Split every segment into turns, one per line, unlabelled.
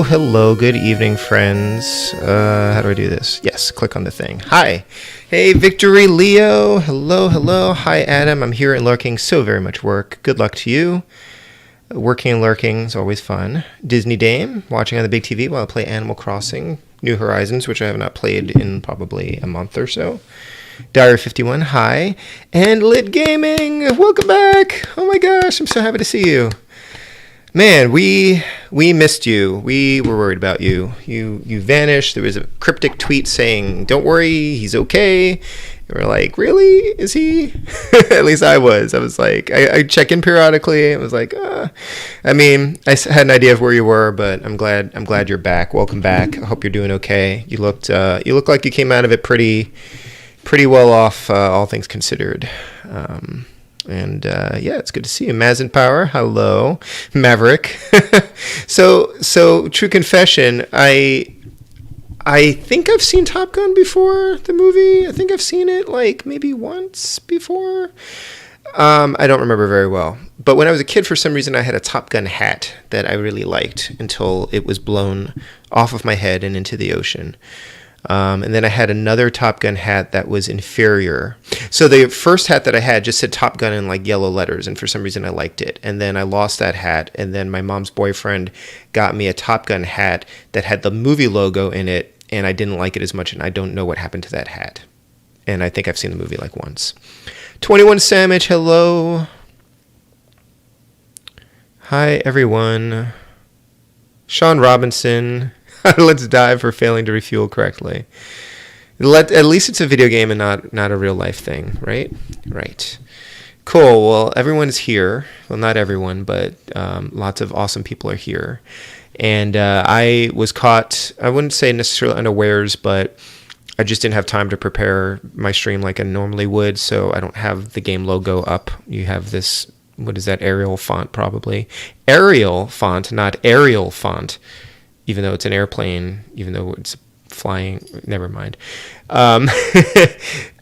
Hello, good evening, friends. How do I do this? Yes, click on the thing. Hi. Hey, Victory Leo. Hello. Hi, Adam. I'm here and lurking. So very much work. Good luck to you. Working and lurking is always fun. Disney Dame, watching on the big TV while I play Animal Crossing New Horizons, which I have not played in probably a month or so. Diary 51, hi. And Lit Gaming, welcome back. Oh my gosh, I'm so happy to see you. Man, we missed you. We were worried about you. You vanished. There was a cryptic tweet saying, "Don't worry, he's okay." And we're like, "Really? Is he?" At least I was. I was like, I check in periodically. I was like, I mean, I had an idea of where you were, but I'm glad you're back. Welcome back. I hope you're doing okay. You look like you came out of it pretty well off, all things considered. And yeah, it's good to see you. Mazen Power, hello. Maverick. So true confession, I think I've seen Top Gun before, the movie. I think I've seen it like maybe once before. I don't remember very well. But when I was a kid, for some reason, I had a Top Gun hat that I really liked until it was blown off of my head and into the ocean. And then I had another Top Gun hat that was inferior. So the first hat that I had just said Top Gun in like yellow letters, and for some reason I liked it. And then I lost that hat, and then my mom's boyfriend got me a Top Gun hat that had the movie logo in it, and I didn't like it as much, and I don't know what happened to that hat. And I think I've seen the movie like once. 21 Samich, hello. Hi, everyone. Sean Robinson. Let's die for failing to refuel correctly. At least it's a video game and not a real life thing, right? Right. Cool. Well, everyone's here. Well, not everyone, but lots of awesome people are here. And I was caught, I wouldn't say necessarily unawares, but I just didn't have time to prepare my stream like I normally would, so I don't have the game logo up. You have this, what is that, Arial font probably. Arial font, not Arial font. Even though it's an airplane, even though it's flying, never mind.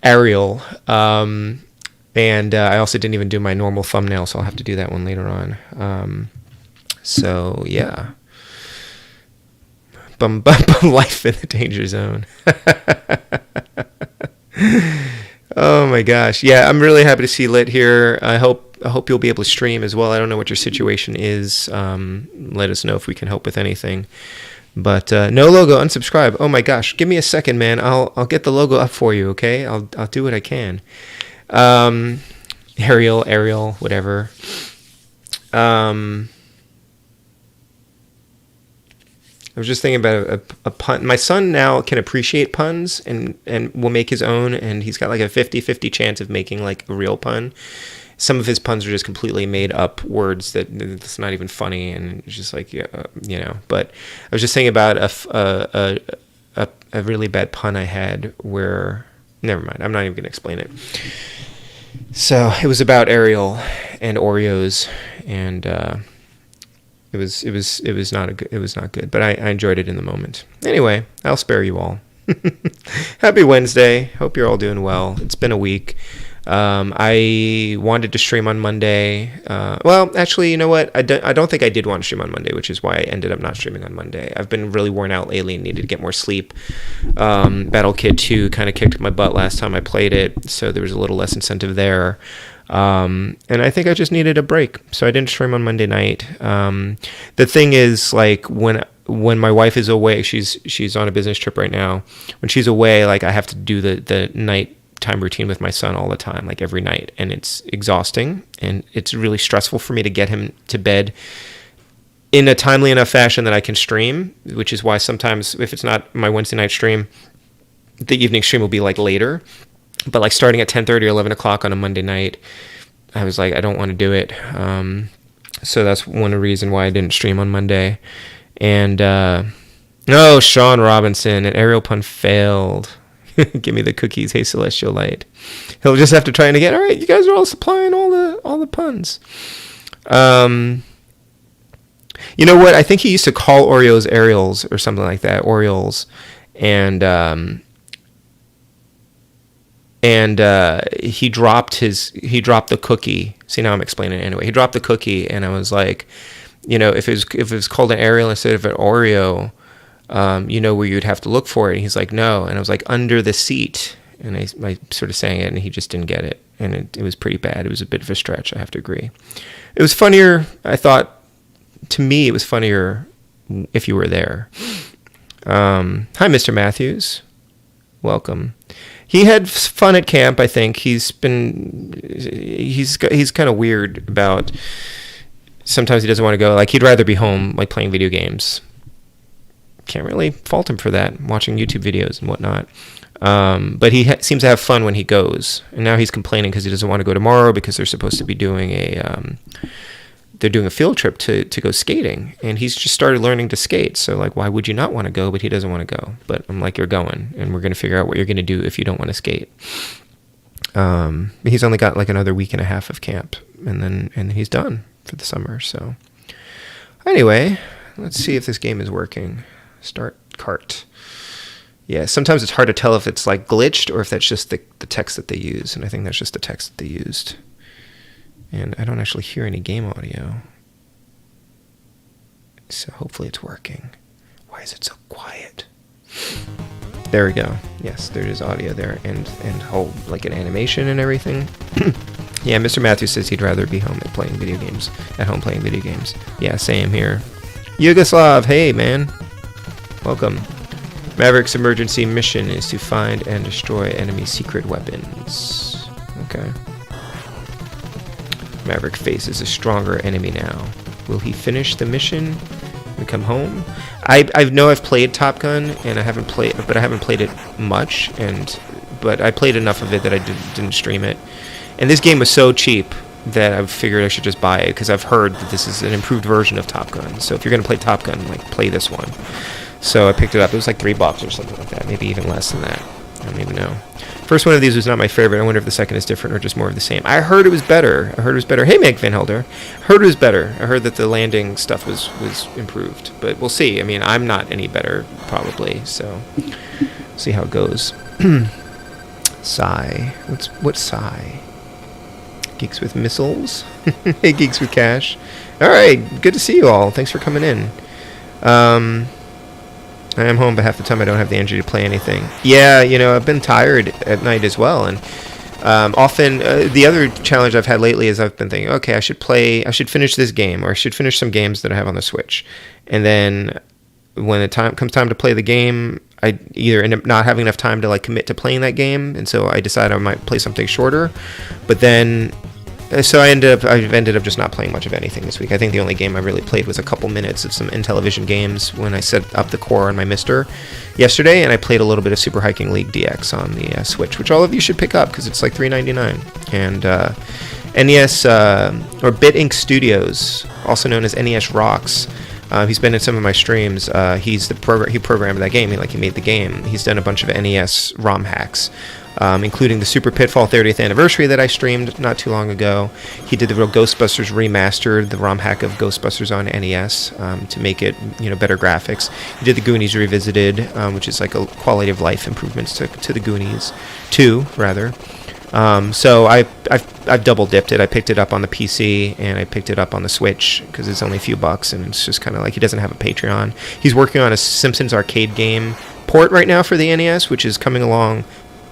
Arial. And I also didn't even do my normal thumbnail, so I'll have to do that one later on. So, yeah. Bum, life in the danger zone. Oh, my gosh. Yeah, I'm really happy to see Lit here. I hope you'll be able to stream as well. I don't know what your situation is. Let us know if we can help with anything. But no logo, unsubscribe. Oh my gosh, give me a second, man. I'll get the logo up for you. Okay, I'll do what I can. Ariel, whatever. I was just thinking about a pun. My son now can appreciate puns and will make his own, and he's got like a 50-50 chance of making like a real pun. Some of his puns are just completely made up words that's not even funny, and it's just like, But I was just thinking about a really bad pun I had where, never mind, I'm not even going to explain it. So it was about Ariel and Oreos, and it was not good, but I enjoyed it in the moment. Anyway, I'll spare you all. Happy Wednesday. Hope you're all doing well. It's been a week. I wanted to stream on Monday. Well, actually, you know what? I don't think I did want to stream on Monday, which is why I ended up not streaming on Monday. I've been really worn out lately and needed to get more sleep. Battle Kid 2 kind of kicked my butt last time I played it, so there was a little less incentive there. And I think I just needed a break, so I didn't stream on Monday night. The thing is, like, when my wife is away, she's on a business trip right now. When she's away, like, I have to do the nighttime routine with my son all the time, like every night, and it's exhausting, and it's really stressful for me to get him to bed in a timely enough fashion that I can stream, which is why sometimes if it's not my Wednesday night stream, the evening stream will be like later. But like starting at 10:30 or 11 o'clock on a Monday night, I was like, I don't want to do it. So that's one reason why I didn't stream on Monday. And Sean Robinson, an aerial pun failed. Give me the cookies, hey Celestial Light. He'll just have to try it again. All right, you guys are all supplying all the puns. You know what? I think he used to call Oreos Ariels or something like that, Orioles, and he dropped the cookie. See, now I'm explaining it anyway. He dropped the cookie, and I was like, if it was called an Ariel instead of an Oreo, where you'd have to look for it. And he's like, no. And I was like, under the seat. And I sort of sang it, and he just didn't get it. And it was pretty bad. It was a bit of a stretch, I have to agree. It was funnier, I thought, to me, it was funnier if you were there. Hi, Mr. Matthews. Welcome. He had fun at camp, I think. He's kind of weird about, sometimes he doesn't want to go. Like, he'd rather be home, like, playing video games. Can't really fault him for that, watching YouTube videos and whatnot. But he seems to have fun when he goes. And now he's complaining because he doesn't want to go tomorrow because they're supposed to be doing a field trip to go skating. And he's just started learning to skate. So, like, why would you not want to go? But he doesn't want to go. But I'm like, you're going. And we're going to figure out what you're going to do if you don't want to skate. He's only got like another week and a half of camp. And then he's done for the summer. So anyway, let's see if this game is working. Start cart. Yeah, sometimes it's hard to tell if it's like glitched or if that's just the text that they use. And I think that's just the text that they used. And I don't actually hear any game audio. So hopefully it's working. Why is it so quiet? There we go. Yes, there is audio there and whole like an animation and everything. Yeah, Mr. Matthews says he'd rather be home at home playing video games. Yeah, same here. Yugoslav, hey man. Welcome. Maverick's emergency mission is to find and destroy enemy secret weapons. Okay. Maverick faces a stronger enemy now. Will he finish the mission and come home? I know I've played Top Gun, and I haven't played it much. But I played enough of it that I didn't stream it. And this game was so cheap that I figured I should just buy it because I've heard that this is an improved version of Top Gun. So if you're gonna play Top Gun, like play this one. So I picked it up. It was like $3 or something like that, maybe even less than that. I don't even know. First one of these was not my favorite. I wonder if the second is different or just more of the same. I heard it was better. Hey, Meg Van Helder. Heard it was better. I heard that the landing stuff was improved. But we'll see. I mean, I'm not any better, probably. So, see how it goes. Sigh. What's Sigh? Geeks with Missiles? Hey, Geeks with Cash. All right. Good to see you all. Thanks for coming in. I am home, but half the time I don't have the energy to play anything. Yeah, I've been tired at night as well, and often the other challenge I've had lately is I've been thinking, okay, I should finish this game, or I should finish some games that I have on the Switch, and then when it comes time to play the game, I either end up not having enough time to like commit to playing that game, and so I decide I might play something shorter, but then So I've ended up just not playing much of anything this week. I think the only game I really played was a couple minutes of some Intellivision games when I set up the core on my Mister yesterday, and I played a little bit of Super Hiking League DX on the Switch, which all of you should pick up because it's like $3.99. And NES or Bit Ink Studios, also known as NES Rocks. He's been in some of my streams. He's he programmed that game. He made the game. He's done a bunch of NES ROM hacks, including the Super Pitfall 30th anniversary that I streamed not too long ago. He did the real Ghostbusters remastered, the ROM hack of Ghostbusters on NES to make it better graphics. He did the Goonies Revisited, which is like a quality of life improvements to the Goonies 2 rather. So I've double dipped it. I picked it up on the PC and I picked it up on the Switch because it's only a few bucks, and it's just kind of like he doesn't have a Patreon. He's working on a Simpsons arcade game port right now for the NES, which is coming along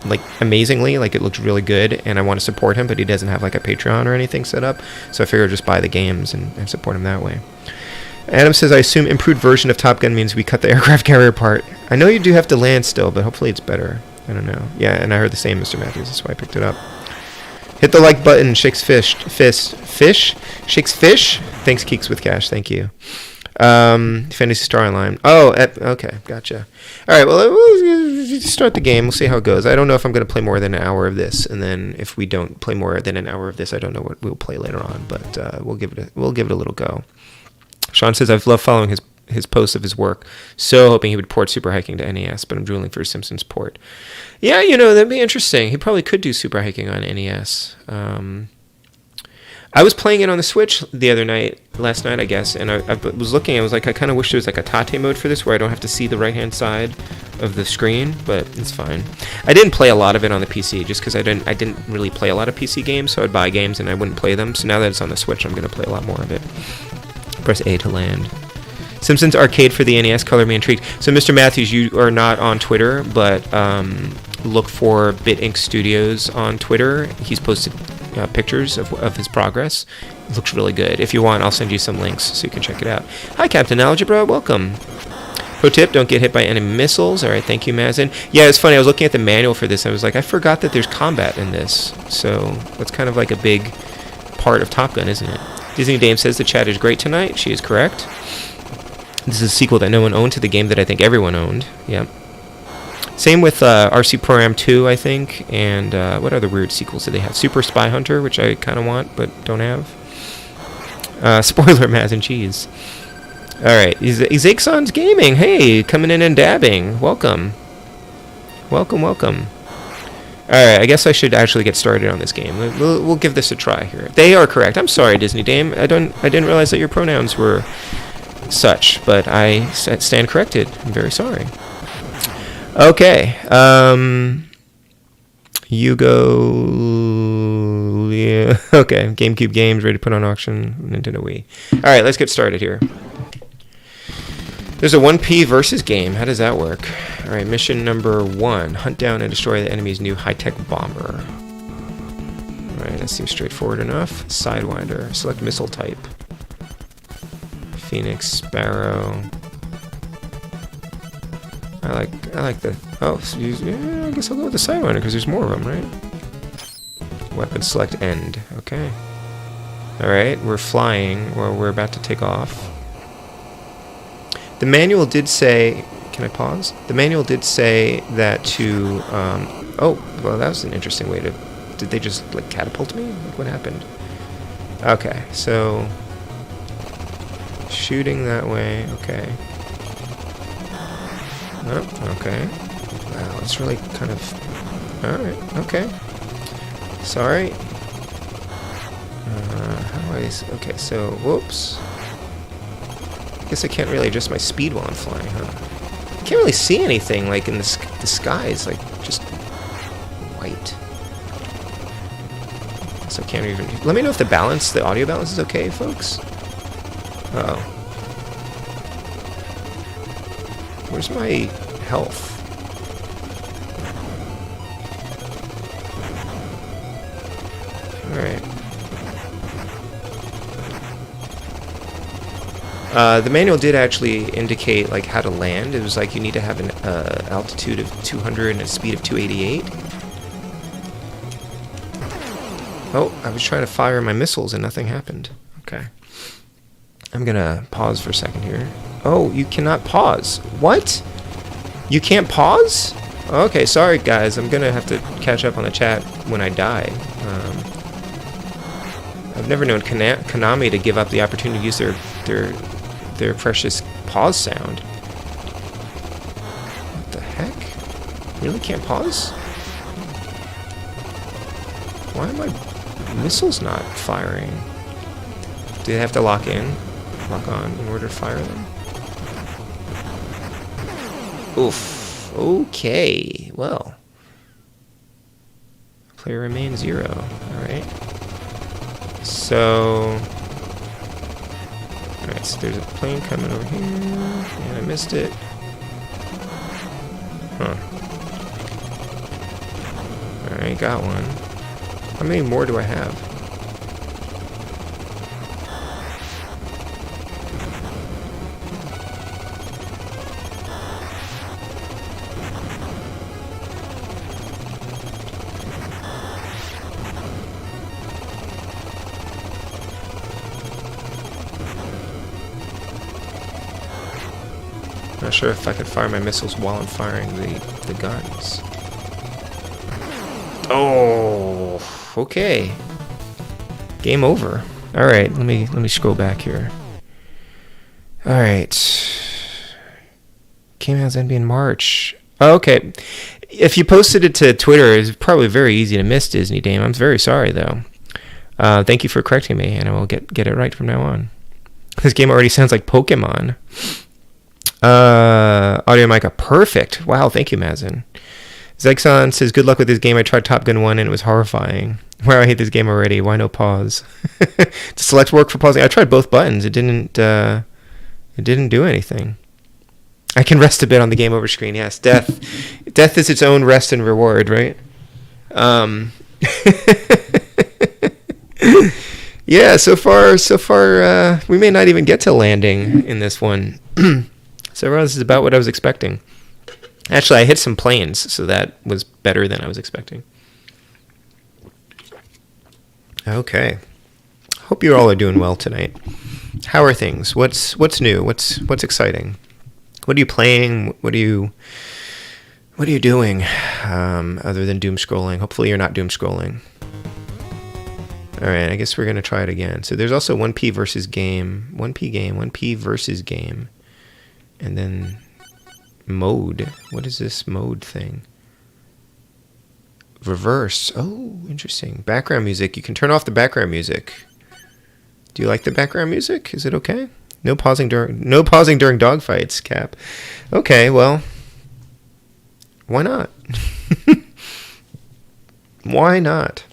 like amazingly. Like, it looks really good, and I want to support him, but he doesn't have like a Patreon or anything set up, so I figured I'd just buy the games and support him that way. Adam says, I assume improved version of Top Gun means we cut the aircraft carrier part. I know you do have to land still, but hopefully it's better. I don't know. Yeah, and I heard the same, Mr. Matthews. That's why I picked it up. Hit the like button. Shakes fish. Shakes fish. Thanks, Keeks with Cash. Thank you. Fantasy Star Online. Oh, okay. Gotcha. All right, well, we'll start the game. We'll see how it goes. I don't know if I'm going to play more than an hour of this, and then if we don't play more than an hour of this, I don't know what we'll play later on, but we'll give it a little go. Sean says, I've loved following his posts of his work. So hoping he would port Super Hiking to NES, but I'm drooling for a Simpsons port. Yeah, that'd be interesting. He probably could do Super Hiking on NES. I was playing it on the Switch last night, I guess, and I was looking, I was like, I kind of wish there was like a Tate mode for this where I don't have to see the right-hand side of the screen, but it's fine. I didn't play a lot of it on the PC just because I didn't really play a lot of PC games, so I'd buy games and I wouldn't play them. So now that it's on the Switch, I'm going to play a lot more of it. Press A to land. Simpsons Arcade for the NES, color me intrigued. So, Mr. Matthews, you are not on Twitter, but look for Bit Ink Studios on Twitter. He's posted pictures of his progress. It looks really good. If you want, I'll send you some links so you can check it out. Hi, Captain Algebra. Welcome. Pro tip, don't get hit by enemy missiles. All right, thank you, Mazin. Yeah, it's funny. I was looking at the manual for this. I was like, I forgot that there's combat in this. So that's kind of like a big part of Top Gun, isn't it? Disney Dame says the chat is great tonight. She is correct. This is a sequel that no one owned to the game that I think everyone owned. Yep. Same with RC Program 2, I think. And what other weird sequels did they have? Super Spy Hunter, which I kind of want but don't have. Spoiler, Maz and Cheese. Alright, Izexon's Gaming. Hey, coming in and dabbing. Welcome. Welcome. Alright, I guess I should actually get started on this game. We'll give this a try here. They are correct. I'm sorry, Disney Dame. I didn't realize that your pronouns were such, but I stand corrected. I'm very sorry. Okay. You go. Yeah. Okay. GameCube games ready to put on auction. Nintendo Wii. All right. Let's get started here. There's a 1P versus game. How does that work? All right. Mission number 1: hunt down and destroy the enemy's new high-tech bomber. All right. That seems straightforward enough. Sidewinder. Select missile type. Phoenix, Sparrow. I like the. Oh, yeah, I guess I'll go with the Sidewinder because there's more of them, right? Weapon select end. Okay. All right, we're flying, or we're about to take off. The manual did say. Can I pause? The manual did say that to. Oh, well, that was an interesting way to. Did they just like catapult me? Like, what happened? Okay, so. Shooting that way, okay. Oh, okay. Wow, it's really kind of... Alright, okay. Sorry. How do I... Okay, so, whoops. I guess I can't really adjust my speed while I'm flying, huh? I can't really see anything, like, in the sky is, like, just white. So I can't even... Let me know if the audio balance is okay, folks. Uh-oh. Where's my health? Alright. The manual did actually indicate like how to land. It was like you need to have an altitude of 200 and a speed of 288. Oh, I was trying to fire my missiles and nothing happened. Okay. I'm gonna pause for a second here. Oh, you cannot pause. What? You can't pause? Okay, sorry guys. I'm gonna have to catch up on the chat when I die. I've never known Konami to give up the opportunity to use their precious pause sound. What the heck? Really can't pause? Why are my missiles not firing? Do they have to lock on in order to fire them? Oof. Okay. Well. Player remains 0. Alright. So... Alright, so there's a plane coming over here. And I missed it. Huh. Alright, got one. How many more do I have? Not sure if I could fire my missiles while I'm firing the guns. Oh, okay. Game over. All right, let me scroll back here. All right. Came out ZEN in March. Oh, okay. If you posted it to Twitter, it's probably very easy to miss Disney Dame. I'm very sorry though. Thank you for correcting me, and I will get it right from now on. This game already sounds like Pokemon. Audio Micah, perfect. Wow, thank you, Mazin. Zegson says, good luck with this game. I tried Top Gun 1 and it was horrifying. Wow, I hate this game already. Why no pause? Does select work for pausing? I tried both buttons. It didn't do anything. I can rest a bit on the game over screen. Yes, death is its own rest and reward, right? Yeah, so far, we may not even get to landing in this one. So this is about what I was expecting. Actually, I hit some planes, so that was better than I was expecting. Okay. Hope you all are doing well tonight. How are things? What's new? What's exciting? What are you playing? What are you doing other than doom scrolling? Hopefully you're not doom scrolling. All right, I guess we're going to try it again. So there's also 1P versus game, 1P versus game. And then mode. What is this mode thing? Reverse. Oh, interesting. Background music. You can turn off the background music. Do you like the background music? Is it okay? No pausing during dogfights, Cap. Okay, well, why not? Why not?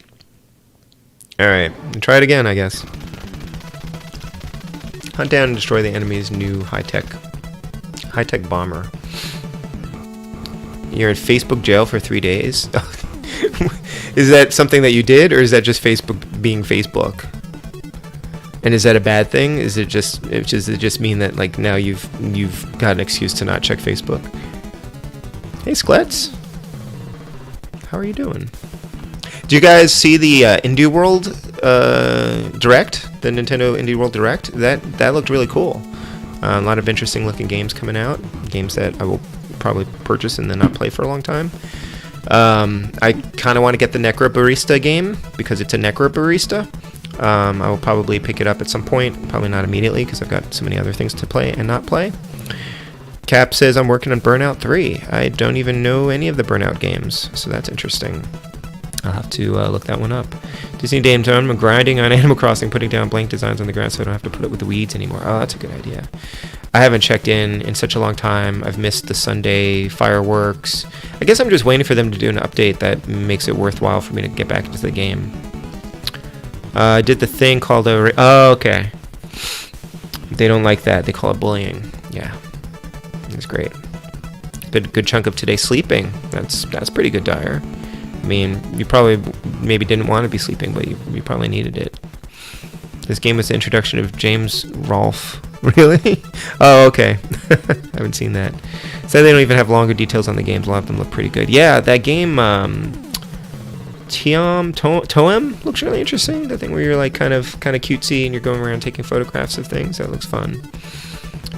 All right, try it again, I guess. Hunt down and destroy the enemy's new high-tech bomber. You're in Facebook jail for 3 days. Is that something that you did, or is that just Facebook being Facebook? And is that a bad thing? Does it just mean that like now you've got an excuse to not check Facebook? Hey, Sklets, how are you doing? Do you guys see the Indie World Direct? The Nintendo Indie World Direct? That looked really cool. A lot of interesting looking games coming out. Games that I will probably purchase and then not play for a long time. I kind of want to get the Necro Barista game because it's a Necro Barista. I will probably pick it up at some point. Probably not immediately because I've got so many other things to play and not play. Cap says I'm working on Burnout 3. I don't even know any of the Burnout games, so that's interesting. I'll have to look that one up. Disney Dame Tone, I'm grinding on Animal Crossing, putting down blank designs on the ground so I don't have to put it with the weeds anymore. Oh, that's a good idea. I haven't checked in such a long time. I've missed the Sunday fireworks. I guess I'm just waiting for them to do an update that makes it worthwhile for me to get back into the game. I did the thing called a... Oh, okay. They don't like that. They call it bullying. Yeah. That's great. Good chunk of today sleeping. That's pretty good, Dyer. I mean, you probably maybe didn't want to be sleeping, but you probably needed it. This game was the introduction of James Rolfe. Really? Oh, okay. I haven't seen that. So they don't even have longer details on the games. A lot of them look pretty good. Yeah, that game, Toem looks really interesting. The thing where you're like kind of cutesy and you're going around taking photographs of things. That looks fun.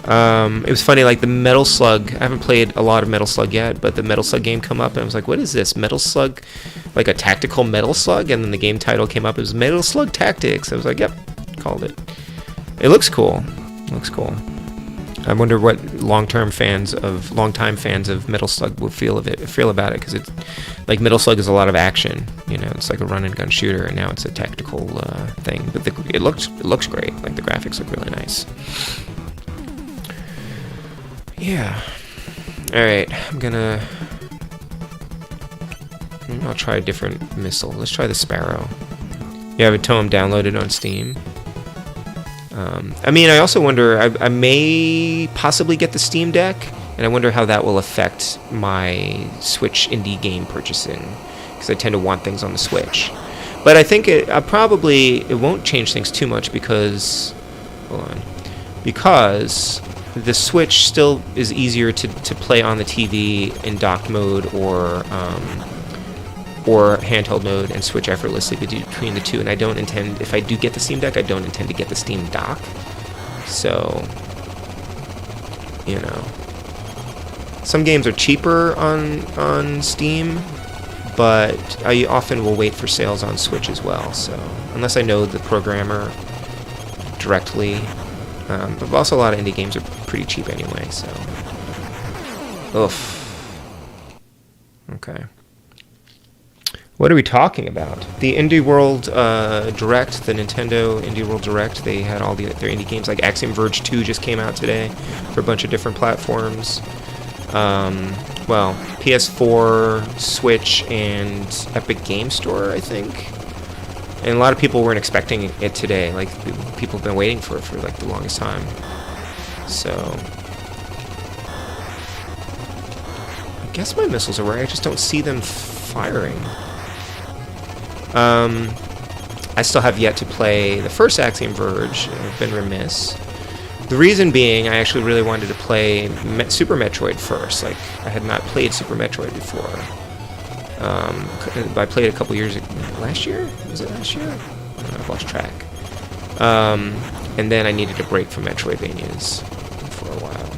It was funny, like the Metal Slug. I haven't played a lot of Metal Slug yet, but the Metal Slug game come up and I was like, what is this? Metal Slug? Like a tactical Metal Slug? And then the game title came up. It was Metal Slug Tactics. I was like, yep, called it. It looks cool. It looks cool. I wonder what longtime fans of Metal Slug will feel about it, because it's like Metal Slug is a lot of action. You know, it's like a run and gun shooter, and now it's a tactical thing. But it looks great. Like the graphics look really nice. Yeah. All right. I'll try a different missile. Let's try the Sparrow. You have a Toem downloaded on Steam. I mean, I also wonder, I may possibly get the Steam Deck, and I wonder how that will affect my Switch indie game purchasing, because I tend to want things on the Switch. But I think it won't change things too much, because, because the Switch still is easier to play on the TV in docked mode or handheld mode and switch effortlessly between the two. And I don't intend, if I do get the Steam Deck, I don't intend to get the Steam Dock. So, you know, some games are cheaper on Steam, but I often will wait for sales on Switch as well. So, unless I know the programmer directly, but also a lot of indie games are pretty cheap anyway. So, oof. Okay. What are we talking about? The Indie World Direct, the Nintendo Indie World Direct, they had all their indie games. Like Axiom Verge 2 just came out today for a bunch of different platforms. Well, PS4, Switch, and Epic Game Store, I think. And a lot of people weren't expecting it today. Like, people have been waiting for it for like the longest time. So, I guess my missiles are right. I just don't see them firing. I still have yet to play the first Axiom Verge. I've been remiss. The reason being, I actually really wanted to play Super Metroid first. Like, I had not played Super Metroid before. I played it a couple years ago. Last year? Was it last year? I don't know, I've lost track. And then I needed a break from Metroidvanias for a while.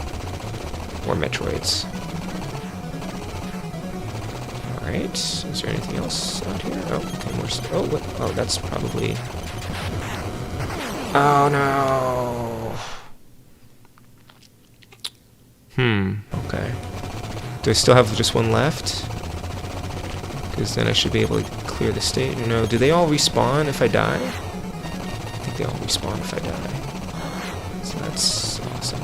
Or Metroids. Alright, is there anything else out here? Oh, okay, more stuff. Oh, what? Oh, that's probably... Oh, no! Okay. Do I still have just one left? Because then I should be able to clear the stage. No, do they all respawn if I die? I think they all respawn if I die. So that's awesome.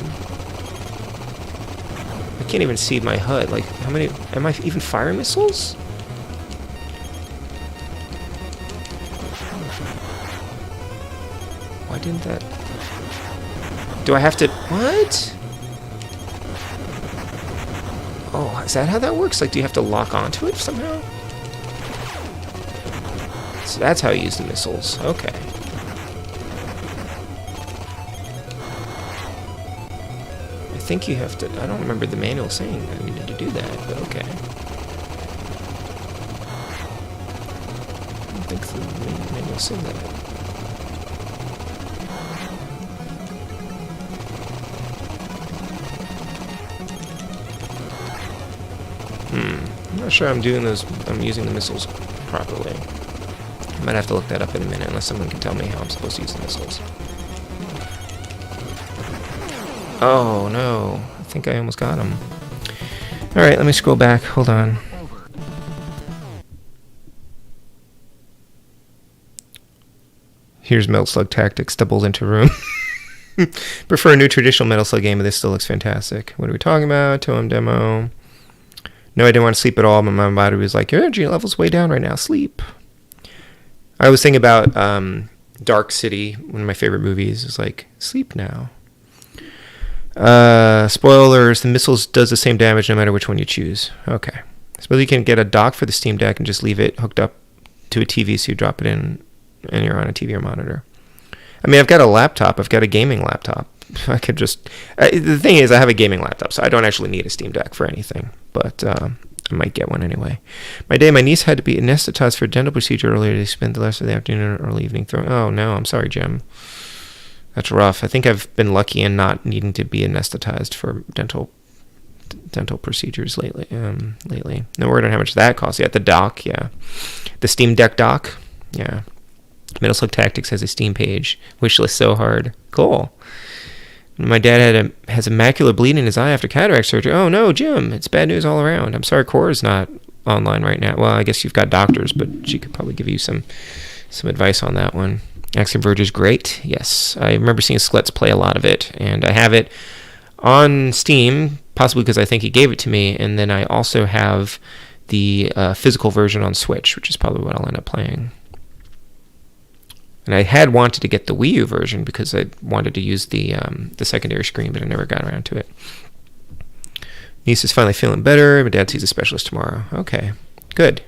I can't even see my HUD. Like, how many... Am I even firing missiles? Why didn't that... Do I have to... What? Oh, is that how that works? Like, do you have to lock onto it somehow? So that's how you use the missiles. Okay. I think you have to... I don't remember the manual saying that I needed to do that, but okay. I don't think the manual said that. I'm not sure I'm using the missiles properly. I might have to look that up in a minute, unless someone can tell me how I'm supposed to use the missiles. Oh, no. I think I almost got him. Alright, let me scroll back. Hold on. Here's Metal Slug Tactics, stumbled into room. Prefer a new traditional Metal Slug game, but this still looks fantastic. What are we talking about? Toem demo. No, I didn't want to sleep at all, but my body was like, your energy level's way down right now. Sleep. I was thinking about Dark City, one of my favorite movies. It's like, sleep now. Spoilers, the missiles does the same damage no matter which one you choose. Okay. I suppose you can get a dock for the Steam Deck and just leave it hooked up to a TV so you drop it in and you're on a TV or monitor. I mean, I've got a laptop. I've got a gaming laptop. I could just... the thing is, I have a gaming laptop, so I don't actually need a Steam Deck for anything. But I might get one anyway. My niece had to be anesthetized for a dental procedure earlier. They spent the rest of the afternoon or early evening throwing. Oh, no, I'm sorry, Jim. That's rough. I think I've been lucky in not needing to be anesthetized for dental procedures lately. No word on how much that costs. Yeah, the dock, yeah. The Steam Deck dock, yeah. Metal Slug Tactics has a Steam page. Wishlist so hard. Cool. My dad has a macular bleed in his eye after cataract surgery. Oh no, Jim, it's bad news all around. I'm sorry Cora's not online right now. Well, I guess you've got doctors, but she could probably give you some advice on that one. Axiom Verge is great. Yes, I remember seeing Skletz play a lot of it, and I have it on Steam, possibly because I think he gave it to me, and then I also have the physical version on Switch, which is probably what I'll end up playing. And I had wanted to get the Wii U version because I wanted to use the secondary screen, but I never got around to it. Niece is finally feeling better. My dad sees a specialist tomorrow. Okay, good.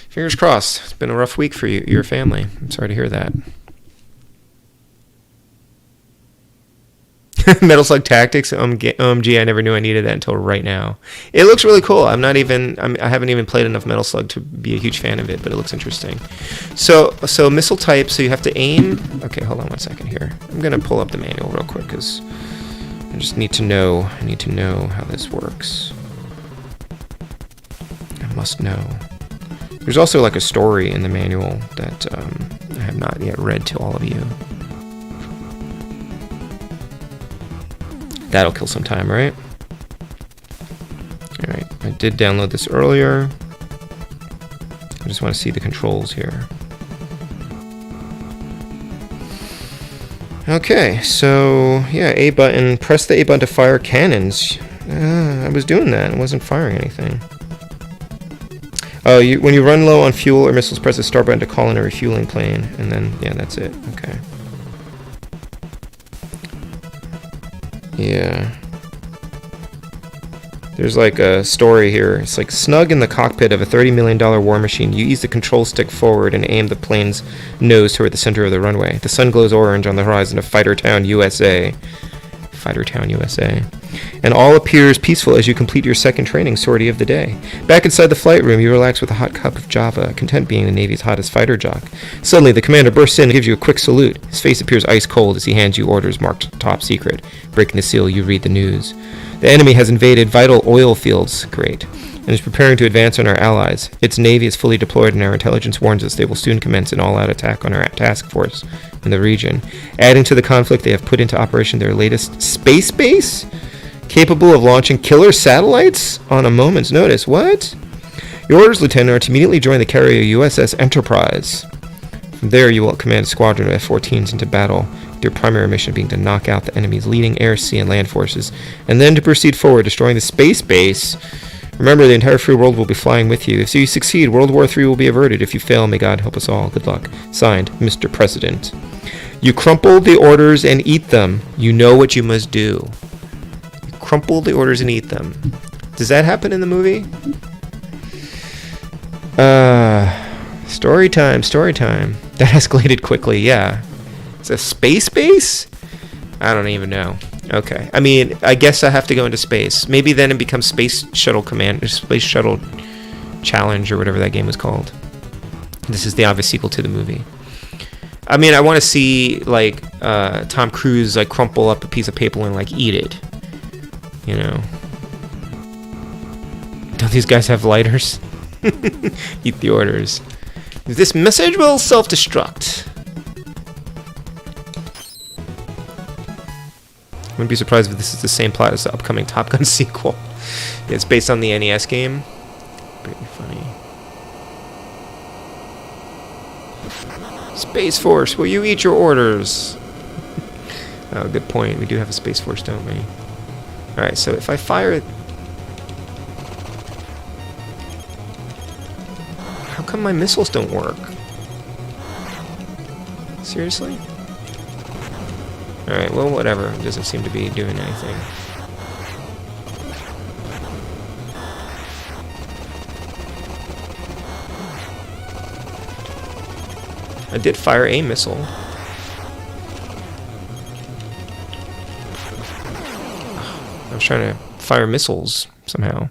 Fingers crossed. It's been a rough week for your family. I'm sorry to hear that. Metal Slug Tactics. OMG, I never knew I needed that until right now. It looks really cool. I haven't even played enough Metal Slug to be a huge fan of it, but it looks interesting. So missile type. So you have to aim. Okay, hold on one second here. I'm gonna pull up the manual real quick because I just need to know. I need to know how this works. I must know. There's also like a story in the manual that I have not yet read to all of you. That'll kill some time, right? Alright, I did download this earlier. I just want to see the controls here. Okay, so yeah, A button. Press the A button to fire cannons. I was doing that. I wasn't firing anything. Oh, when you run low on fuel or missiles, press the start button to call in a refueling plane. And then, yeah, that's it. Okay. Yeah. There's like a story here. It's like snug in the cockpit of a $30 million war machine. You ease the control stick forward and aim the plane's nose toward the center of the runway. The sun glows orange on the horizon of Fighter Town, USA. Fighter Town, USA. And all appears peaceful as you complete your second training sortie of the day. Back inside the flight room, you relax with a hot cup of Java, content being the Navy's hottest fighter jock. Suddenly, the commander bursts in and gives you a quick salute. His face appears ice cold as he hands you orders marked top secret. Breaking the seal, you read the news. The enemy has invaded vital oil fields, great, and is preparing to advance on our allies. Its navy is fully deployed, and our intelligence warns us they will soon commence an all-out attack on our task force in the region. Adding to the conflict, they have put into operation their latest space base, capable of launching killer satellites on a moment's notice. What? Your orders, Lieutenant, are to immediately join the carrier USS Enterprise. From there, you will command a squadron of F-14s into battle, with your primary mission being to knock out the enemy's leading air, sea, and land forces, and then to proceed forward, destroying the space base. Remember, the entire free world will be flying with you. If you succeed, World War III will be averted. If you fail, may God help us all. Good luck. Signed, Mr. President. You crumple the orders and eat them. You know what you must do. You crumple the orders and eat them. Does that happen in the movie? Story time, story time. That escalated quickly, yeah. It's a space base? I don't even know. Okay. I mean, I guess I have to go into space. Maybe then it becomes Space Shuttle Command, Space Shuttle Challenge, or whatever that game was called. This is the obvious sequel to the movie. I mean, I want to see, like, Tom Cruise, like, crumple up a piece of paper and, like, eat it. You know? Don't these guys have lighters? Eat the orders. This message will self-destruct. I wouldn't be surprised if this is the same plot as the upcoming Top Gun sequel. Yeah, it's based on the NES game. Pretty funny. Space Force, will you eat your orders? Oh, good point. We do have a Space Force, don't we? Alright, so if I fire... How come my missiles don't work? Seriously? Alright, well, whatever. It doesn't seem to be doing anything. I did fire a missile. I was trying to fire missiles somehow.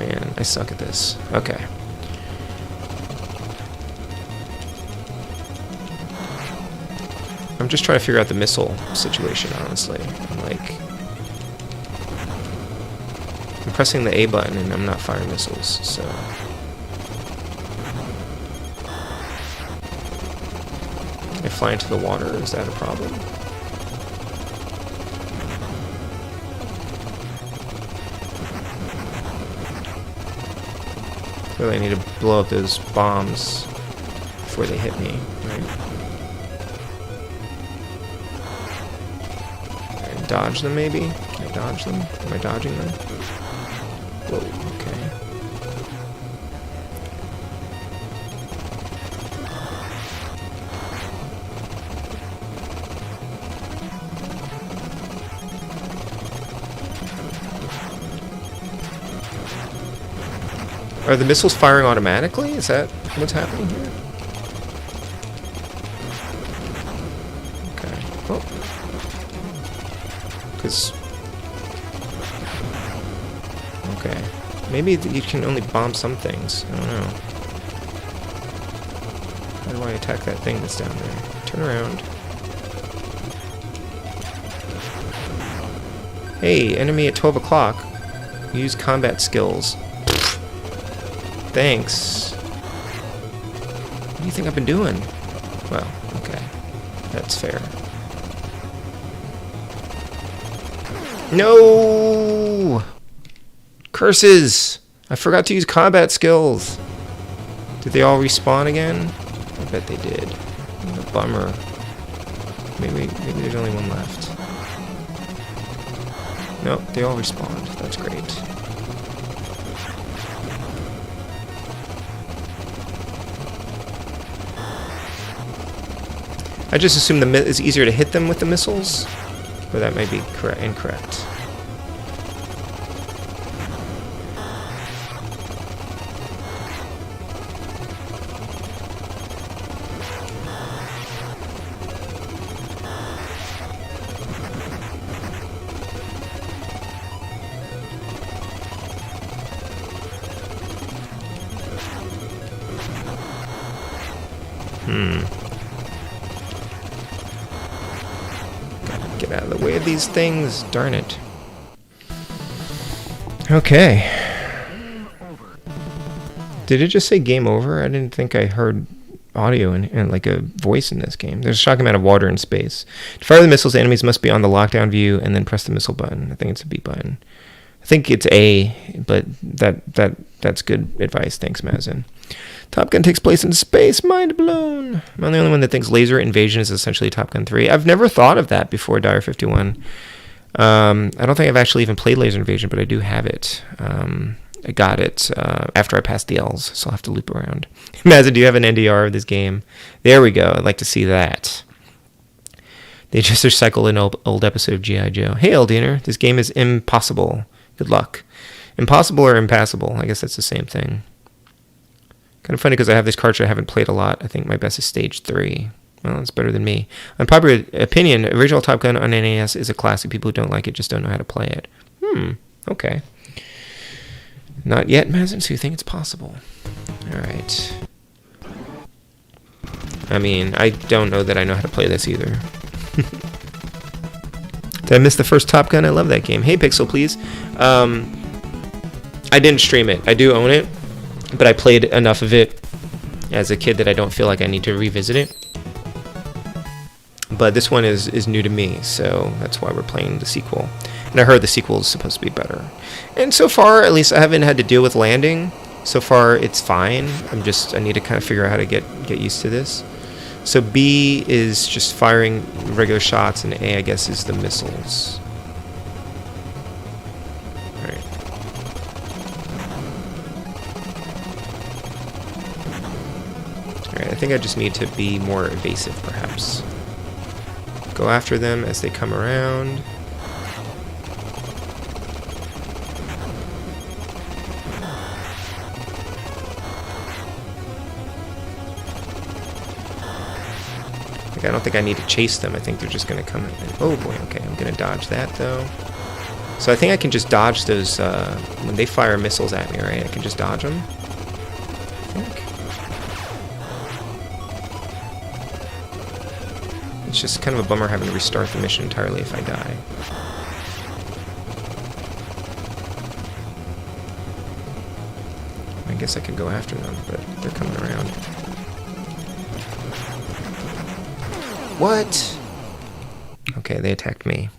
man, I suck at this. Okay. I'm just trying to figure out the missile situation, honestly. I'm pressing the A button and I'm not firing missiles, so... Can I fly into the water? Is that a problem? Really, I need to blow up those bombs before they hit me, right? Can I dodge them, maybe? Can I dodge them? Am I dodging them? Whoa, okay. Are the missiles firing automatically? Is that what's happening here? Okay. Oh. Because... Okay. Maybe you can only bomb some things. I don't know. How do I attack that thing that's down there? Turn around. Hey, enemy at 12 o'clock. Use combat skills. Thanks. What do you think I've been doing? Well, okay. That's fair. No! Curses! I forgot to use combat skills. Did they all respawn again? I bet they did. What a bummer. Maybe there's only one left. Nope, they all respawned. That's great. I just assume it's easier to hit them with the missiles, or that may be incorrect. Get out of the way of these things, darn it. Okay. Did it just say game over? I didn't think I heard audio and like a voice in this game. There's a shocking amount of water in space. To fire the missiles, the enemies must be on the lockdown view and then press the missile button. I think it's a B button. I think it's A, but that's good advice. Thanks, Mazin. Top Gun takes place in space. Mind blown. I'm the only one that thinks Laser Invasion is essentially Top Gun 3. I've never thought of that before Dire 51. I don't think I've actually even played Laser Invasion, but I do have it. I got it after I passed the L's, so I'll have to loop around. Mazin, do you have an NDR of this game? There we go. I'd like to see that. They just recycled an old episode of G.I. Joe. Hey, Eldiner, this game is impossible. Good luck. Impossible or impassable? I guess that's the same thing. Kind of funny because I have this cartridge I haven't played a lot. I think my best is Stage 3. Well, that's better than me. Unpopular opinion, original Top Gun on NES is a classic. People who don't like it just don't know how to play it. Okay. Not yet, Mazin, so you think it's possible. Alright. I mean, I don't know that I know how to play this either. Did I miss the first Top Gun? I love that game. Hey, Pixel, please. I didn't stream it. I do own it, but I played enough of it as a kid that I don't feel like I need to revisit it. But this one is new to me, so that's why we're playing the sequel. And I heard the sequel is supposed to be better. And so far, at least I haven't had to deal with landing. So far, it's fine. I need to kind of figure out how to get used to this. So B is just firing regular shots, and A, I guess, is the missiles. Alright. Alright, I think I just need to be more evasive, perhaps. Go after them as they come around. I don't think I need to chase them. I think they're just going to come in. Oh boy, okay. I'm going to dodge that, though. So I think I can just dodge those, when they fire missiles at me, right? I can just dodge them, I think. It's just kind of a bummer having to restart the mission entirely if I die. I guess I could go after them, but they're coming around. What? Okay, they attacked me.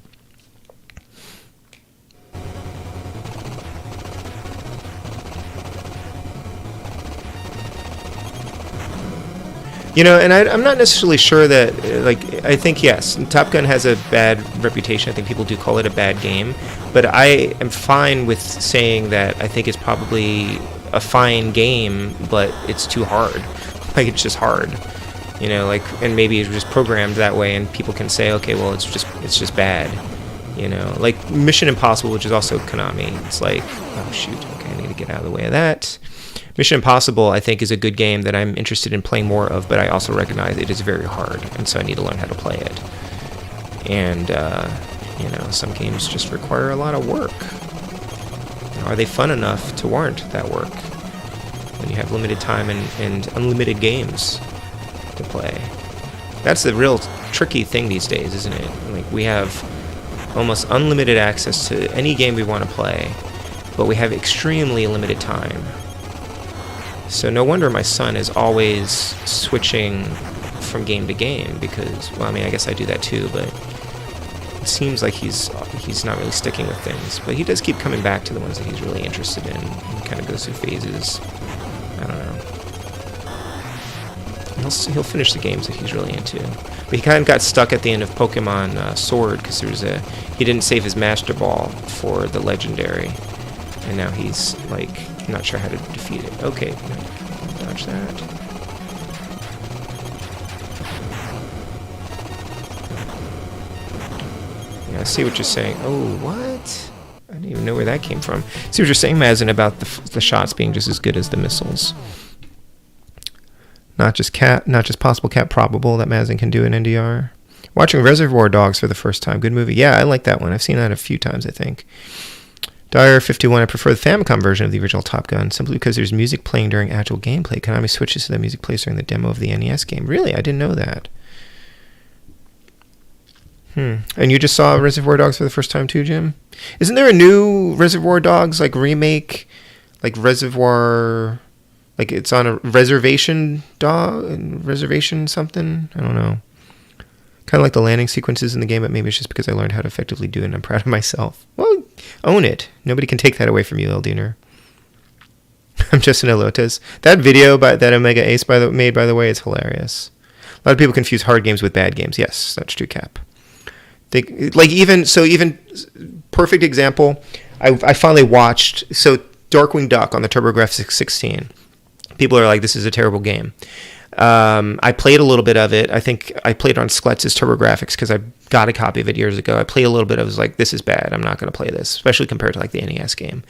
You know, and I'm not necessarily sure that, like, I think, yes, Top Gun has a bad reputation. I think people do call it a bad game. But I am fine with saying that I think it's probably a fine game, but it's too hard. Like, it's just hard. You know, like, and maybe it's just programmed that way, and people can say, okay, well, it's just bad. You know, like Mission Impossible, which is also Konami. It's like, oh, shoot, okay, I need to get out of the way of that. Mission Impossible, I think, is a good game that I'm interested in playing more of, but I also recognize it is very hard, and so I need to learn how to play it. And, you know, some games just require a lot of work. Are they fun enough to warrant that work when you have limited time and unlimited games to play? That's the real tricky thing these days, isn't it? Like, we have almost unlimited access to any game we want to play, but we have extremely limited time. So no wonder my son is always switching from game to game because, well, I mean, I guess I do that too, but it seems like he's not really sticking with things. But he does keep coming back to the ones that he's really interested in. He kind of goes through phases. I don't know. He'll finish the games that he's really into. But he kind of got stuck at the end of Pokemon Sword because he didn't save his Master Ball for the Legendary. And now he's, like, not sure how to defeat it. Okay, dodge that. Yeah, I see what you're saying. Oh, what? I didn't even know where that came from. See what you're saying, Mazin, about the shots being just as good as the missiles. Not just possible, cat probable that Mazin can do in NDR. Watching Reservoir Dogs for the first time. Good movie. Yeah, I like that one. I've seen that a few times, I think. Dyer51, I prefer the Famicom version of the original Top Gun, simply because there's music playing during actual gameplay. Konami switches to that music plays during the demo of the NES game. Really? I didn't know that. And you just saw Reservoir Dogs for the first time too, Jim? Isn't there a new Reservoir Dogs, like, remake? Like, Reservoir... Like, it's on a reservation something? I don't know. Kind of like the landing sequences in the game, but maybe it's just because I learned how to effectively do it and I'm proud of myself. Well, own it. Nobody can take that away from you, Elduner. I'm Justin Elotes. That video that Omega Ace made, by the way, is hilarious. A lot of people confuse hard games with bad games. Yes, that's true, Cap. Even perfect example, I finally watched, so Darkwing Duck on the TurboGrafx 16. People are like, this is a terrible game. I played a little bit of it. I think I played on Skletz's TurboGrafx because I got a copy of it years ago. I played a little bit of it. I was like, this is bad. I'm not going to play this, especially compared to like the NES game.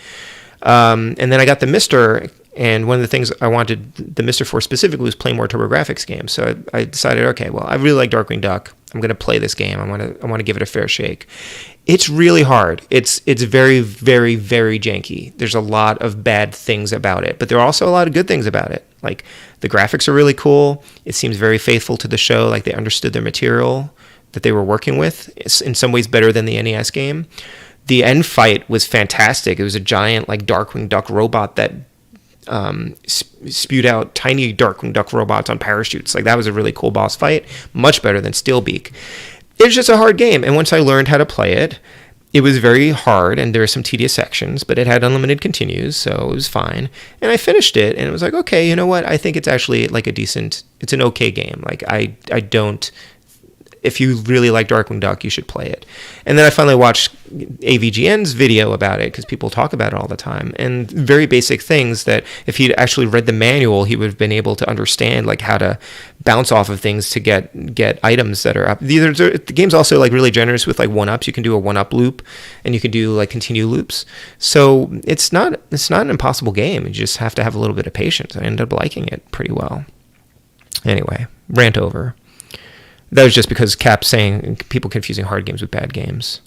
And then I got the Mister, and one of the things I wanted the Mister for specifically was play more TurboGrafx games. So I decided, okay, well, I really like Darkwing Duck. I'm going to play this game. I want to give it a fair shake. It's really hard. It's very, very, very janky. There's a lot of bad things about it, but there are also a lot of good things about it. Like, the graphics are really cool. It seems very faithful to the show. Like, they understood their material that they were working with. It's in some ways better than the NES game. The end fight was fantastic. It was a giant, like, Darkwing Duck robot that spewed out tiny Darkwing Duck robots on parachutes. Like, that was a really cool boss fight. Much better than Steelbeak. It's just a hard game, and once I learned how to play it, it was very hard, and there were some tedious sections, but it had unlimited continues, so it was fine. And I finished it, and it was like, okay, you know what? I think it's actually like it's an okay game. Like, I don't... If you really like Darkwing Duck, you should play it. And then I finally watched AVGN's video about it, because people talk about it all the time. And very basic things that if he'd actually read the manual, he would have been able to understand, like, how to bounce off of things to get items that are up. The game's also, like, really generous with, like, one-ups. You can do a one-up loop, and you can do, like, continue loops. So it's not an impossible game. You just have to have a little bit of patience. I ended up liking it pretty well. Anyway, rant over. That was just because Cap saying people confusing hard games with bad games.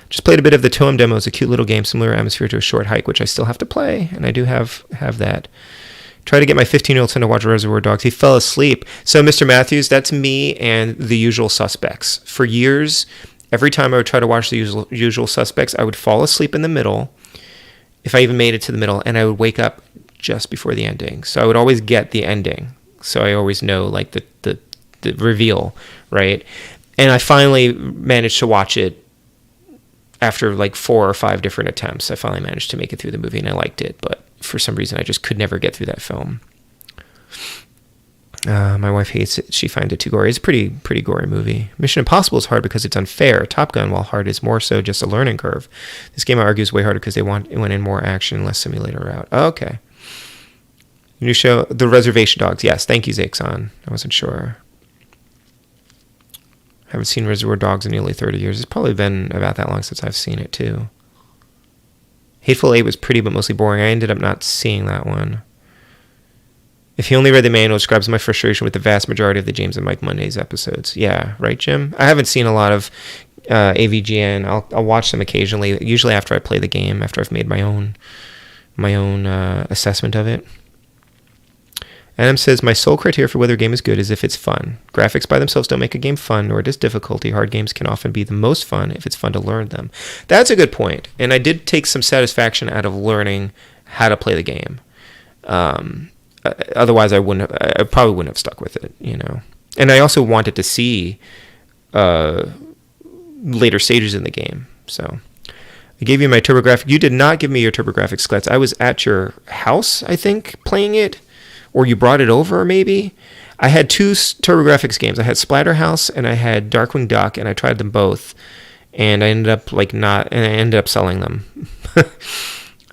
Just played a bit of the Toem demo. It's a cute little game, similar atmosphere to A Short Hike, which I still have to play, and I do have that. Try to get my 15-year-old son to watch Reservoir Dogs. He fell asleep. So, Mr. Matthews, that's me and The Usual Suspects. For years, every time I would try to watch The Usual Suspects, I would fall asleep in the middle, if I even made it to the middle, and I would wake up just before the ending. So I would always get the ending. So I always know, like, the reveal, right? And I finally managed to watch it after, like, 4 or 5 different attempts. I finally managed to make it through the movie, and I liked it, but for some reason I just could never get through that film. My wife hates it. She finds it too gory. It's a pretty gory movie. Mission Impossible is hard because it's unfair. Top Gun, while hard, is more so just a learning curve. This game, I argue, is way harder because it went in more action, less simulator route. Oh, okay. New show, The Reservation Dogs. Yes, thank you, Zaxon. I wasn't sure. Haven't seen Reservoir Dogs in nearly 30 years. It's probably been about that long since I've seen it, too. Hateful Eight was pretty but mostly boring. I ended up not seeing that one. If you only read the manual, it describes my frustration with the vast majority of the James and Mike Mondays episodes. Yeah, right, Jim? I haven't seen a lot of AVGN. I'll watch them occasionally, usually after I play the game, after I've made my own assessment of it. Adam says, my sole criteria for whether a game is good is if it's fun. Graphics by themselves don't make a game fun, nor does difficulty. Hard games can often be the most fun if it's fun to learn them. That's a good point. And I did take some satisfaction out of learning how to play the game. Otherwise, I probably wouldn't have stuck with it, you know. And I also wanted to see later stages in the game. So I gave you my TurboGrafx. You did not give me your TurboGrafx, Sklets. I was at your house, I think, playing it. Or you brought it over, maybe? I had 2 TurboGrafx games. I had Splatterhouse and I had Darkwing Duck, and I tried them both. And I ended up selling them.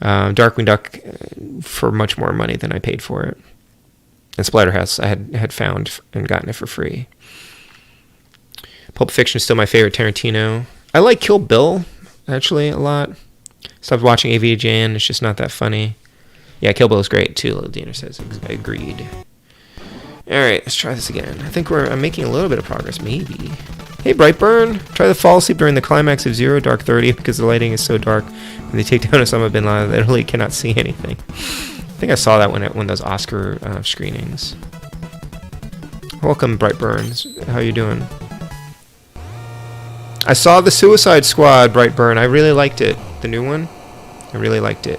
Darkwing Duck for much more money than I paid for it. And Splatterhouse I had found and gotten it for free. Pulp Fiction is still my favorite Tarantino. I like Kill Bill, actually, a lot. Stopped watching AVGN. It's just not that funny. Yeah, Kill Bill is great, too, Dina says. Agreed. Alright, let's try this again. I think I'm making a little bit of progress, maybe. Hey, Brightburn! Try to fall asleep during the climax of Zero Dark 30 because the lighting is so dark. When they take down Osama bin Laden, they really cannot see anything. I think I saw that one at one of those Oscar screenings. Welcome, Brightburn. How you doing? I saw the Suicide Squad, Brightburn. I really liked it. The new one? I really liked it.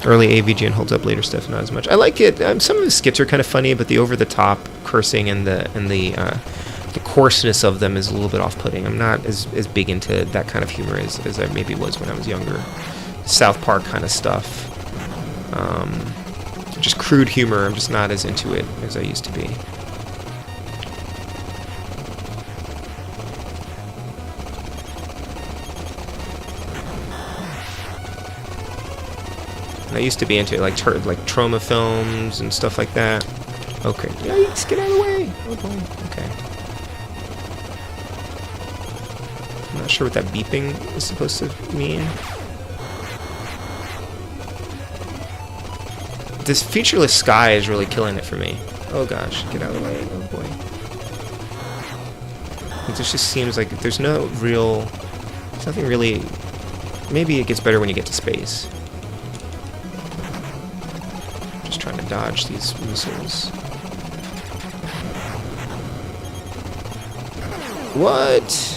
Early AVGN holds up, later stuff not as much. I like it. Some of the skits are kind of funny, but the over-the-top cursing and the coarseness of them is a little bit off-putting. I'm not as big into that kind of humor as I maybe was when I was younger. South Park kind of stuff. Just crude humor. I'm just not as into it as I used to be. I used to be into it, like trauma films and stuff like that. Okay. Yikes, get out of the way. Oh boy. Okay. I'm not sure what that beeping is supposed to mean. This featureless sky is really killing it for me. Oh gosh, get out of the way. Oh boy. It just seems like there's nothing really. Maybe it gets better when you get to space. Just trying to dodge these missiles. What?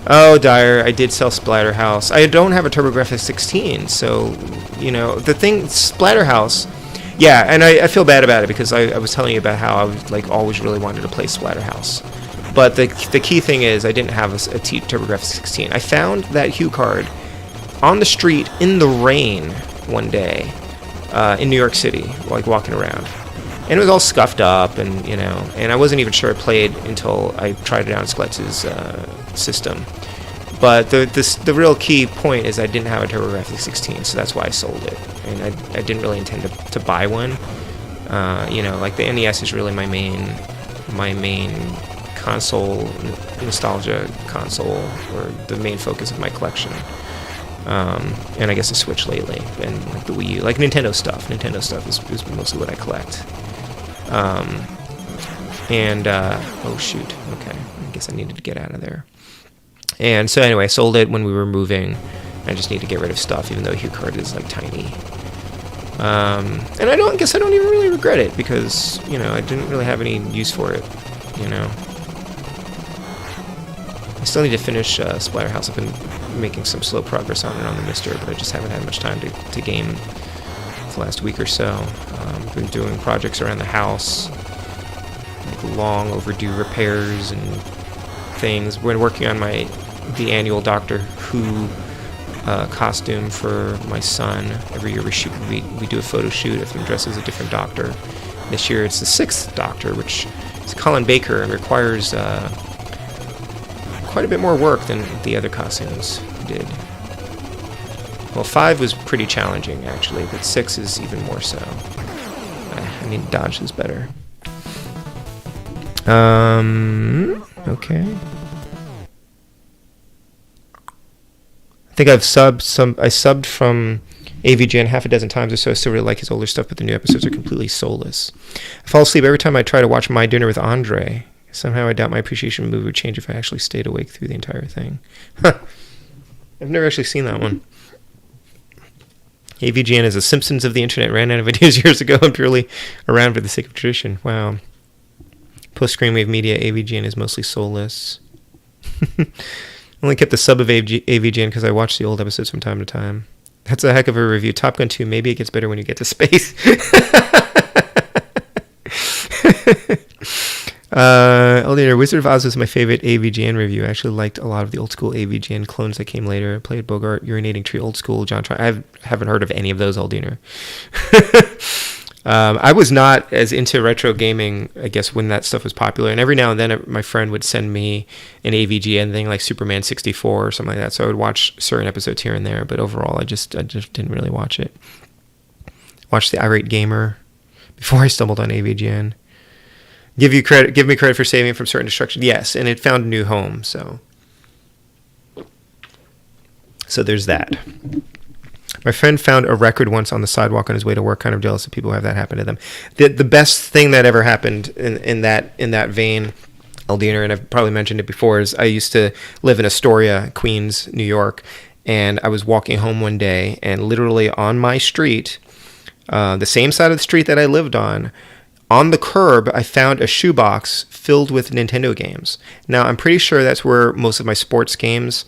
Oh, Dyer, I did sell Splatterhouse. I don't have a TurboGrafx 16, so, you know, the thing, Splatterhouse, yeah, and I feel bad about it because I was telling you about how I was, like, always really wanted to play Splatterhouse. But the key thing is I didn't have a TurboGrafx 16. I found that Hue card on the street in the rain one day in New York City, like walking around. And it was all scuffed up, and you know, and I wasn't even sure it played until I tried it out on Skletz's system. But the real key point is I didn't have a TurboGrafx 16, so that's why I sold it. And I didn't really intend to buy one. You know, like the NES is really my main console, nostalgia console, or the main focus of my collection. And I guess the Switch lately, and like the Wii U, like Nintendo stuff. Nintendo stuff is mostly what I collect. Oh shoot, okay, I guess I needed to get out of there. And so anyway, I sold it when we were moving. I just need to get rid of stuff, even though Hue card is like tiny. And I guess I don't even really regret it, because, you know, I didn't really have any use for it, you know. I still need to finish Splatterhouse. I've been making some slow progress on it on the Mister, but I just haven't had much time to game the last week or so. I've been doing projects around the house, like long overdue repairs and things. We're working on the annual Doctor Who costume for my son. Every year we do a photo shoot of him dressed as a different Doctor. This year it's the 6th Doctor, which is Colin Baker and requires quite a bit more work than the other costumes did. Well, 5 was pretty challenging actually, but 6 is even more so. I need to dodge this better. Okay. I think I subbed from AVGN half a dozen times or so. I still really like his older stuff, but the new episodes are completely soulless. I fall asleep every time I try to watch My Dinner with Andre. Somehow I doubt my appreciation of the movie would change if I actually stayed awake through the entire thing. I've never actually seen that one. AVGN is a Simpsons of the internet. Ran out of ideas years ago and purely around for the sake of tradition. Wow. Post-Screenwave Media, AVGN is mostly soulless. Only kept the sub of AVGN because I watch the old episodes from time to time. That's a heck of a review. Top Gun 2, maybe it gets better when you get to space. Elder, Wizard of Oz was my favorite AVGN review. I actually liked a lot of the old school AVGN clones that came later. I played Bogart, Urinating Tree, Old School, John Tron. I haven't heard of any of those, Aldiner. I was not as into retro gaming, I guess, when that stuff was popular. And every now and then, my friend would send me an AVGN thing, like Superman 64 or something like that. So I would watch certain episodes here and there. But overall, I just didn't really watch it. Watched The Irate Gamer before I stumbled on AVGN. Give me credit for saving it from certain destruction. Yes, and it found a new home. So there's that. My friend found a record once on the sidewalk on his way to work. Kind of jealous of people who have that happen to them. The best thing that ever happened in that vein, Aldiner, and I've probably mentioned it before, is I used to live in Astoria, Queens, New York, and I was walking home one day, and literally on my street, the same side of the street that I lived on the curb, I found a shoebox filled with Nintendo games. Now, I'm pretty sure that's where most of my sports games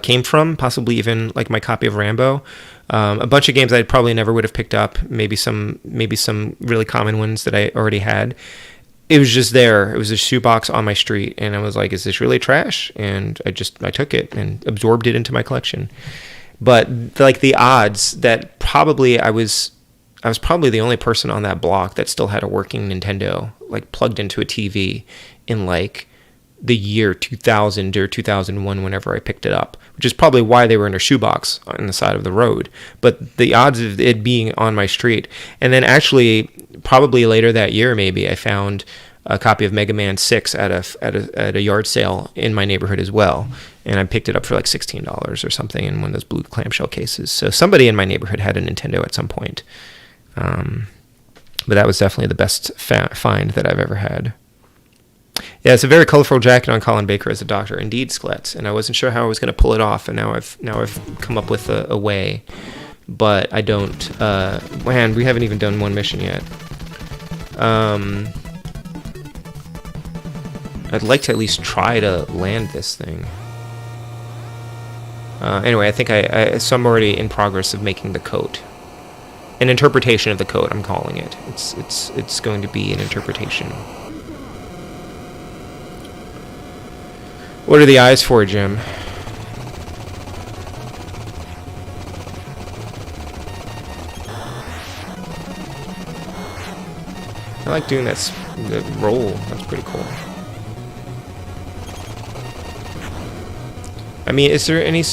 came from, possibly even like my copy of Rambo. A bunch of games I probably never would have picked up, maybe some really common ones that I already had. It was just there. It was a shoebox on my street, and I was like, is this really trash? And I took it and absorbed it into my collection. But like the odds that probably I was probably the only person on that block that still had a working Nintendo, like plugged into a TV in like the year 2000 or 2001 whenever I picked it up, which is probably why they were in a shoebox on the side of the road. But the odds of it being on my street. And then actually, probably later that year maybe, I found a copy of Mega Man 6 at a yard sale in my neighborhood as well. And I picked it up for like $16 or something in one of those blue clamshell cases. So somebody in my neighborhood had a Nintendo at some point. But that was definitely the best find that I've ever had. Yeah, it's a very colorful jacket on Colin Baker as a doctor. Indeed, Sklets. And I wasn't sure how I was going to pull it off, and now I've come up with a way. But I don't. Man, we haven't even done one mission yet. I'd like to at least try to land this thing. Anyway, I think so I'm already in progress of making the coat. An interpretation of the coat, I'm calling it. It's going to be an interpretation. What are the eyes for, Jim? I like doing that the roll. That's pretty cool. I mean, is there any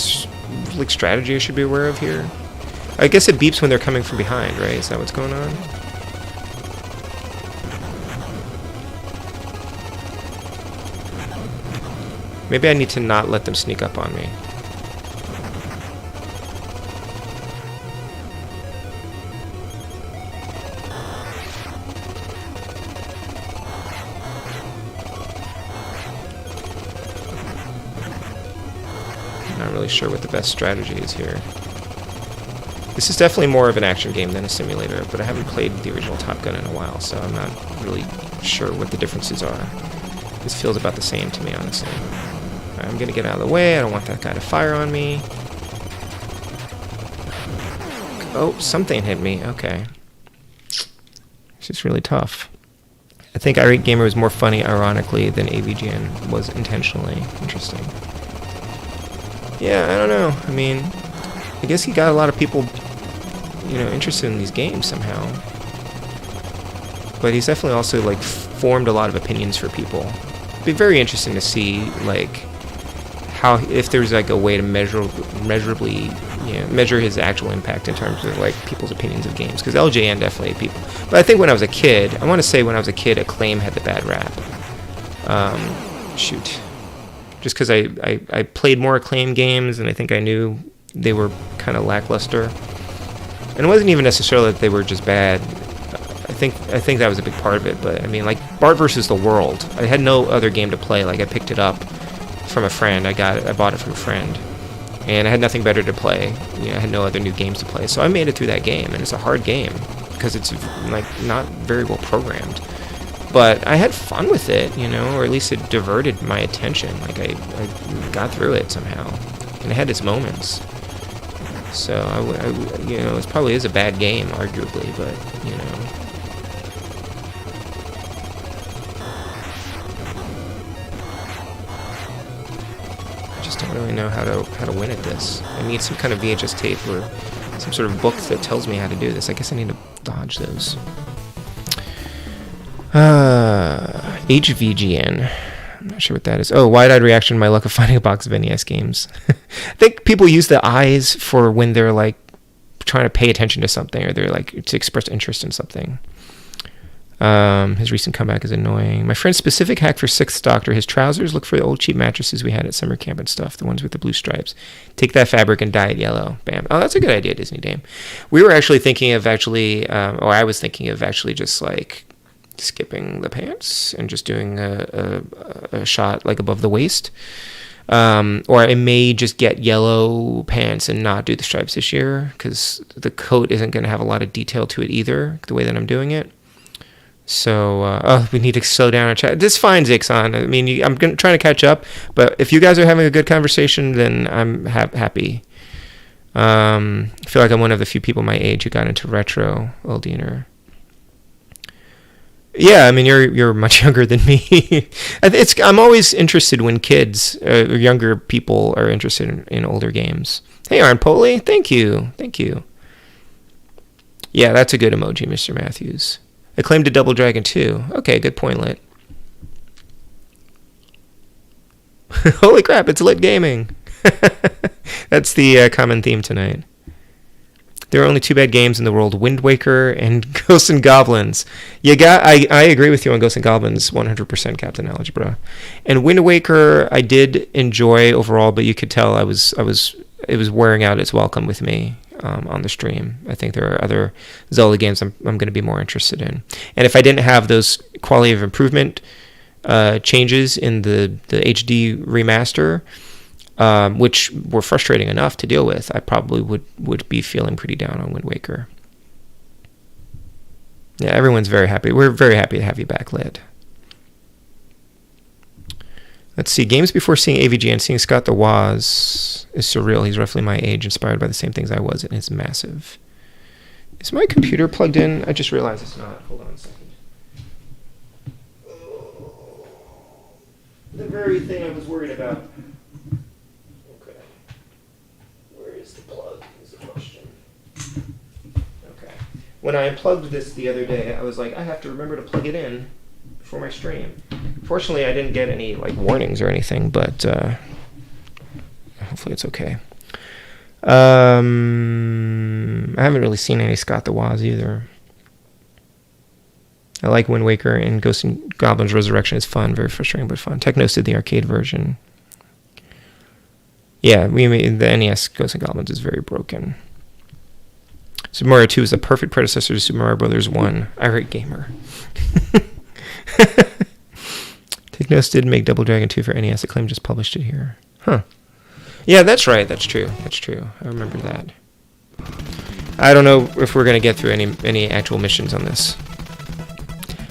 like strategy I should be aware of here? I guess it beeps when they're coming from behind, right? Is that what's going on? Maybe I need to not let them sneak up on me. sure what the best strategy is here. This is definitely more of an action game than a simulator, but I haven't played the original Top Gun in a while, so I'm not really sure what the differences are. This feels about the same to me, honestly. Right, I'm gonna get out of the way. I don't want that guy to fire on me. Oh, something hit me. Okay. This is really tough. I think Irate Gamer was more funny ironically than AVGN was intentionally. Interesting. Yeah, I don't know. I mean, I guess he got a lot of people, you know, interested in these games somehow. But he's definitely also, like, formed a lot of opinions for people. It'd be very interesting to see, like, how, if there's, like, a way to measurably, you know, measure his actual impact in terms of, like, people's opinions of games. Because LJN definitely people. But I think when I was a kid, I want to say when I was a kid, Acclaim had the bad rap. Shoot. Just because I played more Acclaim games, and I think I knew they were kind of lackluster. And it wasn't even necessarily that they were just bad. I think that was a big part of it, but I mean, like Bart versus the World, I had no other game to play. Like, I picked it up from a friend. I bought it from a friend, and I had nothing better to play. You know, I had no other new games to play, so I made it through that game, and it's a hard game because it's like not very well programmed. But I had fun with it, you know, or at least it diverted my attention. Like I got through it somehow, and it had its moments. So you know, it probably is a bad game, arguably, but you know. I don't really know how to win at this. I need some kind of VHS tape or some sort of book that tells me how to do this. I guess I need to dodge those. HVGN. I'm not sure what that is. Oh, wide-eyed reaction to my luck of finding a box of NES games. I think people use the eyes for when they're like trying to pay attention to something, or they're like to express interest in something. His recent comeback is annoying. My friend's specific hack for Sixth Doctor, his trousers look for the old cheap mattresses we had at summer camp and stuff, the ones with the blue stripes. Take that fabric and dye it yellow. Bam. Oh, that's a good idea, Disney Dame. We were actually thinking of or I was thinking of actually just like skipping the pants and just doing a shot like above the waist. Or I may just get yellow pants and not do the stripes this year because the coat isn't going to have a lot of detail to it either, the way that I'm doing it. So, we need to slow down our chat. This is fine, Zixon. I mean, I'm trying to catch up, but if you guys are having a good conversation, then I'm happy. I feel like I'm one of the few people my age who got into retro, Eldiner. Yeah, I mean, you're much younger than me. I'm always interested when kids or younger people are interested in older games. Hey, Arn Poli, thank you. Yeah, that's a good emoji, Mr. Matthews. Acclaimed to Double Dragon 2. Okay, good point, Lit. Holy crap, it's Lit Gaming. That's the common theme tonight. There are only two bad games in the world, Wind Waker and Ghosts and Goblins. I agree with you on Ghosts and Goblins, 100% Captain Algebra. And Wind Waker I did enjoy overall, but you could tell it was wearing out its welcome with me. On the stream. I think there are other Zelda games I'm going to be more interested in. And if I didn't have those quality of improvement changes in the HD remaster, which were frustrating enough to deal with, I probably would be feeling pretty down on Wind Waker. Yeah, everyone's very happy. We're very happy to have you back, Lid. Let's see. Games before seeing AVG and seeing Scott the Woz is surreal. He's roughly my age, inspired by the same things I was, and it's massive. Is my computer plugged in? I just realized it's not. Hold on a second. The very thing I was worried about. Okay. Where is the plug is the question. Okay. When I unplugged this the other day, I was like, I have to remember to plug it in for my stream. Fortunately, I didn't get any like warnings or anything, but hopefully it's okay. I haven't really seen any Scott the Woz either. I like Wind Waker, and Ghosts and Goblins Resurrection is fun, very frustrating but fun. Technos did the arcade version. Yeah, the NES Ghosts and Goblins is very broken. Super Mario 2 is the perfect predecessor to Super Mario Brothers 1. Irate Gamer. Technos did make Double Dragon 2 for NES. Acclaim just published it here. Huh. Yeah, that's right. That's true. That's true. I remember that. I don't know if we're going to get through any actual missions on this.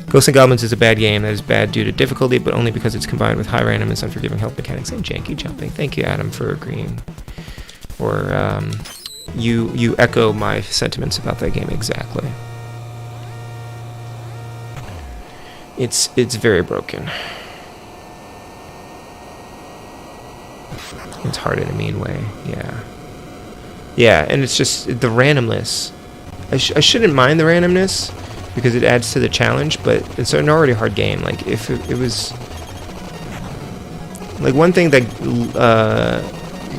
Ghosts and Goblins is a bad game that is bad due to difficulty, but only because it's combined with high randomness, unforgiving health mechanics, and janky jumping. Thank you, Adam, for agreeing. Or you echo my sentiments about that game exactly. It's very broken. It's hard in a mean way. Yeah, and it's just the randomness. I shouldn't mind the randomness because it adds to the challenge, but it's an already hard game. Like if it was like one thing that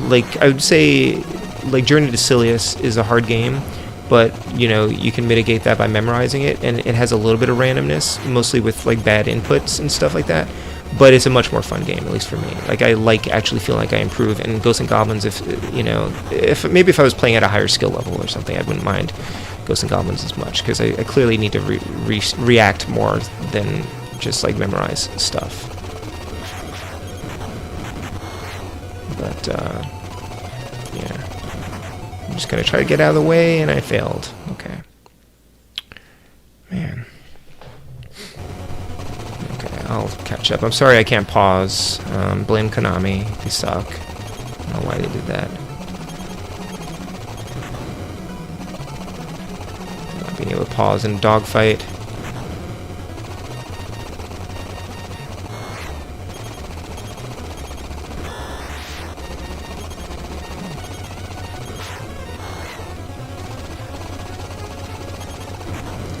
like I would say like Journey to Silius is a hard game, but you know you can mitigate that by memorizing it, and it has a little bit of randomness, mostly with like bad inputs and stuff like that. But it's a much more fun game, at least for me. Like I actually feel like I improve. And Ghosts and Goblins, if you know, if I was playing at a higher skill level or something, I wouldn't mind Ghosts and Goblins as much because I clearly need to react more than just like memorize stuff. But yeah, I'm just gonna try to get out of the way, and I failed. Okay, man. I'll catch up. I'm sorry I can't pause. Blame Konami. They suck. I don't know why they did that. Not being able to pause in a dogfight.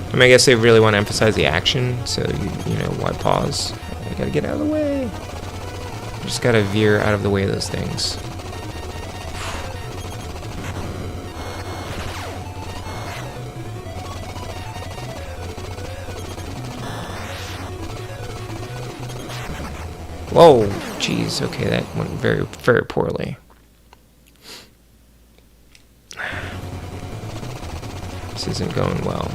I mean, I guess they really want to emphasize the action, so you know, why pause? I gotta get out of the way. Just gotta veer out of the way of those things. Whoa, jeez. Okay, that went very, very poorly. This isn't going well.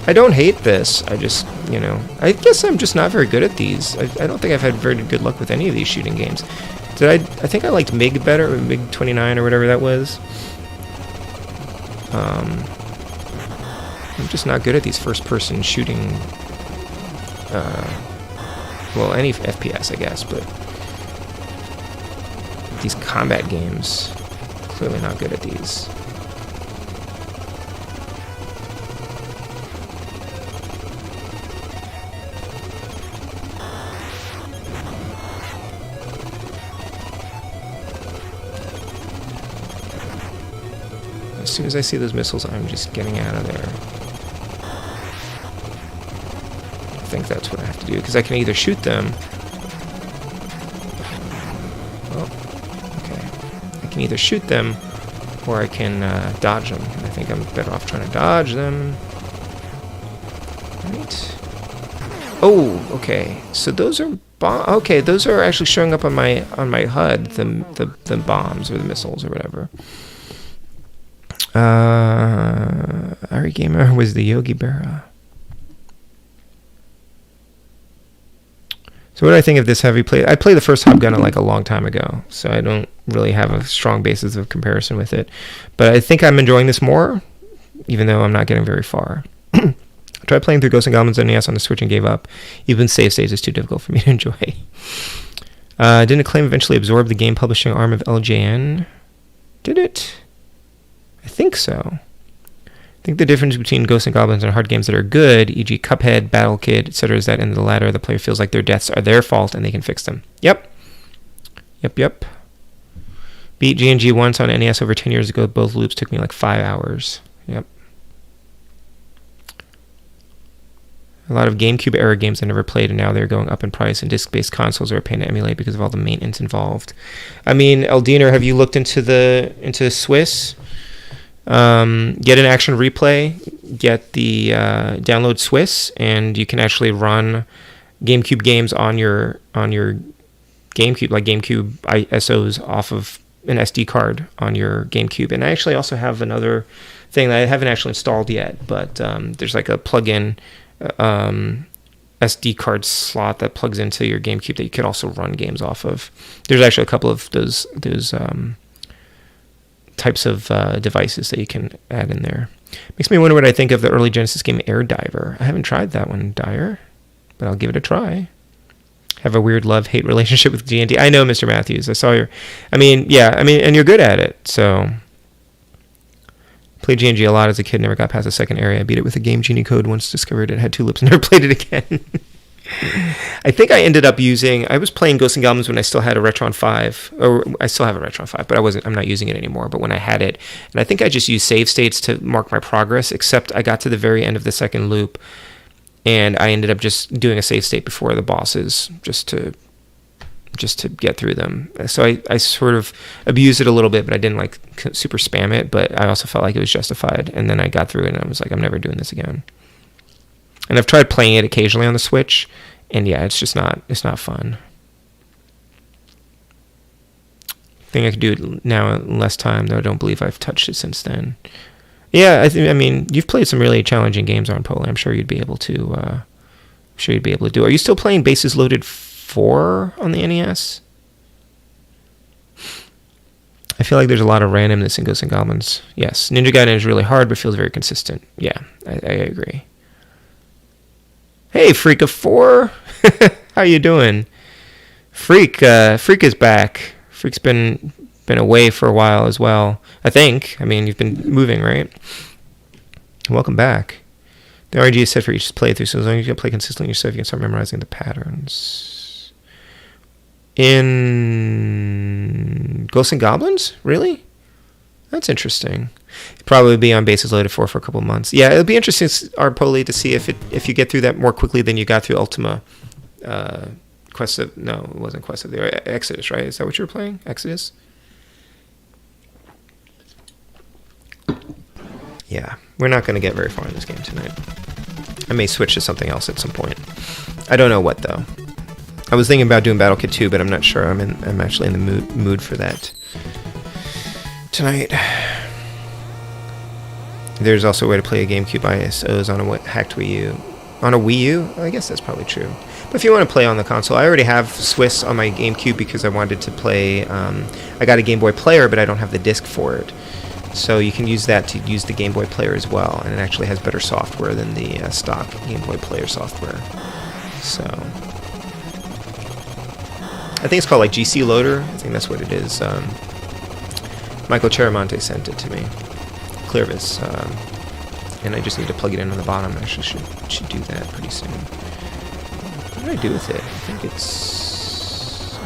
I don't hate this. I just, you know, I guess I'm just not very good at these. I don't think I've had very good luck with any of these shooting games. I think I liked MiG better, or MiG 29 or whatever that was. I'm just not good at these first-person shooting. Well, any FPS, I guess, but these combat games, clearly not good at these. As soon as I see those missiles, I'm just getting out of there. I think that's what I have to do, because I can either shoot them... Oh, okay. I can either shoot them, or I can dodge them. I think I'm better off trying to dodge them. Right. Oh, okay. So those are okay, those are actually showing up on my HUD, the bombs or the missiles or whatever. Ari Gamer was the Yogi Berra. So what do I think of this heavy play? I played the first Hub Gunner like a long time ago, so I don't really have a strong basis of comparison with it. But I think I'm enjoying this more, even though I'm not getting very far. I tried playing through Ghosts and Goblins on NES on the Switch and gave up. Even save states is too difficult for me to enjoy. Didn't Acclaim eventually absorb the game publishing arm of LJN? Did it? I think so. I think the difference between Ghosts and Goblins and hard games that are good, e.g. Cuphead, Battle Kid, etc., is that in the latter, the player feels like their deaths are their fault and they can fix them. Yep. Beat G&G once on NES over 10 years ago. Both loops took me like 5 hours. Yep. A lot of GameCube era games I never played, and now they're going up in price, and disc-based consoles are a pain to emulate because of all the maintenance involved. I mean, Eldiner, have you looked into Swiss? Get an Action Replay, get the download Swiss, and you can actually run GameCube games on your GameCube, like GameCube ISOs off of an SD card on your GameCube. And I actually also have another thing that I haven't actually installed yet, but there's like a plugin SD card slot that plugs into your GameCube that you could also run games off of. There's actually a couple of those types of devices that you can add in there. Makes me wonder what I think of the early Genesis game Air Diver. I haven't tried that one, Dyer, but I'll give it a try. Have a weird love-hate relationship with G&D. I know, Mr. Matthews. I saw your... and you're good at it, so... Played G&G a lot as a kid, never got past the second area. I beat it with a Game Genie code, once discovered it had 2 loops, and never played it again. I think I ended up using... I was playing Ghosts and Goblins when I still had a Retron 5. Or I still have a Retron 5, but I'm not using it anymore. But when I had it... And I think I just used save states to mark my progress, except I got to the very end of the second loop, and I ended up just doing a save state before the bosses, just to get through them. So I sort of abused it a little bit, but I didn't like super spam it, but I also felt like it was justified. And then I got through it and I was like, I'm never doing this again. And I've tried playing it occasionally on the Switch, and yeah, it's not fun. I think I could do it now in less time, though I don't believe I've touched it since then. Yeah, I mean, you've played some really challenging games on Poly. I'm sure you'd be able to do. Are you still playing Bases Loaded 4 on the NES? I feel like there's a lot of randomness in Ghosts and Goblins. Yes, Ninja Gaiden is really hard, but feels very consistent. Yeah, I agree. Hey, Freak of 4, how you doing? Freak is back. Freak's been away for a while as well, I think. I mean, you've been moving, right? Welcome back. The RNG is set for each playthrough, so as long as you can play consistently yourself, you can start memorizing the patterns. In Ghosts and Goblins? Really? That's interesting. It'd probably be on Bases Loaded 4 for a couple months. Yeah, it'll be interesting, Poly, to see if you get through that more quickly than you got through Ultima. No, it wasn't Quest of the Exodus, right? Is that what you were playing? Exodus? Yeah, we're not going to get very far in this game tonight. I may switch to something else at some point. I don't know what, though. I was thinking about doing Battle Kit 2, but I'm not sure I'm actually in the mood for that tonight. There's also a way to play a GameCube ISOs on a hacked Wii U. On a Wii U? I guess that's probably true. But if you want to play on the console, I already have Swiss on my GameCube because I wanted to play... I got a Game Boy Player, but I don't have the disc for it. So you can use that to use the Game Boy Player as well, and it actually has better software than the stock Game Boy Player software. So I think it's called like GC Loader. I think that's what it is. Michael Cheramonte sent it to me. Clearvis. And I just need to plug it in on the bottom. I actually should do that pretty soon. What do I do with it? I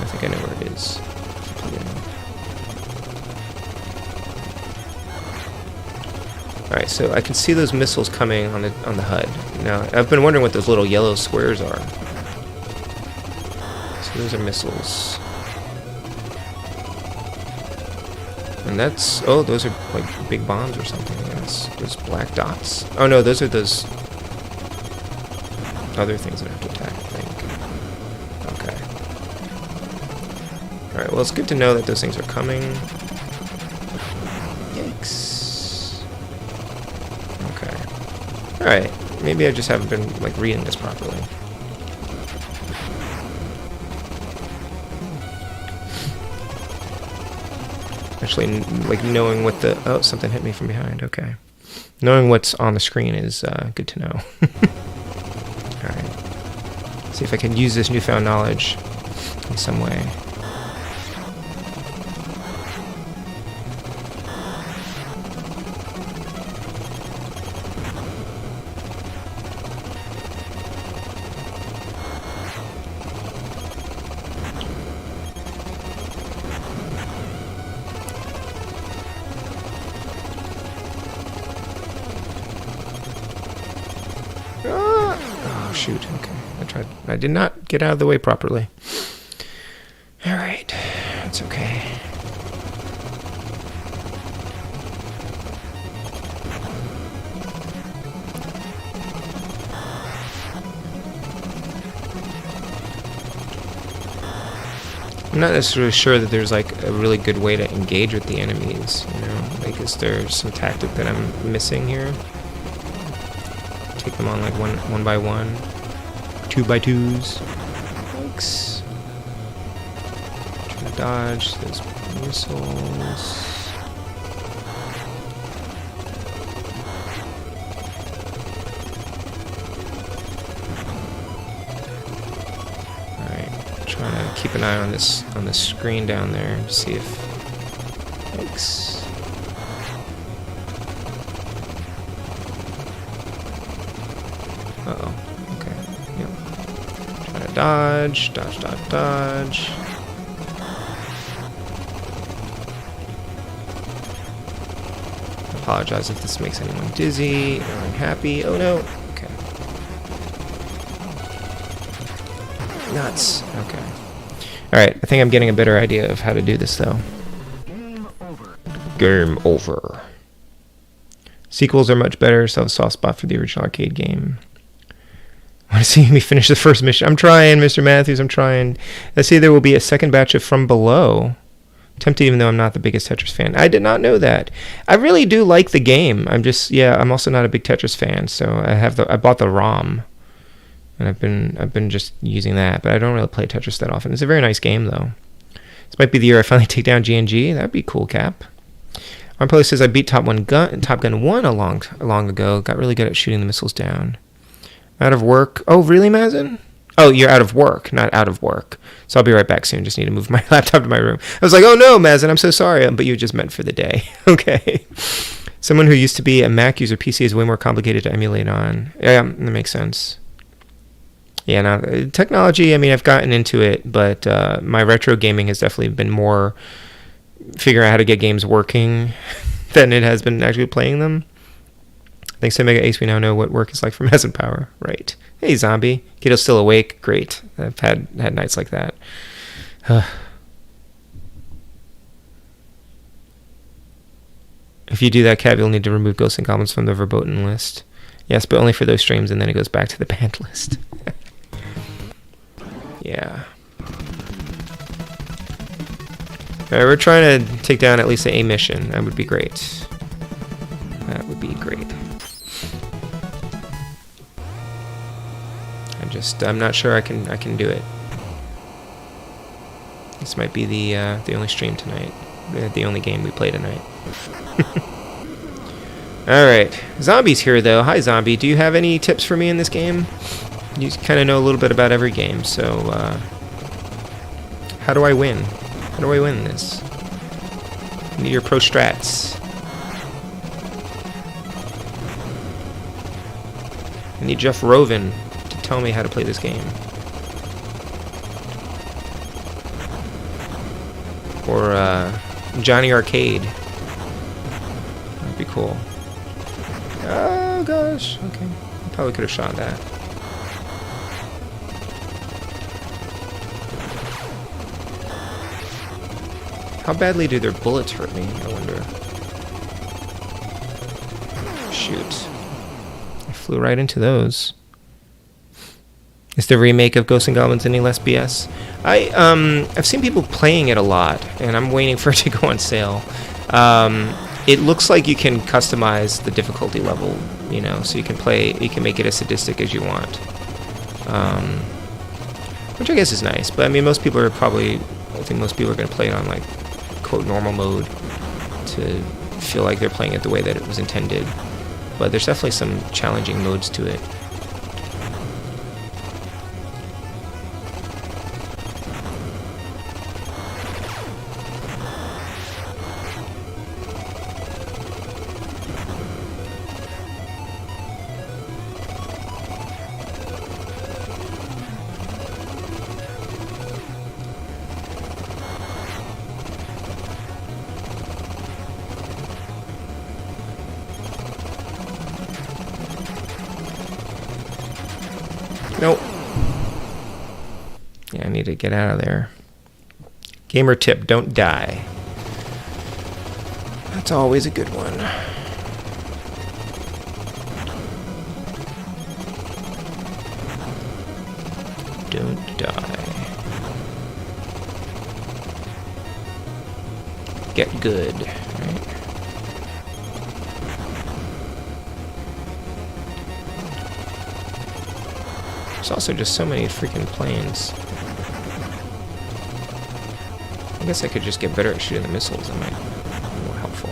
think I know where it is. Plug it in. Alright, so I can see those missiles coming on the HUD. Now, I've been wondering what those little yellow squares are. So those are missiles. And that's... oh, those are like big bombs or something, I guess. Those black dots. Oh no, those are those other things that I have to attack, I think. Okay. Alright, well, it's good to know that those things are coming. Yikes. Alright, maybe I just haven't been, like, reading this properly. Actually, like, knowing what the... oh, something hit me from behind, okay. Knowing what's on the screen is good to know. Alright. See if I can use this newfound knowledge in some way. Shoot, okay. I did not get out of the way properly. Alright, it's okay. I'm not necessarily sure that there's like a really good way to engage with the enemies, you know? Like, is there some tactic that I'm missing here? Take them on like one by one. 2x2s. Thanks. Try to dodge those missiles. Trying to keep an eye on this screen down there to see if. Thanks. Uh-oh. Okay. Yep. Trying to dodge. I apologize if this makes anyone dizzy or unhappy. Oh no. Okay. Nuts. Okay. Alright, I think I'm getting a better idea of how to do this, though. Game over. Game over. Sequels are much better, so I have a soft spot for the original arcade game. I want to see me finish the first mission. I'm trying, Mr. Matthews, I'm trying. I see there will be a second batch of From Below. Tempted, even though I'm not the biggest Tetris fan. I did not know that. I really do like the game. I'm also not a big Tetris fan, so I bought the ROM. And I've been just using that, but I don't really play Tetris that often. It's a very nice game, though. This might be the year I finally take down GNG. That'd be cool, Cap. Armpost says I beat Top Gun 1 a long ago. Got really good at shooting the missiles down. Out of work. Oh, really, Mazen? Oh, you're out of work, not out of work. So I'll be right back soon. Just need to move my laptop to my room. I was like, oh no, Mazen, I'm so sorry. But you just meant for the day. Okay. Someone who used to be a Mac user, PC is way more complicated to emulate on. Yeah, that makes sense. Yeah, now technology, I mean, I've gotten into it, but my retro gaming has definitely been more figuring out how to get games working than it has been actually playing them. Thanks to Mega Ace, we now know what work is like for Mazen Power. Right. Hey, Zombie. Kiddo's still awake. Great. I've had nights like that. If you do that, Cav, you'll need to remove Ghosts and Goblins from the verboten list. Yes, but only for those streams, and then it goes back to the banned list. Yeah. Alright, we're trying to take down at least a mission. That would be great. That would be great. I'm not sure I can do it. This might be the only stream tonight. The only game we play tonight. Alright. Zombie's here, though. Hi, Zombie. Do you have any tips for me in this game? You kind of know a little bit about every game, so how do I win? How do I win this? I need your pro strats. I need Jeff Rovin to tell me how to play this game. Or Johnny Arcade. That'd be cool. Oh gosh, okay. I probably could have shot that. How badly do their bullets hurt me, I wonder? Shoot. I flew right into those. Is the remake of Ghosts and Goblins any less BS? I've seen people playing it a lot, and I'm waiting for it to go on sale. It looks like you can customize the difficulty level, you know, so you can make it as sadistic as you want. Which I guess is nice, but I mean, I think most people are going to play it on, like, quote, normal mode to feel like they're playing it the way that it was intended. But there's definitely some challenging modes to it. Nope. Yeah, I need to get out of there. Gamer tip, don't die. That's always a good one. Don't die. Get good, right? There's also just so many freaking planes. I guess I could just get better at shooting the missiles. That might be more helpful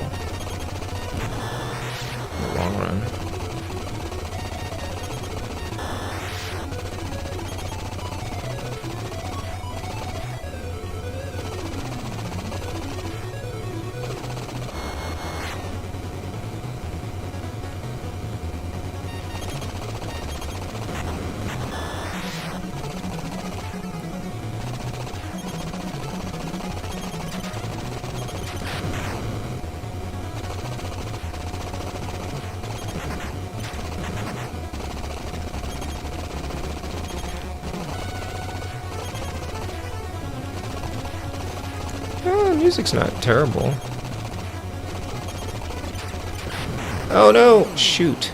in the long run. Oh, the music's not terrible. Oh no! Shoot.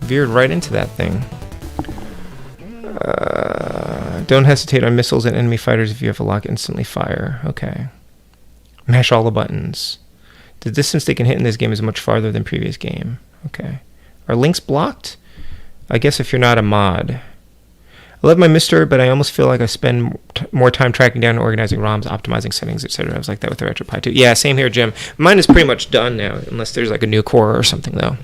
Veered right into that thing. Don't hesitate on missiles and enemy fighters. If you have a lock, instantly fire. Okay. Mash all the buttons. The distance they can hit in this game is much farther than previous game. Okay. Are links blocked? I guess if you're not a mod. I love my Mister, but I almost feel like I spend more time tracking down and organizing ROMs, optimizing settings, etc. I was like that with the RetroPie too. Yeah, same here, Jim. Mine is pretty much done now, unless there's like a new core or something, though.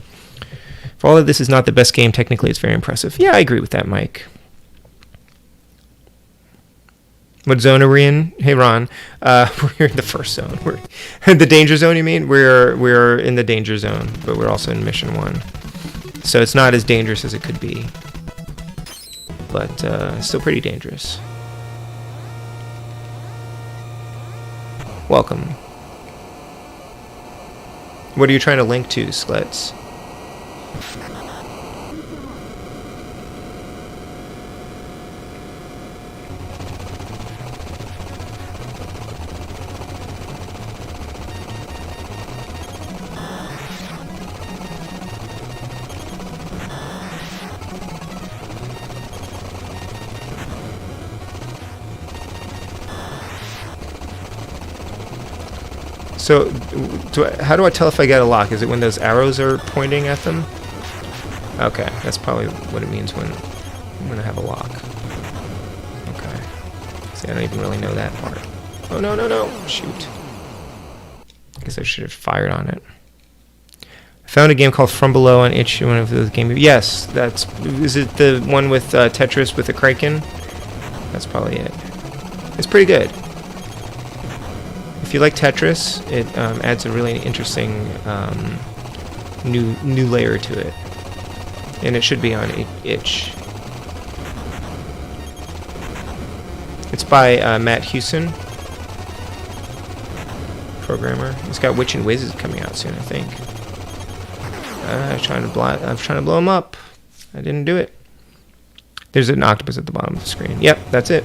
For all of this is not the best game, technically it's very impressive. Yeah, I agree with that, Mike. What zone are we in? Hey, Ron. We're in the first zone. We're the danger zone, you mean? We're in the danger zone, but we're also in mission 1. So it's not as dangerous as it could be. But still pretty dangerous. Welcome. What are you trying to link to, Slets? So, how do I tell if I get a lock? Is it when those arrows are pointing at them? Okay, that's probably what it means when I have a lock. Okay. See, I don't even really know that part. Oh, no, no, no. Shoot. I guess I should have fired on it. I found a game called From Below on itch. One of those games. Yes, that's... Is it the one with Tetris with the Kraken? That's probably it. It's pretty good. If you like Tetris, it adds a really interesting new layer to it, and it should be on itch. It's by Matt Hewson, programmer. He's got Witch and Whiz coming out soon, I think. I was trying to blow him up. I didn't do it. There's an octopus at the bottom of the screen. Yep, that's it.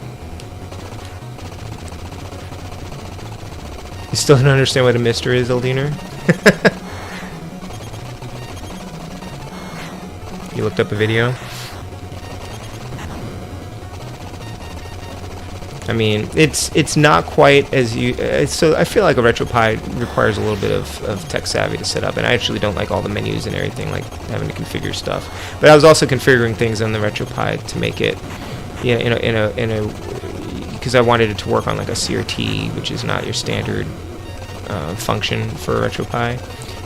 You still don't understand what a mister is, Eldiner? You looked up a video? I mean, it's not quite as you... so I feel like a RetroPie requires a little bit of tech savvy to set up, and I actually don't like all the menus and everything, like having to configure stuff. But I was also configuring things on the RetroPie to make it, yeah, in a because I wanted it to work on like a CRT, which is not your standard function for RetroPie.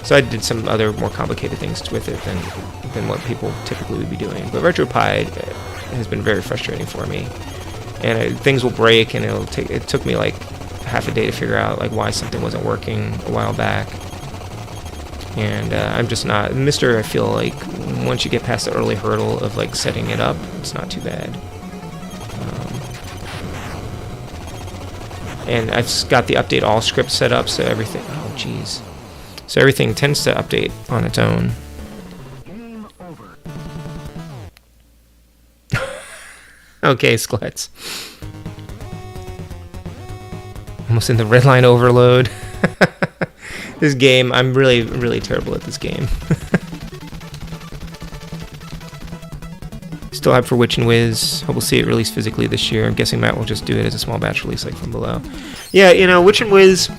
So I did some other more complicated things with it than what people typically would be doing. But RetroPie has been very frustrating for me, and things will break, and it took me like half a day to figure out like why something wasn't working a while back. And I'm just not Mister. I feel like once you get past the early hurdle of like setting it up, it's not too bad. And I've got the update all script set up, so everything... Oh, jeez. So everything tends to update on its own. Okay, Sklets. Almost in the red line overload. This game, I'm really, really terrible at this game. Still hyped for Witch and Whiz. Hope we'll see it released physically this year. I'm guessing Matt will just do it as a small batch release like From Below. Yeah, you know, Witch and Whiz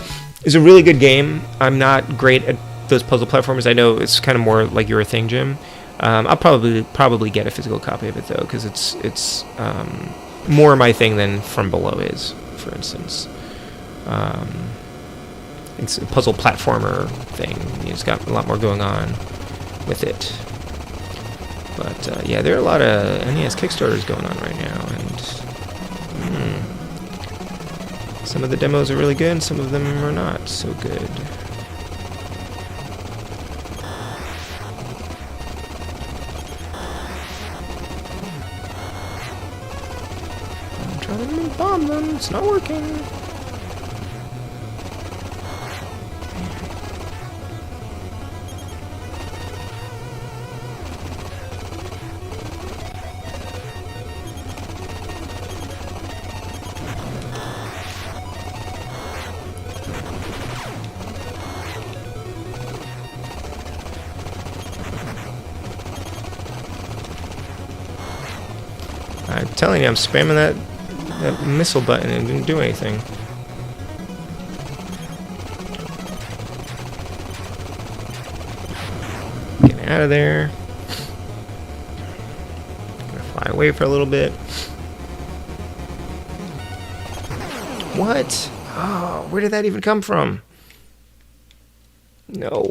is a really good game. I'm not great at those puzzle platformers. I know it's kind of more like your thing, Jim. I'll probably get a physical copy of it though, because it's more my thing than From Below is, for instance. It's a puzzle platformer thing. It's got a lot more going on with it. But yeah, there are a lot of NES Kickstarters going on right now, and some of the demos are really good, and some of them are not so good. I'm trying to bomb them. It's not working. I'm telling you, I'm spamming that missile button and it didn't do anything. Getting out of there. Gonna fly away for a little bit. What? Oh, where did that even come from? No.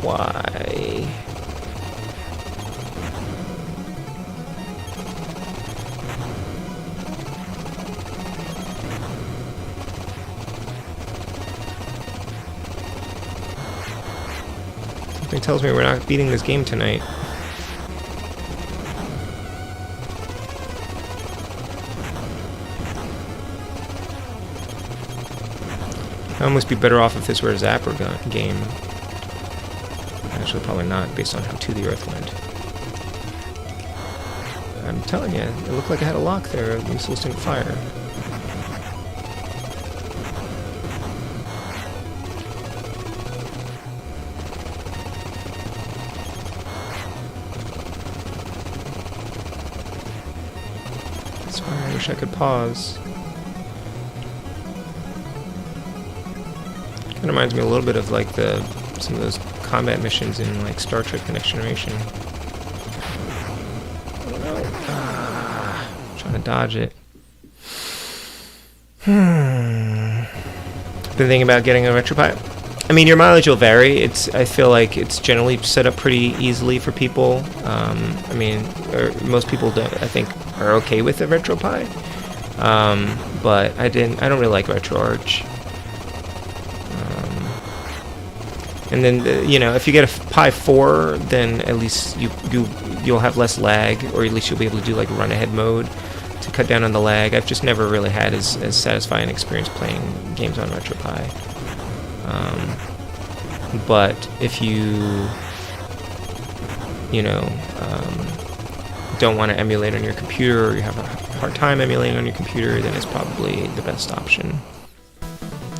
Why? Something tells me we're not beating this game tonight. I must be better off if this were a Zapper game. Actually, probably not, based on how To the Earth went. I'm telling you, it looked like I had a lock there. The missiles didn't fire. That's why I wish I could pause. It reminds me a little bit of like some of those combat missions in like Star Trek: The Next Generation. Oh no! Trying to dodge it. Been thinking about getting a RetroPie. I mean, your mileage will vary. I feel like it's generally set up pretty easily for people. I mean, most people I think are okay with a RetroPie. But I don't really like RetroArch. And then, you know, if you get a Pi 4, then at least you'll have less lag, or at least you'll be able to do like run ahead mode to cut down on the lag. I've just never really had as satisfying an experience playing games on RetroPie. But if you don't want to emulate on your computer, or you have a hard time emulating on your computer, then it's probably the best option.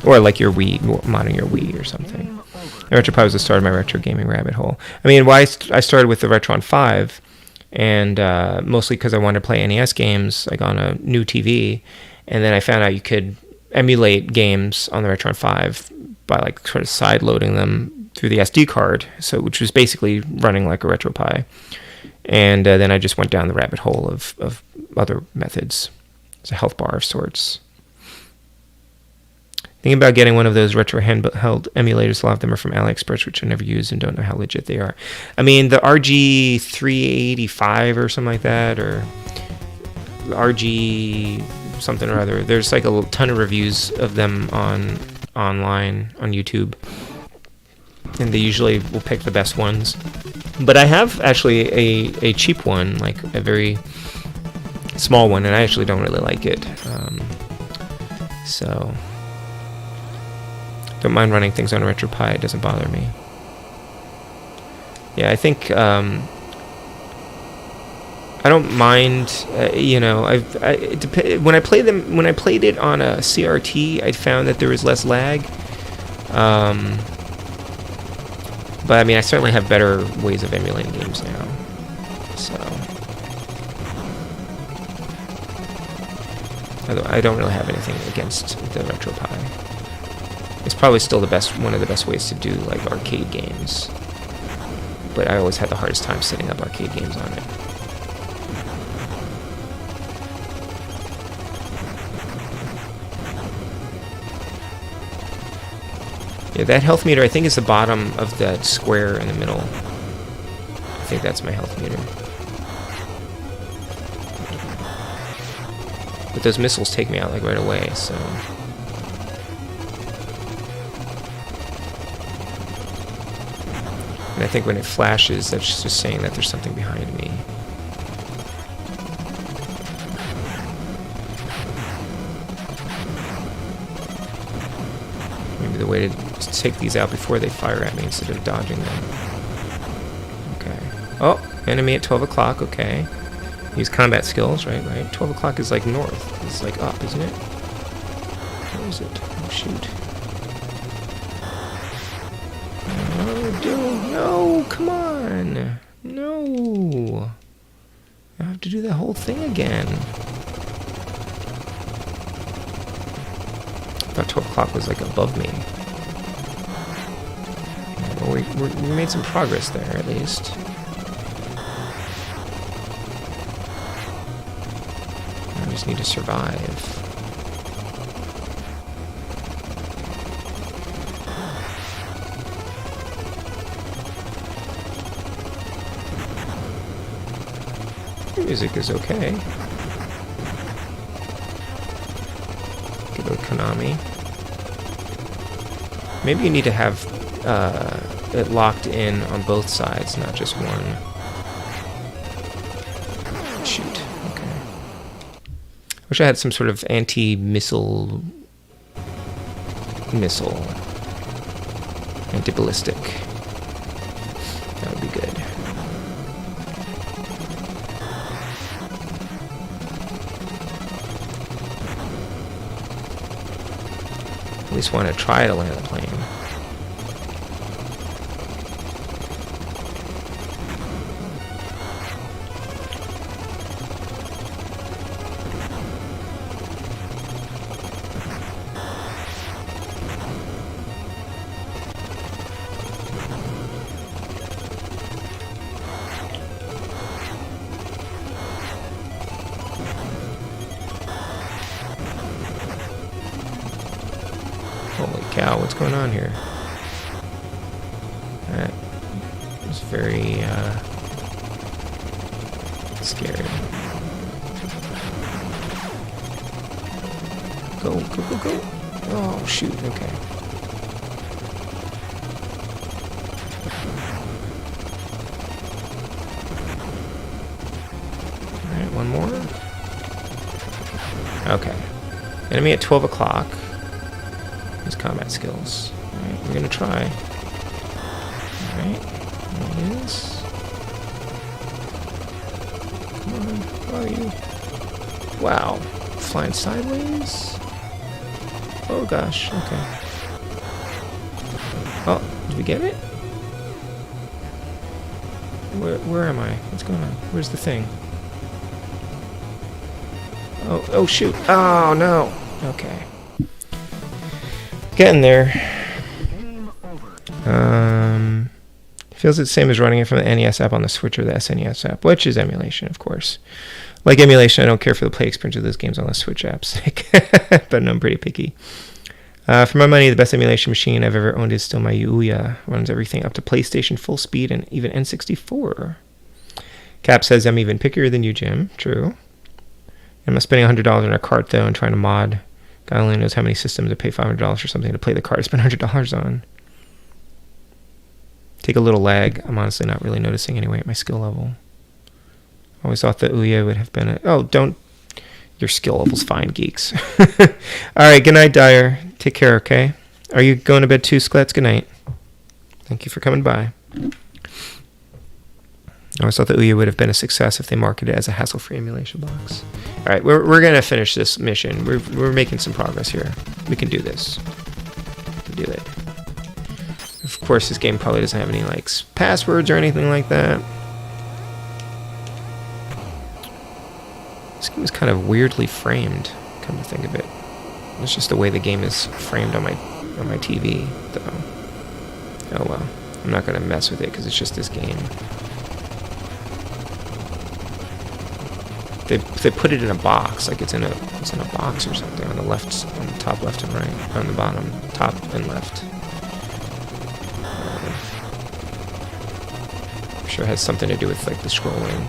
Or like your Wii, modding your Wii or something. RetroPie was the start of my retro gaming rabbit hole. I mean, I started with the Retron 5, and mostly because I wanted to play NES games like on a new TV, and then I found out you could emulate games on the Retron 5 by like sort of side loading them through the SD card, which was basically running like a RetroPie. And then I just went down the rabbit hole of other methods. It's a health bar of sorts. Thinking about getting one of those retro handheld emulators. A lot of them are from AliExpress, which I never use and don't know how legit they are. I mean, the RG385 or something like that, or RG something or other. There's like a ton of reviews of them online on YouTube, and they usually will pick the best ones. But I have actually a cheap one, like a very small one, and I actually don't really like it. So don't mind running things on a RetroPie. It doesn't bother me. Yeah, I think I don't mind. When I played it on a CRT, I found that there was less lag. But I mean, I certainly have better ways of emulating games now. So I don't really have anything against the RetroPie. It's probably still one of the best ways to do like arcade games. But I always had the hardest time setting up arcade games on it. Yeah, that health meter I think is the bottom of that square in the middle. I think that's my health meter. But those missiles take me out like right away, so... And I think when it flashes, that's just saying that there's something behind me. Maybe the way to take these out before they fire at me instead of dodging them. Okay. Oh, enemy at 12 o'clock, okay. Use combat skills, right? 12 o'clock is like north. It's like up, isn't it? Where is it? Oh, shoot. No, come on. No. I have to do that whole thing again. I thought 12 o'clock was like above me. Well, we made some progress there, at least. I just need to survive. Music is okay. Good old Konami. Maybe you need to have it locked in on both sides, not just one. Shoot. Okay. Wish I had some sort of anti-missile anti-ballistic. That would be good. At least want to try to land a plane. Holy cow, what's going on here? That was very, scary. Go, go, go, go! Oh, shoot, okay. Alright, one more. Okay. Enemy at 12 o'clock. His combat skills. Alright, we're gonna try. Alright, there it is. Come on, where are you? Wow, flying sideways? Oh gosh, okay. Oh, did we get it? Where am I? What's going on? Where's the thing? Oh shoot. Oh no. Okay. Getting there. Feels the same as running it from the NES app on the Switch or the SNES app, which is emulation, of course. Like emulation, I don't care for the play experience of those games on the Switch app's sake, but I'm pretty picky. For my money, the best emulation machine I've ever owned is still my Ouya. Runs everything up to PlayStation full speed and even N64. Cap says I'm even pickier than you, Jim. True. I'm not spending $100 on a cart, though, and trying to mod. God only knows how many systems to pay $500 for something to play the card I spend $100 on. Take a little lag. I'm honestly not really noticing anyway at my skill level. I always thought the Ouya would have been a... Oh, don't... Your skill level's fine, geeks. Alright, good night, Dyer. Take care, okay? Are you going to bed too, Sklets? Good night. Thank you for coming by. I always thought the Ouya would have been a success if they marketed it as a hassle-free emulation box. Alright, we're going to finish this mission. We're making some progress here. We can do this. We can do it. Of course, this game probably doesn't have any like passwords or anything like that. This game is kind of weirdly framed, come to think of it. It's just the way the game is framed on my on my TV, though. Oh well. I'm not gonna mess with it because it's just this game. They put it in a box, like it's in a box or something on the left, on the top left and right, on the bottom, top and left. I'm sure it has something to do with like the scrolling.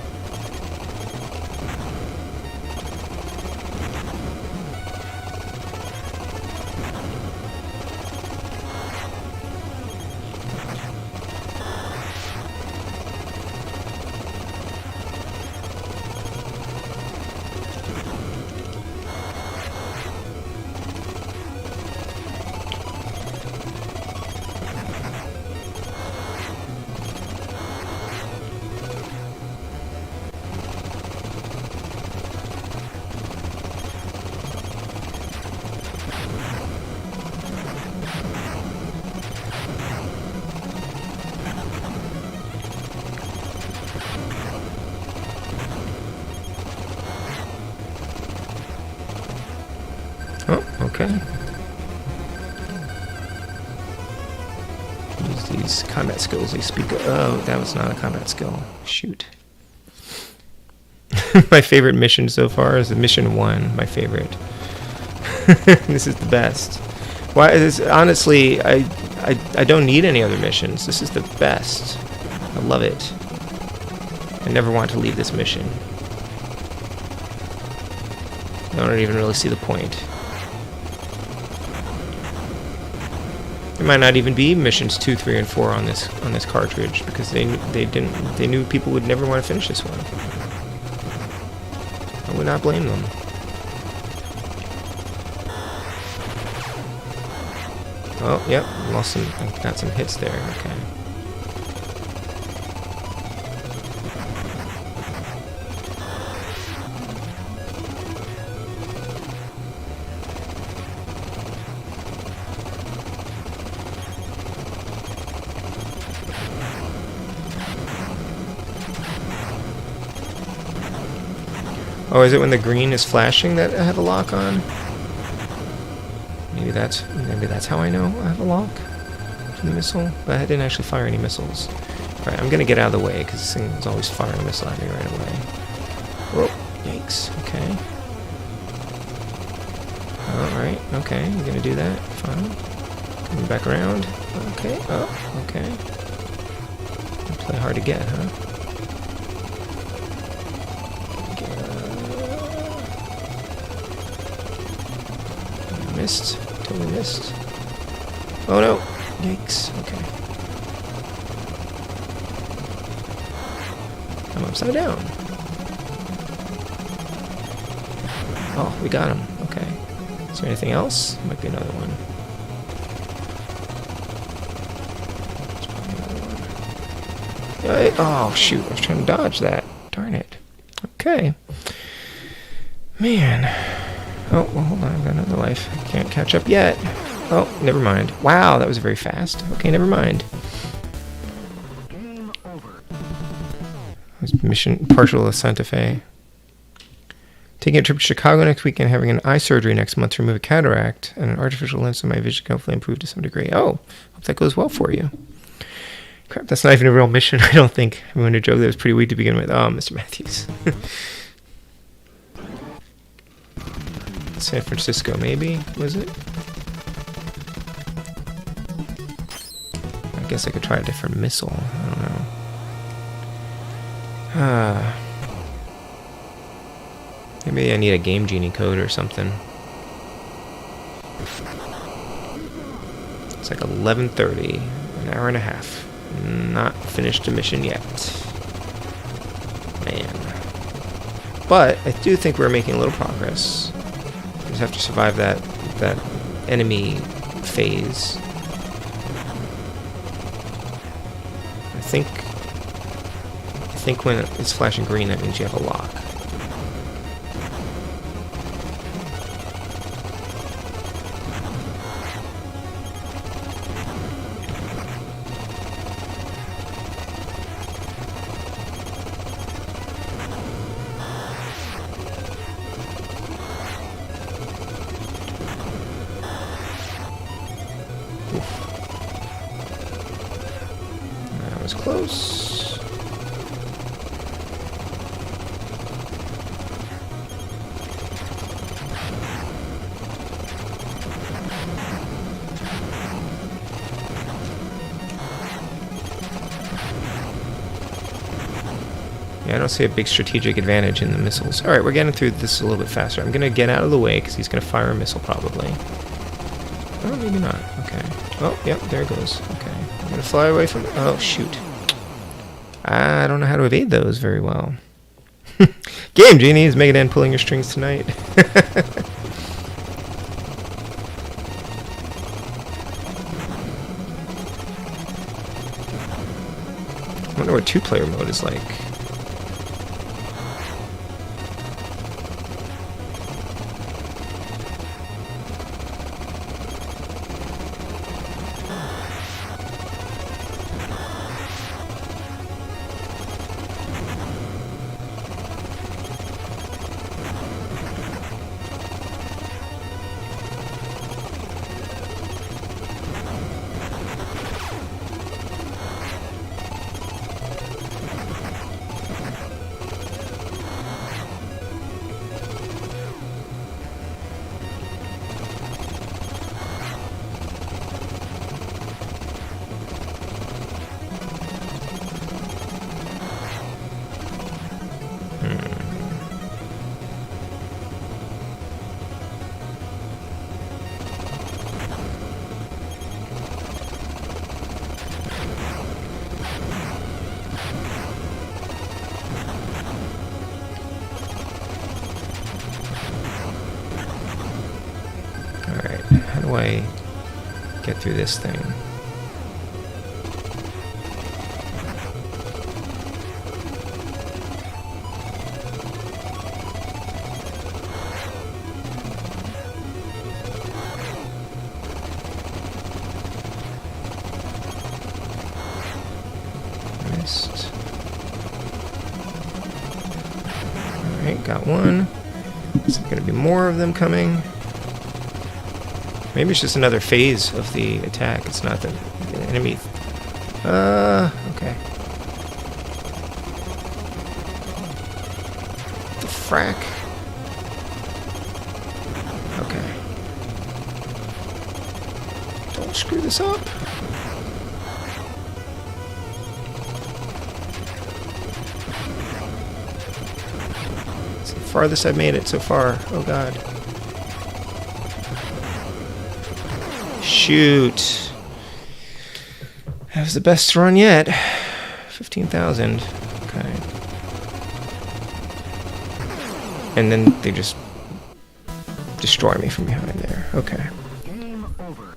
Oh, okay. Use these combat skills they speak of. Oh, that was not a combat skill. Shoot. My favorite mission so far is mission 1, my favorite. This is the best. Why is honestly, I don't need any other missions. This is the best. I love it. I never want to leave this mission. I don't even really see the point. There might not even be missions 2, 3, and 4 on this cartridge because they knew people would never want to finish this one. I would not blame them. Oh, yep, lost some. Got some hits there. Okay. Oh, is it when the green is flashing that I have a lock on? Maybe that's how I know I have a lock for the missile. But I didn't actually fire any missiles. Alright, I'm gonna get out of the way because this thing is always firing a missile at me right away. Oh, yikes. Okay. Alright, okay, I'm gonna do that. Fine. Coming back around. Okay, oh, okay. Play hard to get, huh? Missed. Totally missed. Oh no! Yikes. Okay. I'm upside down. Oh, we got him. Okay. Is there anything else? Might be another one. There's probably another one. Oh, shoot. I was trying to dodge that. Darn it. Okay. Man. Oh, well, hold on. I've got another life. I can't catch up yet. Oh, never mind. Wow, that was very fast. Okay, never mind. Game over. Mission partial of Santa Fe. Taking a trip to Chicago next week and having an eye surgery next month to remove a cataract and an artificial lens so my vision can hopefully improve to some degree. Oh, hope that goes well for you. Crap, that's not even a real mission, I don't think. Everyone who joked that was pretty weak to begin with. Oh, Mr. Matthews. San Francisco, maybe? Was it? I guess I could try a different missile. I don't know. Maybe I need a Game Genie code or something. It's like 11:30, an hour and a half. Not finished a mission yet. Man. But I do think we're making a little progress. We just have to survive that enemy phase. I think when it's flashing green, that means you have a lock. was close. Yeah, I don't see a big strategic advantage in the missiles. Alright, we're getting through this a little bit faster. I'm going to get out of the way because he's going to fire a missile probably. Oh, maybe not. Okay. Oh, yep, there it goes. Okay. I'm going to fly away from... Oh, shoot. I don't know how to evade those very well. Game Genies, Mega Dan pulling your strings tonight. I wonder what two-player mode is like. How do I get through this thing? Missed. Alright, got one. Is there going to be more of them coming? Maybe it's just another phase of the attack. It's not the enemy. Okay. The frack. Okay. Don't screw this up. It's the farthest I've made it so far. Oh god. Shoot. That was the best run yet. 15,000. Okay. And then they just destroy me from behind there. Okay.
Game over.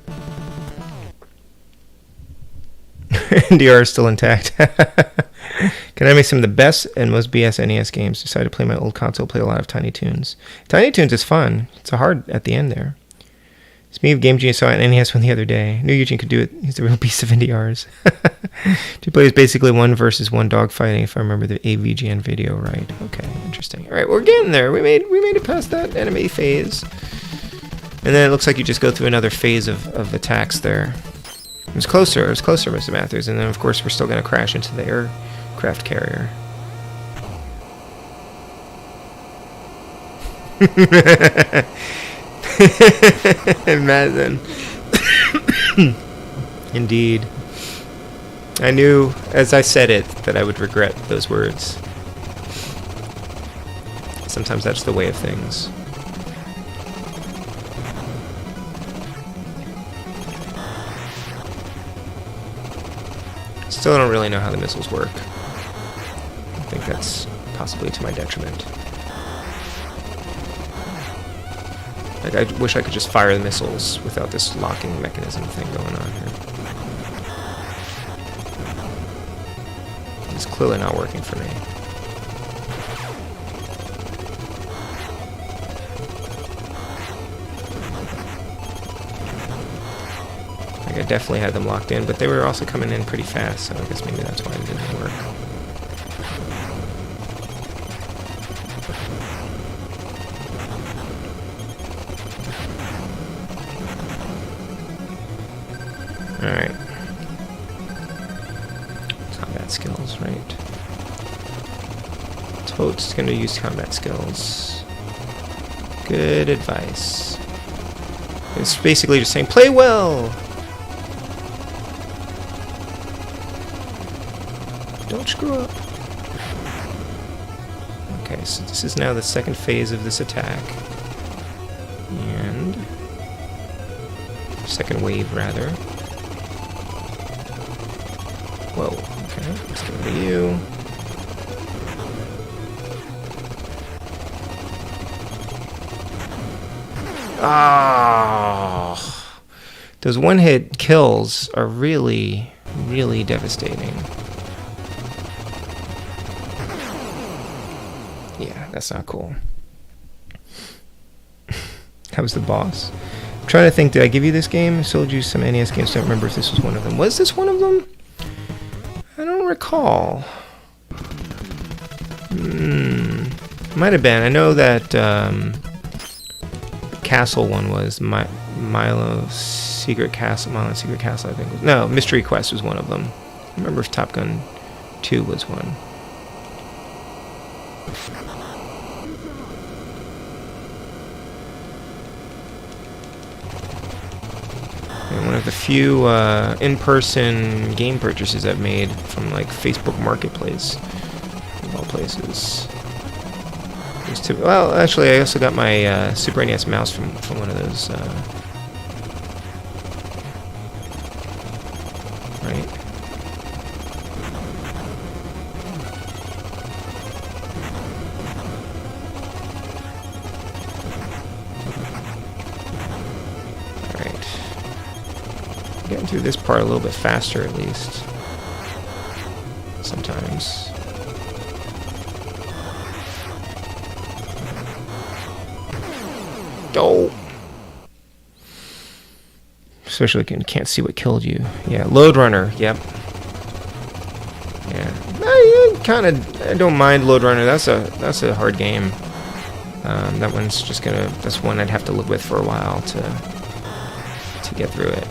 NDR is still intact. Can I make some of the best and most BS NES games? Decided to play my old console, play a lot of Tiny Toons. Tiny Toons is fun. It's hard at the end there. Speaking of Game Genius, saw an NES one the other day. Knew Eugene could do it. He's the real beast of NDRs. Two players, basically 1 versus 1 dogfighting, if I remember the AVGN video right. Okay, interesting. All right, we're getting there. We made it past that enemy phase. And then it looks like you just go through another phase of attacks there. It was closer, Mr. Mathers. And then, of course, we're still going to crash into the aircraft carrier. Imagine. Indeed. I knew, as I said it, that I would regret those words. Sometimes that's the way of things. Still don't really know how the missiles work. I think that's possibly to my detriment. Like, I wish I could just fire the missiles without this locking mechanism thing going on here. It's clearly not working for me. Like, I definitely had them locked in, but they were also coming in pretty fast, so I guess maybe that's why it didn't work. Alright. Hope's gonna use combat skills. Good advice. It's basically just saying, play well! Don't screw up. Okay, so this is now the second phase of this attack. And... second wave, rather. Whoa, okay, let's go to you. Ah, those one-hit kills are really, really devastating. Yeah, that's not cool. That was the boss. I'm trying to think, did I give you this game? I sold you some NES games. Don't remember if this was one of them. Was this one of them? I don't recall. Might have been. I know that Castle one was Milo's Secret Castle. Milo's Secret Castle, I think. No, Mystery Quest was one of them. I remember if Top Gun 2 was one. And one of the few in-person game purchases I've made from like Facebook Marketplace, of all places. Well, actually, I also got my Super NES mouse from one of those. Right. All right. Getting through this part a little bit faster, at least. Sometimes. Oh. Especially when you can't see what killed you. Yeah, Load Runner. Yep. Yeah. I don't mind Load Runner. That's a hard game. That one's just gonna. That's one I'd have to live with for a while to get through it.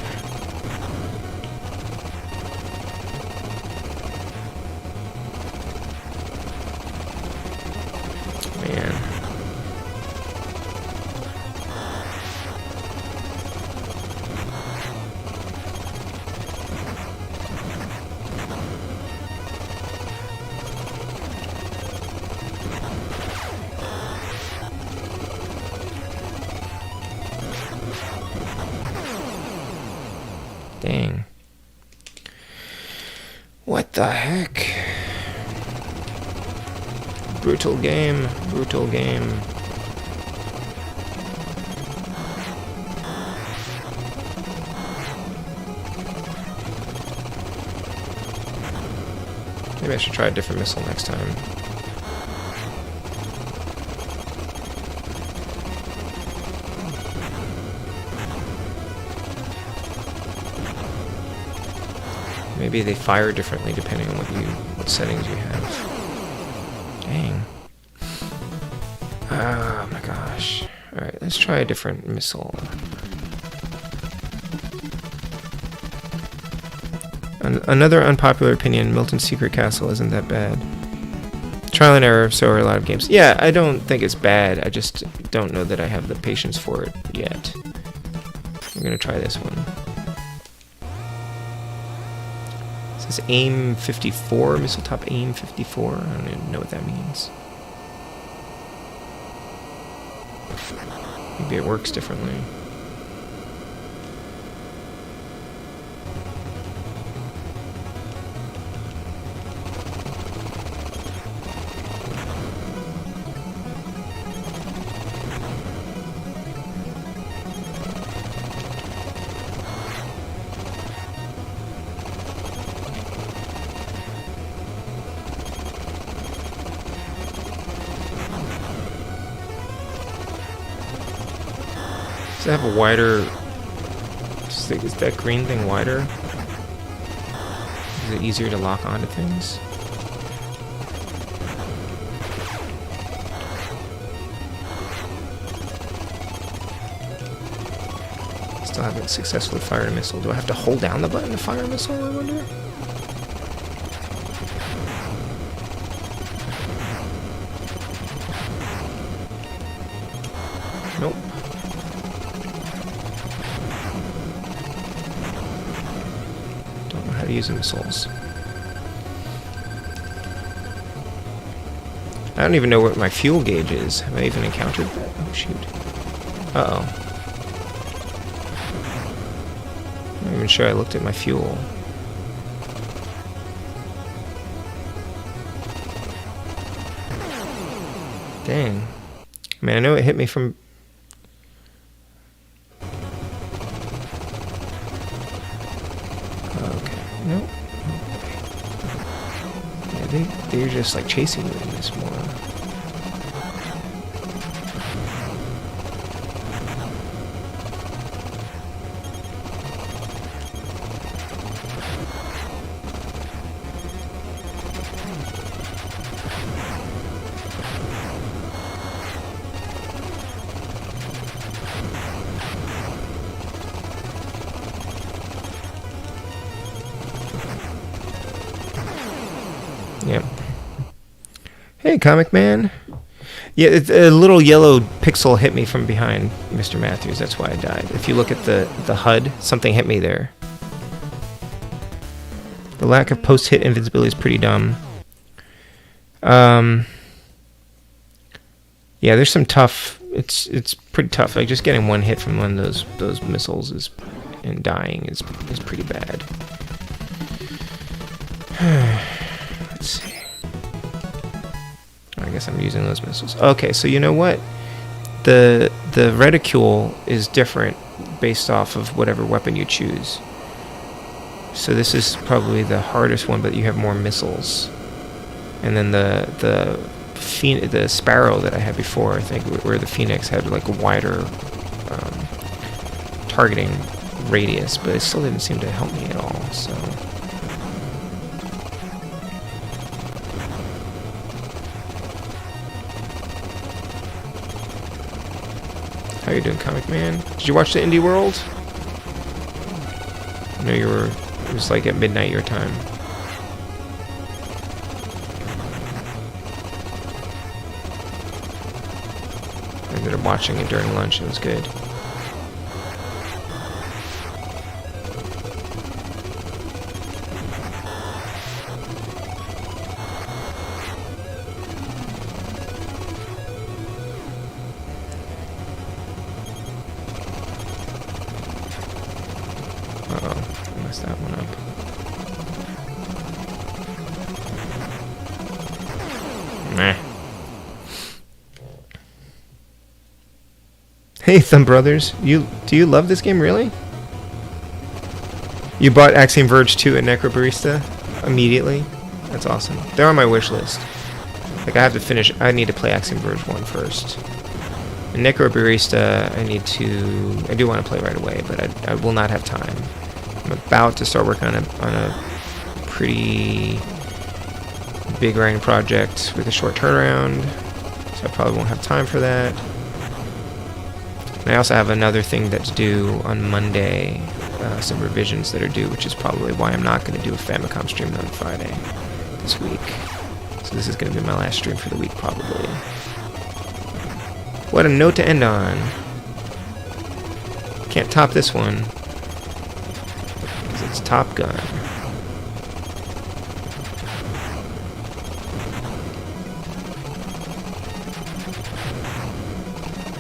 Dang. What the heck? Brutal game. Brutal game. Maybe I should try a different missile next time. Maybe they fire differently depending on what settings you have. Dang. Oh my gosh. Alright, let's try a different missile. Another unpopular opinion, Milton's Secret Castle isn't that bad. Trial and error, so are a lot of games. Yeah, I don't think it's bad. I just don't know that I have the patience for it yet. I'm gonna try this one. It says aim 54, missile top aim 54. I don't even know what that means. Maybe it works differently. Does it have a wider... Is that green thing wider? Is it easier to lock onto things? Still haven't successfully fired a missile. Do I have to hold down the button to fire a missile, I wonder? use the missiles. I don't even know what my fuel gauge is. Have I even encountered that? Oh, shoot. Uh-oh. I'm not even sure I looked at my fuel. Dang. I mean, I know it hit me from... Okay. Nope. Yeah, they're just like chasing me in this more. Yep. Hey, Comic Man. Yeah, a little yellow pixel hit me from behind, Mr. Matthews. That's why I died. If you look at the HUD, something hit me there. The lack of post-hit invincibility is pretty dumb. Yeah, there's some tough... It's pretty tough. Like, just getting one hit from one of those missiles and dying is pretty bad. Let's see. I guess I'm using those missiles. Okay, so you know what? The reticule is different based off of whatever weapon you choose. So this is probably the hardest one, but you have more missiles. And then the Sparrow that I had before, I think, where the Phoenix had like a wider targeting radius, but it still didn't seem to help me at all. So. How you doing, Comic Man? Did you watch the Indie World? I know you were... It was like at midnight your time. I ended up watching it during lunch. It was good. Uh-oh, I messed that one up. Meh. Hey, Thumb Brothers, do you love this game, really? You bought Axiom Verge 2 at Necrobarista immediately? That's awesome. They're on my wish list. Like, I have to finish... I need to play Axiom Verge 1 first. And Necrobarista, I do want to play right away, but I will not have time. I'm about to start working on a pretty big writing project with a short turnaround, so I probably won't have time for that. And I also have another thing that's due on Monday, some revisions that are due, which is probably why I'm not going to do a Famicom stream on Friday this week. So this is going to be my last stream for the week, probably. What a note to end on. Can't top this one. Because it's Top Gun.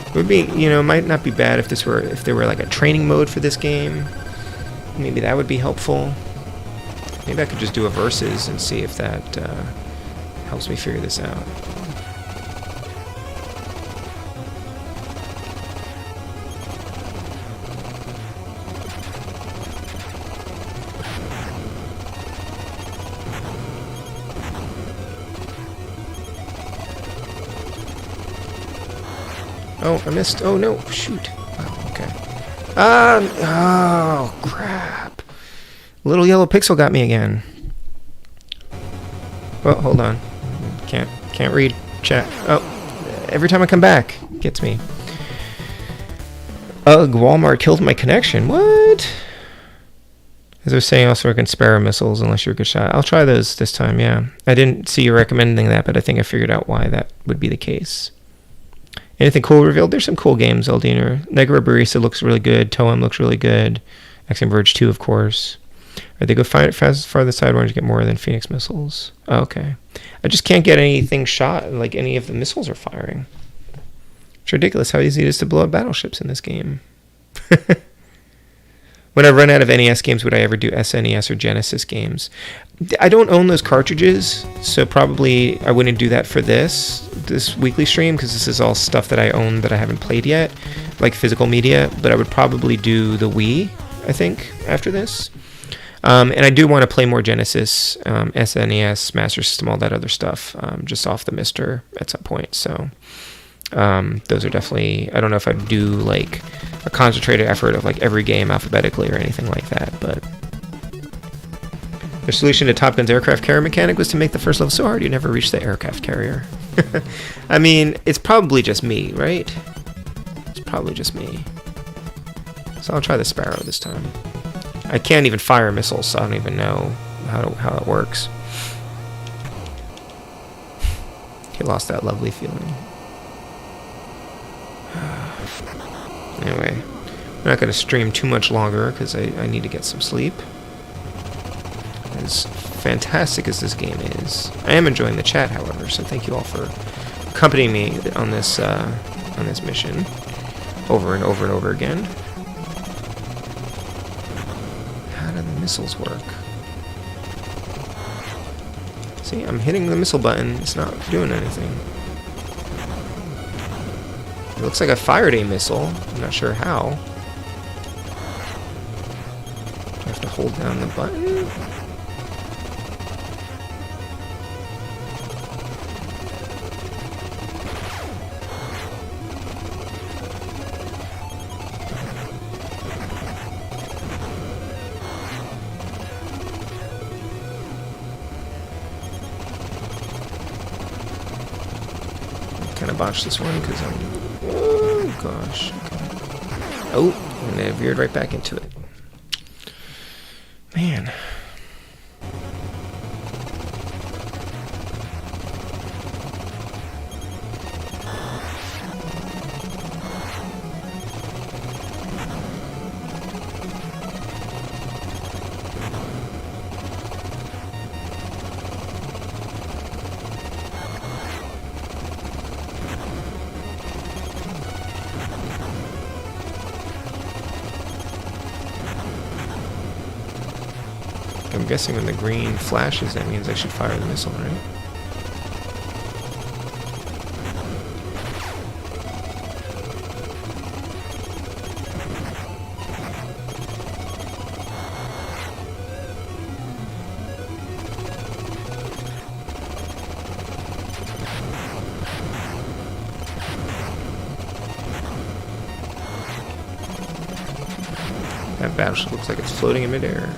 It would be, it might not be bad if there were like a training mode for this game. Maybe that would be helpful. Maybe I could just do a versus and see if that helps me figure this out. Oh, I missed. Oh, no. Shoot. Oh, okay. Oh, crap. Little yellow pixel got me again. Well, hold on. Can't read chat. Oh, every time I come back, it gets me. Ugh, Walmart killed my connection. What? As I was saying, also I can spare missiles unless you're a good shot. I'll try those this time, yeah. I didn't see you recommending that, but I think I figured out why that would be the case. Anything cool revealed? There's some cool games, Eldiner. Negro Barista looks really good. Toem looks really good. Axiom Verge 2, of course. They go farther sideways to get more than Phoenix missiles. Oh, okay. I just can't get anything shot, like any of the missiles are firing. It's ridiculous how easy it is to blow up battleships in this game. When I run out of NES games, would I ever do SNES or Genesis games? I don't own those cartridges, so probably I wouldn't do that for this weekly stream, because this is all stuff that I own that I haven't played yet, like physical media, but I would probably do the Wii, I think, after this. And I do want to play more Genesis, SNES, Master System, all that other stuff, just off the Mister at some point, so... those are definitely, I don't know if I'd do like a concentrated effort of like every game alphabetically or anything like that, but the solution to Top Gun's aircraft carrier mechanic was to make the first level so hard you never reach the aircraft carrier. I mean, it's probably just me, right? It's probably just me. So I'll try the Sparrow this time. I can't even fire missiles, so I don't even know how it works. He lost that lovely feeling. Anyway, I'm not going to stream too much longer because I need to get some sleep. As fantastic as this game is, I am enjoying the chat, however, so thank you all for accompanying me on this mission over and over and over again. How do the missiles work? See, I'm hitting the missile button, it's not doing anything. It looks like I fired a missile. I'm not sure how. Do I have to hold down the button? Kind of botched this one because I'm... Oh, gosh. Oh, and they veered right back into it. Man. I'm guessing when the green flashes, that means I should fire the missile, right? That battleship looks like it's floating in midair.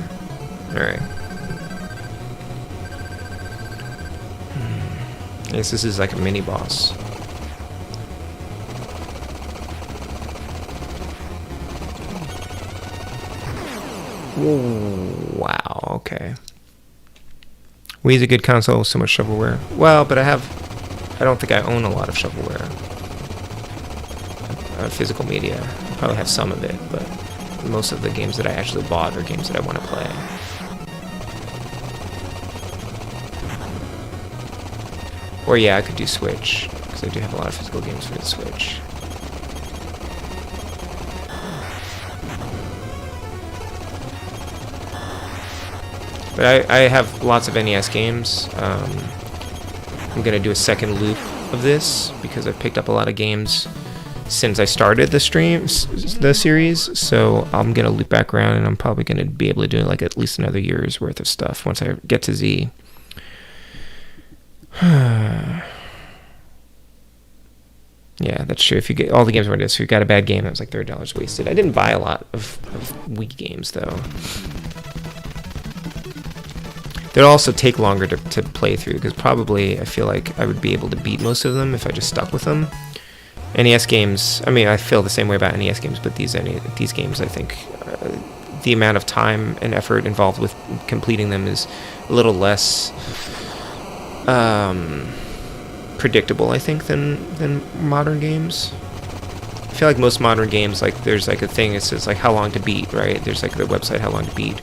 Alright. I guess this is like a mini boss. Whoa, wow, okay. Wii's a good console with so much shovelware. Well, but I don't think I own a lot of shovelware. Physical media. I probably have some of it, but most of the games that I actually bought are games that I want to play. Or yeah, I could do Switch, because I do have a lot of physical games for the Switch. But I have lots of NES games. I'm going to do a second loop of this, because I've picked up a lot of games since I started the series, so I'm going to loop back around, and I'm probably going to be able to do like at least another year's worth of stuff once I get to Z. Yeah, that's true. If you get all the games I wanted to, so you got a bad game, that was like $30 wasted. I didn't buy a lot of Wii games though. They'll also take longer to play through, because probably I feel like I would be able to beat most of them if I just stuck with them. NES games, I mean, I feel the same way about NES games, but these games, I think the amount of time and effort involved with completing them is a little less predictable, I think, than modern games. I feel like most modern games, like there's like a thing that says like how long to beat, right? There's like the website how long to beat,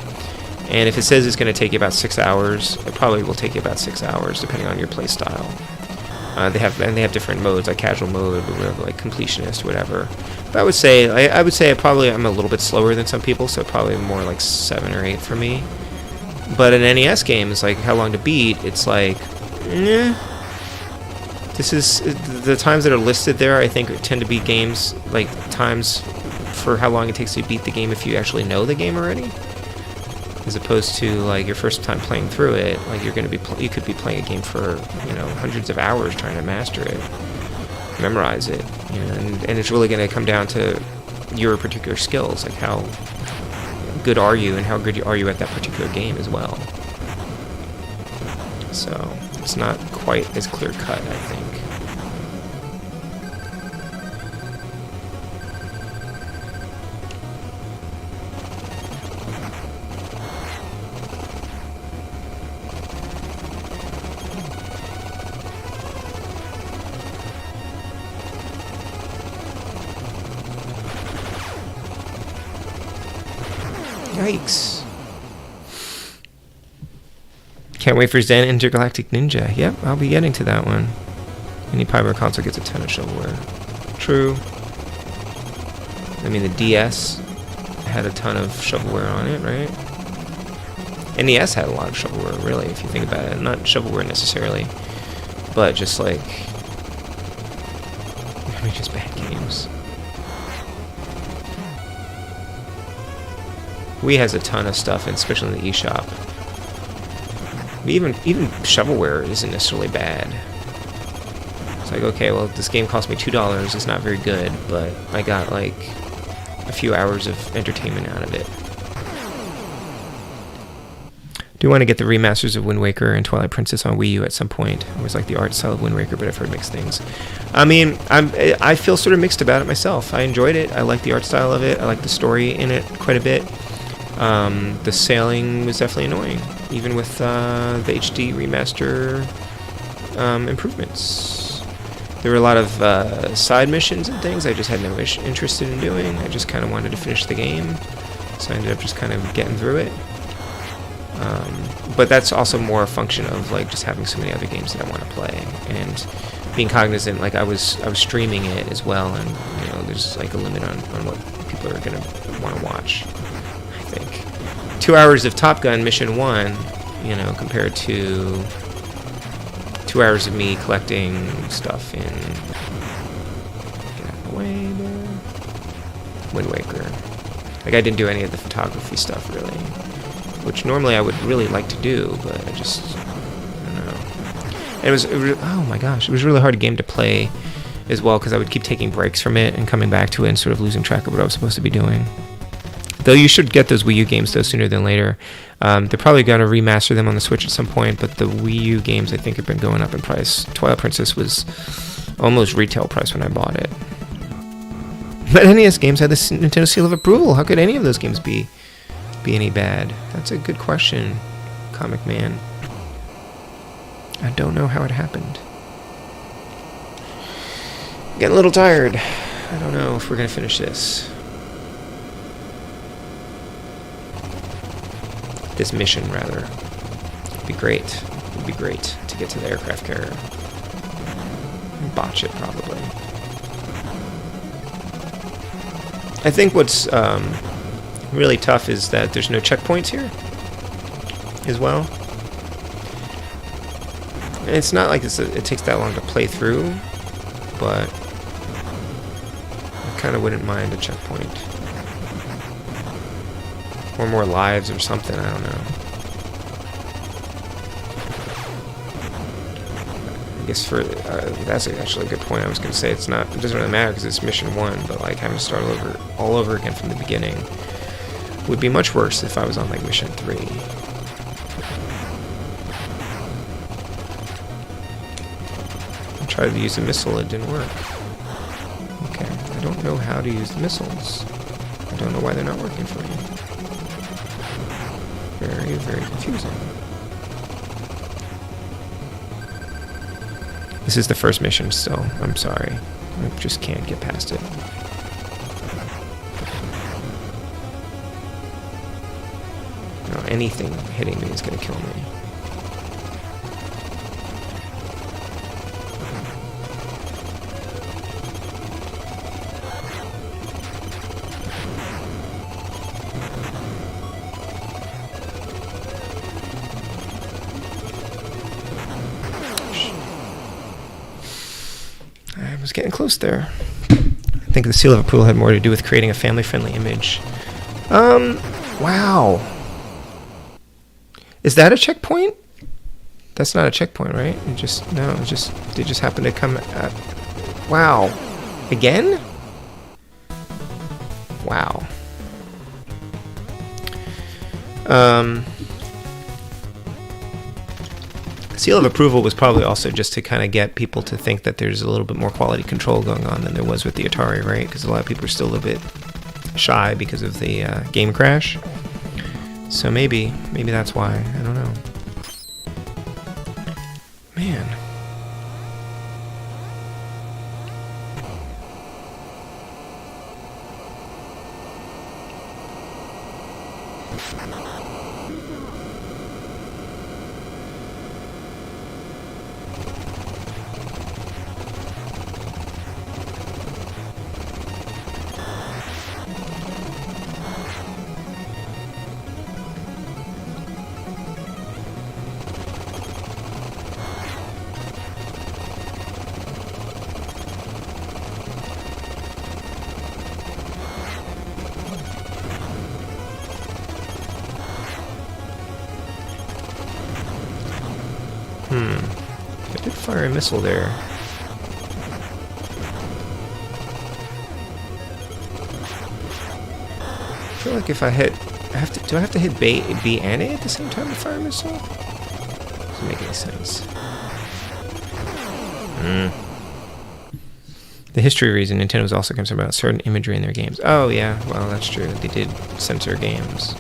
And if it says it's going to take you about 6 hours, it probably will take you about 6 hours, depending on your play style. They have different modes, like casual mode, or whatever, like completionist, whatever. But I would say I'm a little bit slower than some people, so probably more like 7 or 8 for me. But an NES game is like how long to beat. It's like, this is the times that are listed there. I think tend to be games like times for how long it takes to beat the game if you actually know the game already, as opposed to like your first time playing through it. Like you could be playing a game for hundreds of hours trying to master it, memorize it, and it's really going to come down to your particular skills, like how good are you and how good are you at that particular game as well. So it's not quite as clear cut, I think. Yikes. Can't wait for ZEN Intergalactic Ninja. Yep, I'll be getting to that one. Any Pyro console gets a ton of shovelware. True. I mean, the DS had a ton of shovelware on it, right? NES had a lot of shovelware, really, if you think about it. Not shovelware necessarily, but just like, just bad games. Wii has a ton of stuff, and especially in the eShop. Even shovelware isn't necessarily bad. It's like, okay, well, this game cost me $2. It's not very good, but I got like a few hours of entertainment out of it. Do want to get the remasters of Wind Waker and Twilight Princess on Wii U at some point. I always like the art style of Wind Waker, but I've heard mixed things. I mean, I feel sort of mixed about it myself. I enjoyed it. I like the art style of it. I like the story in it quite a bit. The sailing was definitely annoying, even with the HD remaster improvements. There were a lot of side missions and things I just had no interest in doing. I just kind of wanted to finish the game, so I ended up just kind of getting through it. But that's also more a function of like just having so many other games that I want to play, and being cognizant, like I was streaming it as well, and there's like a limit on what people are gonna want to watch. I think 2 hours of Top Gun Mission 1, compared to 2 hours of me collecting stuff in get out of the way there. Wind Waker. Like I didn't do any of the photography stuff really, which normally I would really like to do, but I don't know. And it was oh my gosh, it was a really hard game to play as well, because I would keep taking breaks from it and coming back to it and sort of losing track of what I was supposed to be doing. Though you should get those Wii U games though sooner than later. They're probably going to remaster them on the Switch at some point, but the Wii U games I think have been going up in price. Twilight Princess was almost retail price when I bought it. But NES games had the Nintendo seal of approval. How could any of those games be any bad? That's a good question, Comic Man. I don't know how it happened. Getting a little tired. I don't know if we're going to finish this. This mission, rather. It'd be great. It'd be great to get to the aircraft carrier. Botch it, probably. I think what's really tough is that there's no checkpoints here as well. And it's not like it takes that long to play through, but I kind of wouldn't mind a checkpoint. Or more lives or something, I don't know. I guess that's actually a good point. I was going to say it doesn't really matter because it's mission 1, but like having to start all over again from the beginning would be much worse if I was on like mission 3. I tried to use a missile, it didn't work. Okay, I don't know how to use the missiles. I don't know why they're not working for me. Very, very confusing. This is the first mission still. I'm sorry. I just can't get past it. No, anything hitting me is going to kill me. I was getting close there. I think the seal of approval had more to do with creating a family-friendly image. Wow. Is that a checkpoint? That's not a checkpoint, right? They just happen to come at... Wow. Again? Wow. Seal of approval was probably also just to kind of get people to think that there's a little bit more quality control going on than there was with the Atari, right? Because a lot of people are still a little bit shy because of the game crash. So maybe that's why. I don't know. Man. I did fire a missile there. I feel like if I hit... do I have to hit B and A at the same time to fire a missile? Doesn't make any sense. The history reason Nintendo was also concerned about certain imagery in their games. Oh yeah, well that's true. They did censor games.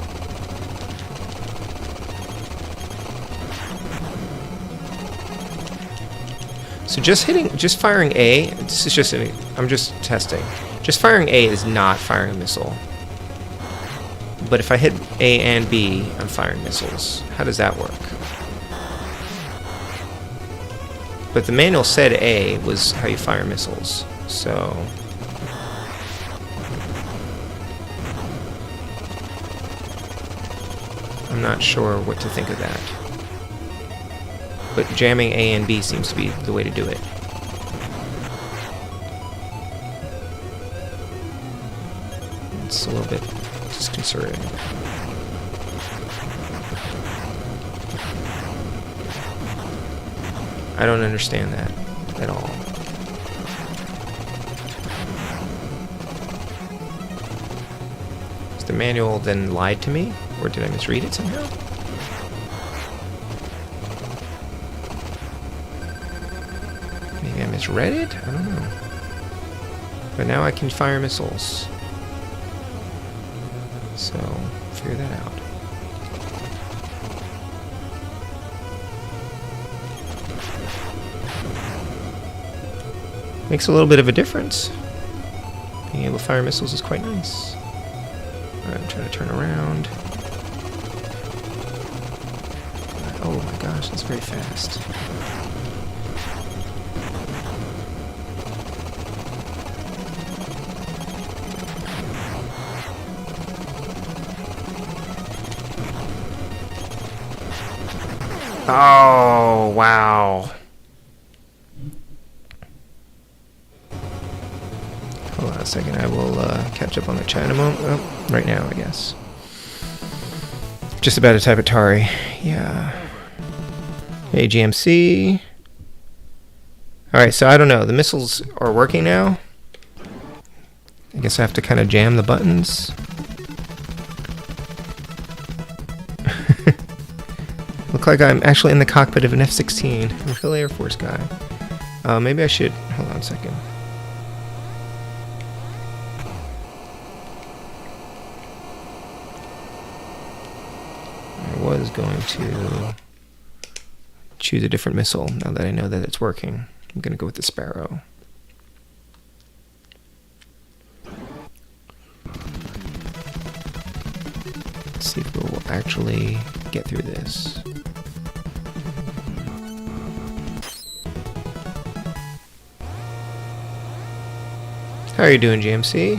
So just firing A, this is just, I'm just testing. Just firing A is not firing a missile. But if I hit A and B, I'm firing missiles. How does that work? But the manual said A was how you fire missiles, so... I'm not sure what to think of that. But jamming A and B seems to be the way to do it. It's a little bit disconcerting. I don't understand that at all. Has the manual then lied to me? Or did I misread it somehow? Maybe I misread it? I don't know. But now I can fire missiles. So, figure that out. Makes a little bit of a difference. Being able to fire missiles is quite nice. Alright, I'm trying to turn around. Oh my gosh, that's very fast. Oh, wow. Hold on a second, I will catch up on the chat in a moment. Oh, right now, I guess. Just about to type Atari. Yeah. Hey, GMC. Alright, so I don't know. The missiles are working now. I guess I have to kind of jam the buttons. Look like I'm actually in the cockpit of an F-16. I'm a real Air Force guy. Maybe I should... Hold on a second. I was going to choose a different missile now that I know that it's working. I'm going to go with the Sparrow. Let's see if we'll actually get through this. How are you doing, GMC?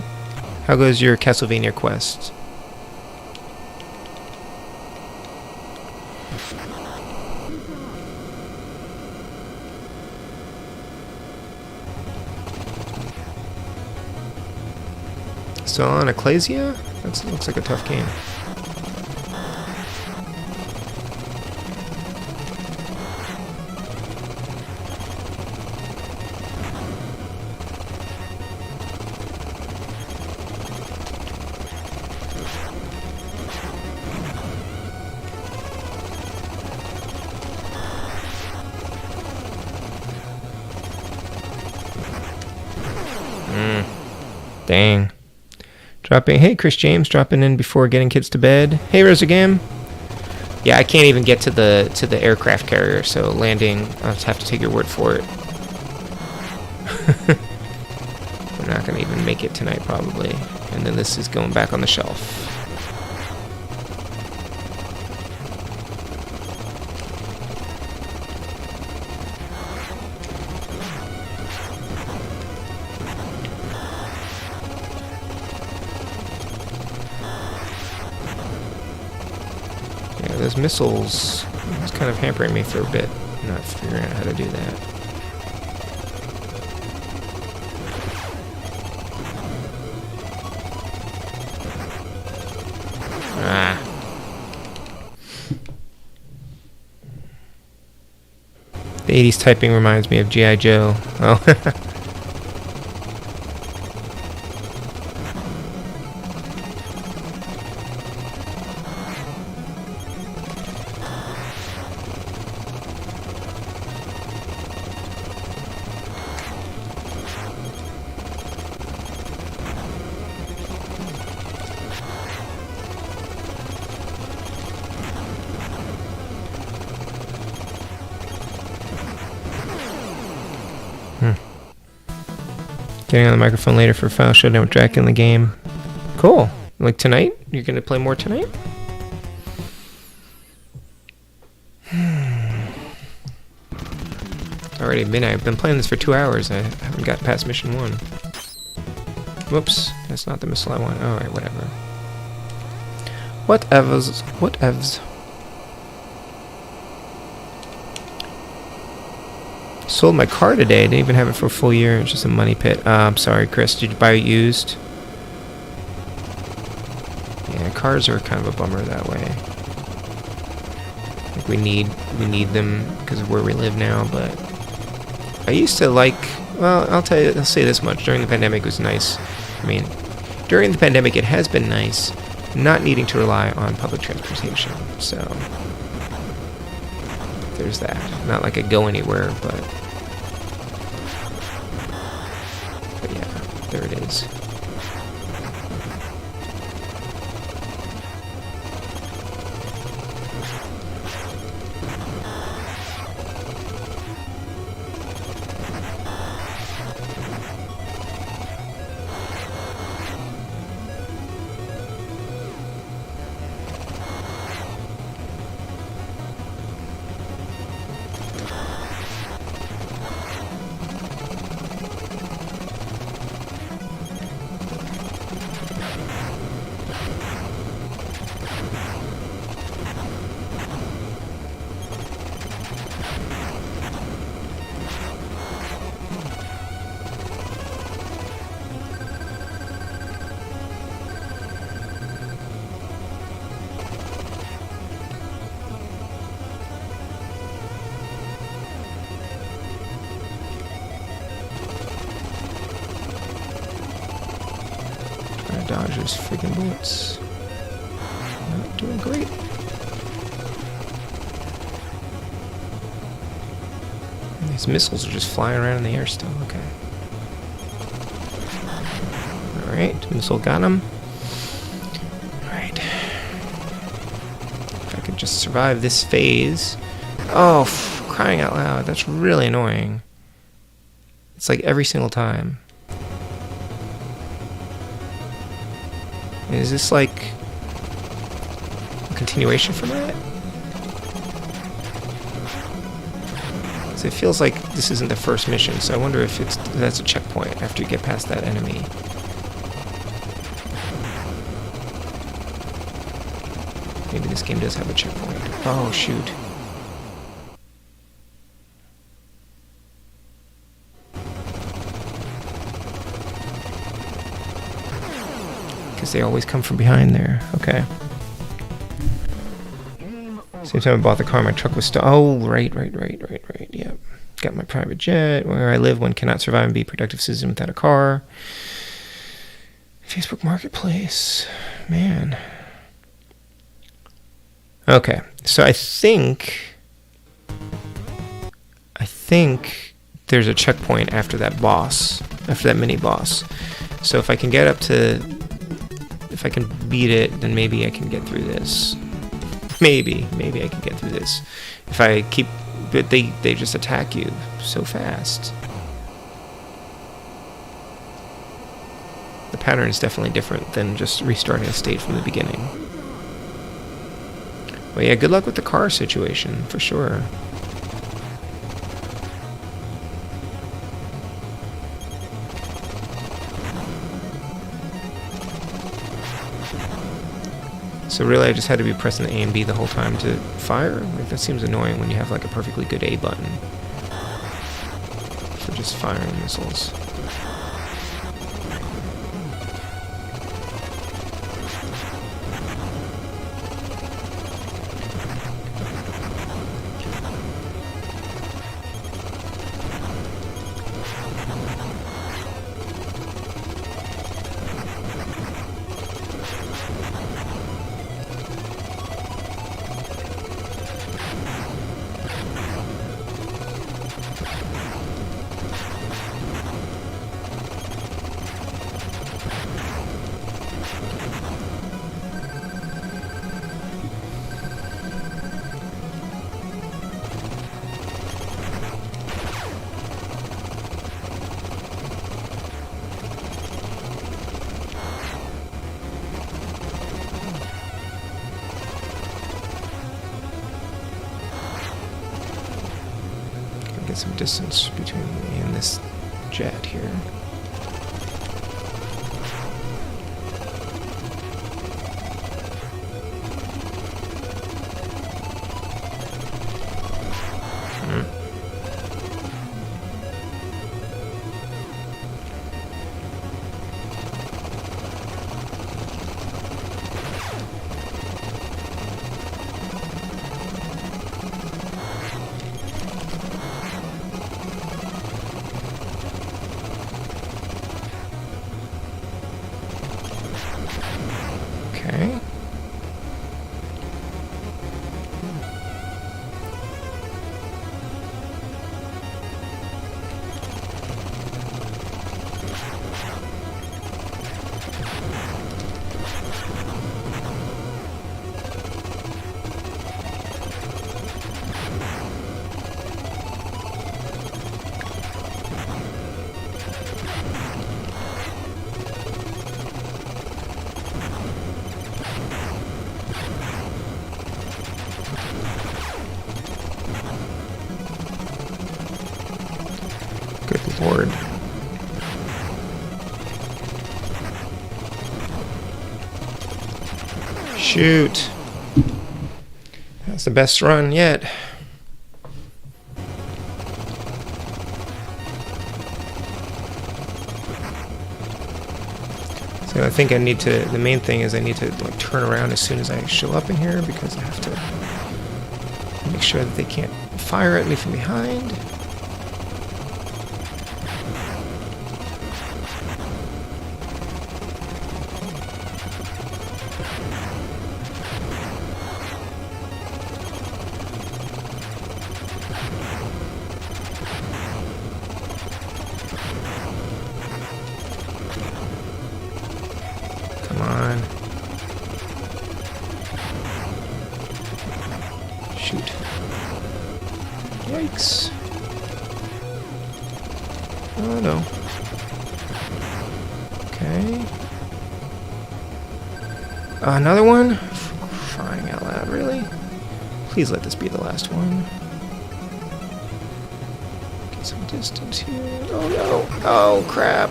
How goes your Castlevania quest? Still on Ecclesia? That looks like a tough game. Dang. Hey, Chris James, dropping in before getting kids to bed. Hey, Resergam. Yeah, I can't even get to the aircraft carrier, so landing, I'll just have to take your word for it. We're not going to even make it tonight, probably. And then this is going back on the shelf. Those missiles, it's kind of hampering me for a bit, not figuring out how to do that. The 80s typing reminds me of G.I. Joe. Oh. Getting on the microphone later for Final Showdown with Dracula in the game. Cool. Like tonight? You're going to play more tonight? Already midnight. I've been playing this for 2 hours. I haven't got past mission 1. Whoops. That's not the missile I want. Alright, whatever. Whatevs. Whatevs. Sold my car today. Didn't even have it for a full year. It's just a money pit. I'm sorry, Chris. Did you buy it used? Yeah, cars are kind of a bummer that way. Like we need them because of where we live now. But I used to like. Well, I'll say this much. During the pandemic, it was nice. I mean, during the pandemic, it has been nice not needing to rely on public transportation. So there's that. Not like I go anywhere, but yeah, there it is. Dodge those freaking bullets. Not doing great. And these missiles are just flying around in the air still. Okay. Alright, missile got him. Alright. If I could just survive this phase. Oh, crying out loud. That's really annoying. It's like every single time. Is this like... continuation from that? So it feels like this isn't the first mission, so I wonder if that's a checkpoint after you get past that enemy. Maybe this game does have a checkpoint. Oh, shoot. Because they always come from behind there. Okay. Same time I bought the car, my truck was still... Oh, right. Yep. Got my private jet. Where I live, one cannot survive and be a productive citizen without a car. Facebook Marketplace. Man. Okay. So I think there's a checkpoint after that boss. After that mini-boss. So if I can get up to... If I can beat it, then maybe I can get through this. Maybe I can get through this. If I keep... But they just attack you so fast. The pattern is definitely different than just restarting a state from the beginning. But yeah, good luck with the car situation, for sure. So really I just had to be pressing the A and B the whole time to fire? Like, that seems annoying when you have like a perfectly good A button for just firing missiles. Get some distance between me and this jet here. Okay. Good lord. Shoot. That's the best run yet. So I think I need to, the main thing is I need to like turn around as soon as I show up in here because I have to make sure that they can't fire at me from behind. Come on. Shoot. Yikes. Oh no. Okay. Another one? Crying out loud. God, really? Please let this be the last one. Get some distance here. Oh no! Oh crap!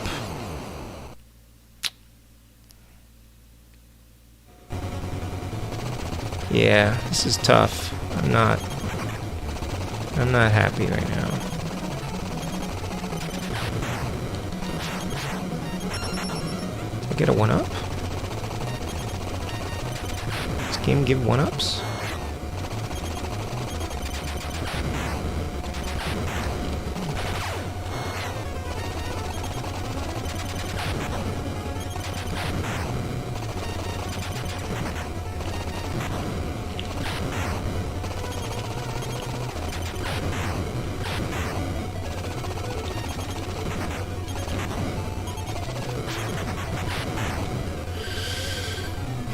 Yeah, this is tough. I'm not happy right now. Did I get a 1-up? Does this game give 1-ups?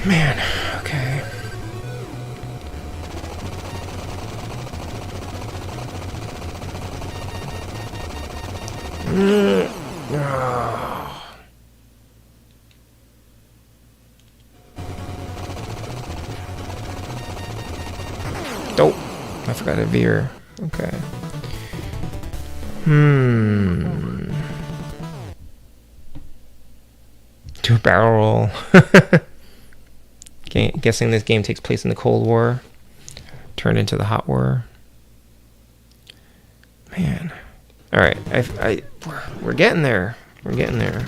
Man, okay. Oh. Oh, I forgot to veer. Okay. Do a barrel roll. Guessing this game takes place in the Cold War, turned into the Hot War. Man, all right, we're getting there. We're getting there.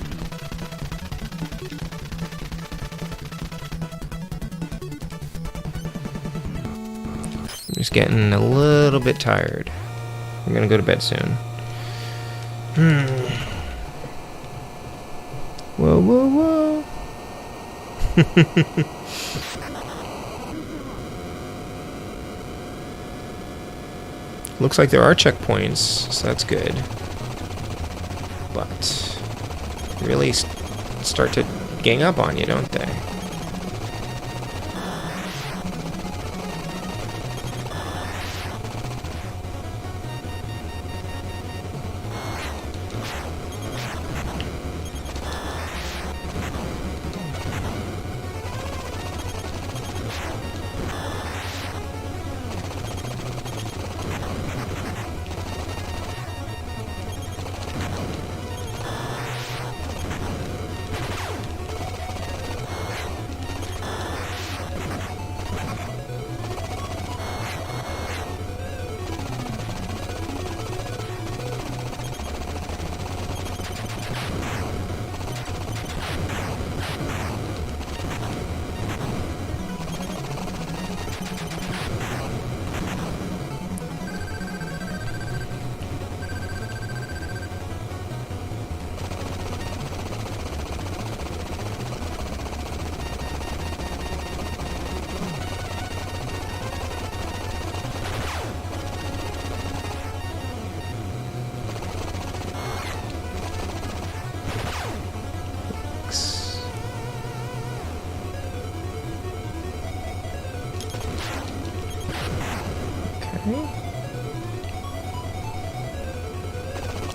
I'm just getting a little bit tired. I'm gonna go to bed soon. Whoa, whoa, whoa. Looks like there are checkpoints, so that's good. But really start to gang up on you, don't they?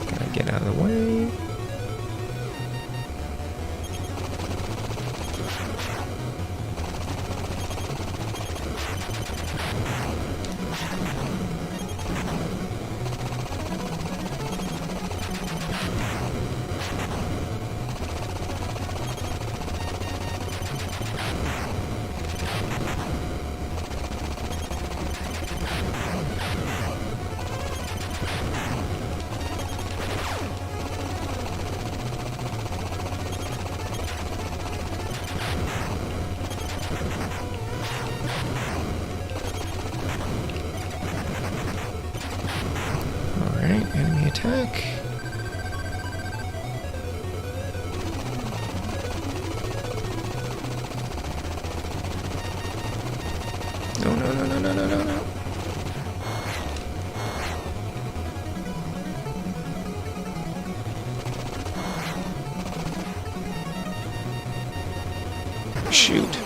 Gotta get out of the way. Enemy attack. No, no, no, no, no, no, no, no. Shoot.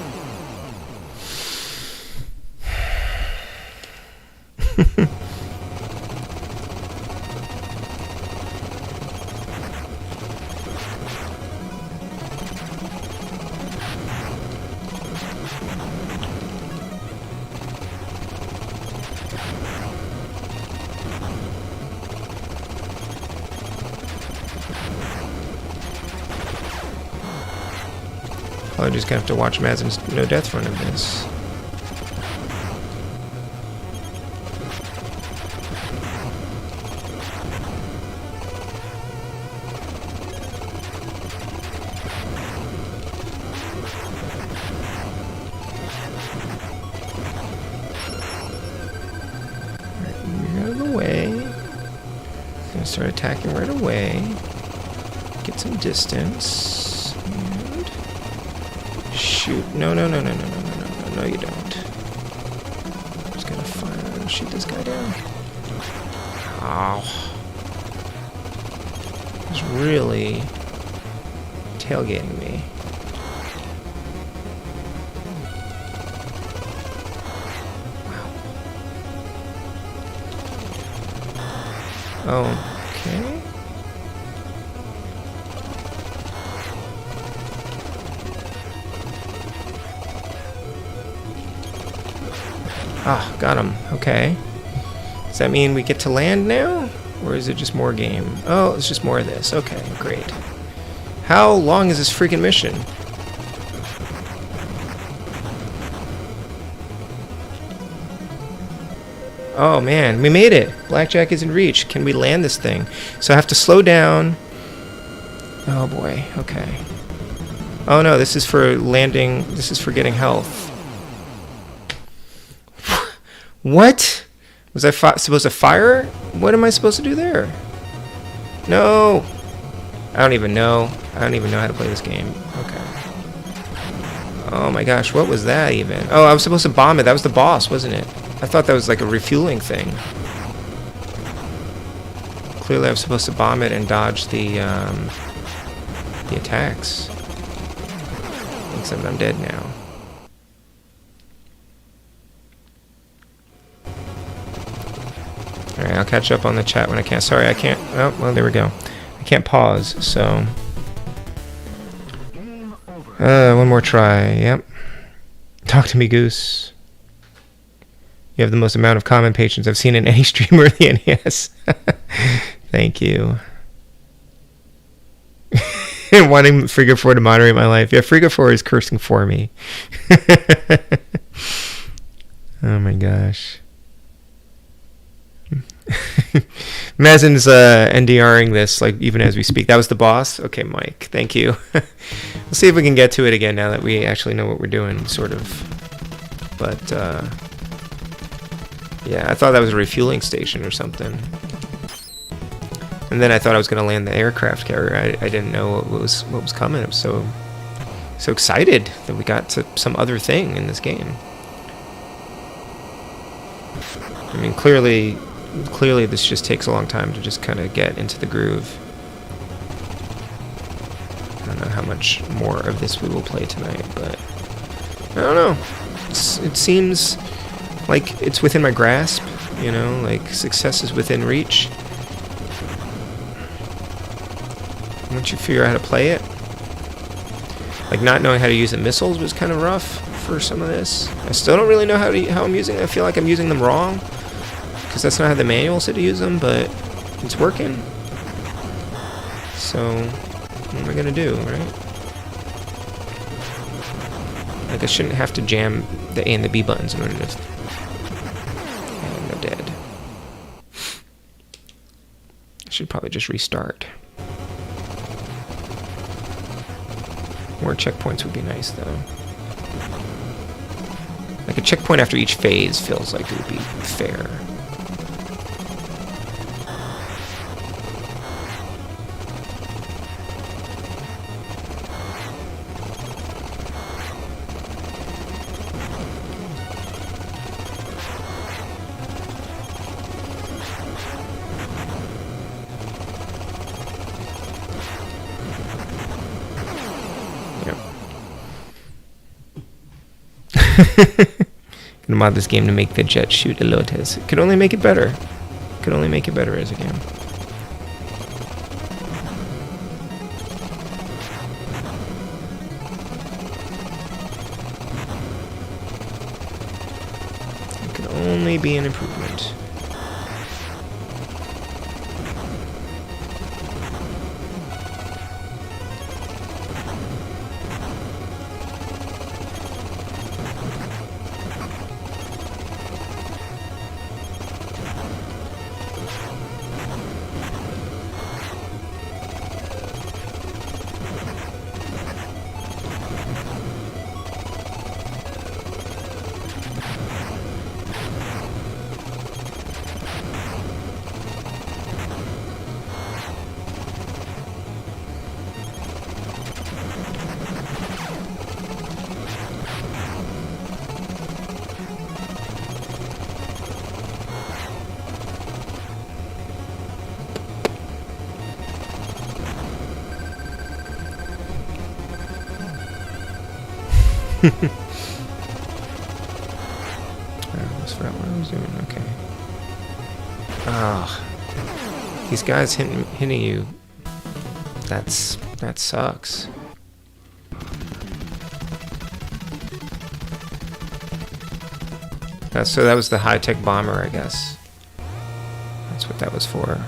I'll just gonna have to watch Mazin's no death run of this.
Start attacking right away. Get some distance. And shoot. No, no, no, no, no, no, no, no, no, no, you don't. Just gonna fire and shoot this guy down. Ow. He's really tailgating me. Oh. Okay. Ah, got him. Okay. Does that mean we get to land now? Or is it just more game? Oh, it's just more of this. Okay, great. How long is this freaking mission? Oh man, we made it! Blackjack is in reach. Can we land this thing? So I have to slow down. Oh boy, okay. Oh no, this is for landing. This is for getting health. What? Was I supposed to fire? What am I supposed to do there? No! I don't even know. I don't even know how to play this game. Okay. Oh my gosh, what was that even? Oh, I was supposed to bomb it. That was the boss, wasn't it? I thought that was like a refueling thing. Clearly I was supposed to bomb it and dodge the attacks. Except I'm dead now. Alright, I'll catch up on the chat when I can. Sorry, I can't... Oh, well, there we go. I can't pause, so... one more try. Yep. Talk to me, Goose. You have the most amount of common patience I've seen in any streamer of the NES. Thank you. And wanting Frigga 4 to moderate my life. Yeah, Frigga 4 is cursing for me. Oh my gosh. Mazin's NDRing this, like, even as we speak. That was the boss? Okay, Mike. Thank you. We'll see if we can get to it again now that we actually know what we're doing, sort of. But, yeah, I thought that was a refueling station or something. And then I thought I was going to land the aircraft carrier. I didn't know what was coming. I was so excited that we got to some other thing in this game. I mean, clearly this just takes a long time to just kind of get into the groove. I don't know how much more of this we will play tonight, but I don't know. It seems like it's within my grasp, you know, like success is within reach. Once you figure out how to play it. Like, not knowing how to use the missiles was kind of rough for some of this. I still don't really know how I'm using it. I feel like I'm using them wrong, because that's not how the manual said to use them, but it's working. So, what am I gonna do, right? Like, I shouldn't have to jam the A and the B buttons in order to... And I'm dead. I should probably just restart. More checkpoints would be nice, though. Like, a checkpoint after each phase feels like it would be fair. Gonna mod this game to make the jet shoot elotes. It could only make it better. Could only make it better as a game. It could only be an improvement. almost forgot what I was doing. Okay. Ah, these guys hitting you. That sucks. So that was the high-tech bomber, I guess. That's what that was for.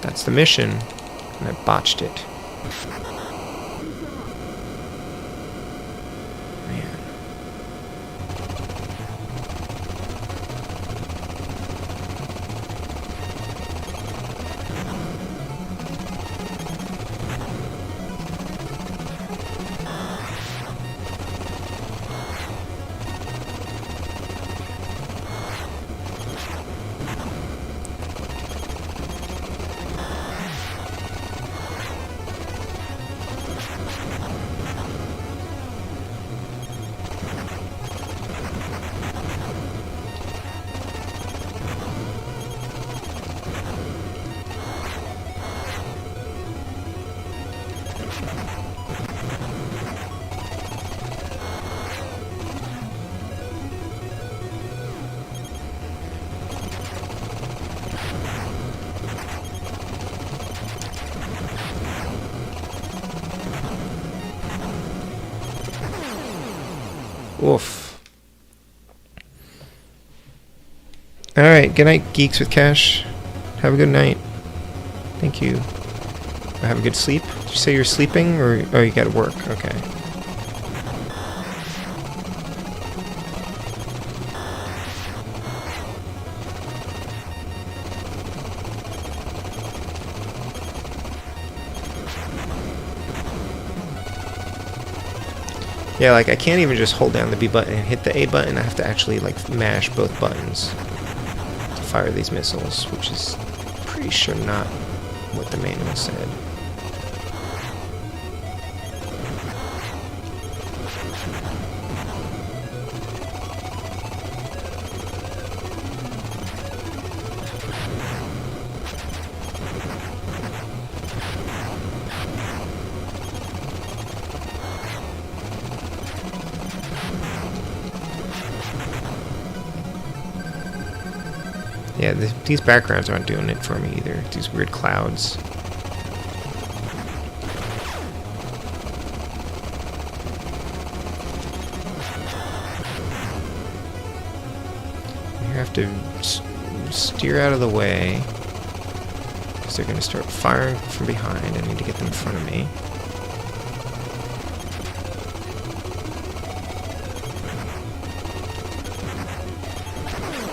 That's the mission, and I botched it. Man. Oof. Alright, good night, Geeks with Cash. Have a good night. Thank you. Have a good sleep. Did you say you're sleeping, or oh, you gotta work? Okay. Yeah, like I can't even just hold down the B button and hit the A button. I have to actually like mash both buttons to fire these missiles, which is pretty sure not what the manual said. Yeah, these backgrounds aren't doing it for me either. These weird clouds. You have to steer out of the way, because they're going to start firing from behind. I need to get them in front of me.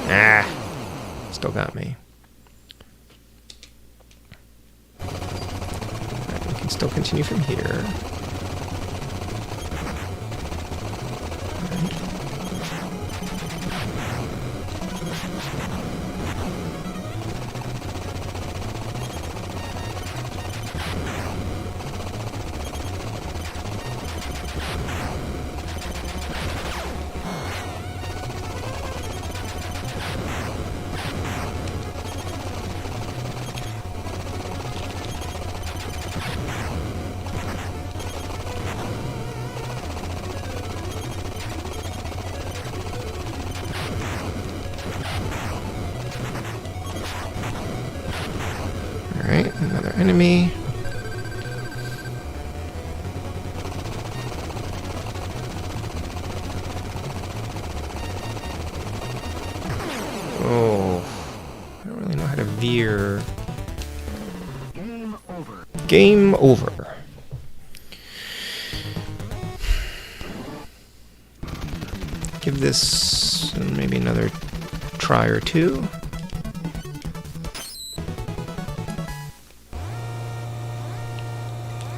Ah! Still got me. Right, we can still continue from here. Alright, another enemy. Oh, I don't really know how to veer.
Game over.
Game over. Give this maybe another try or two.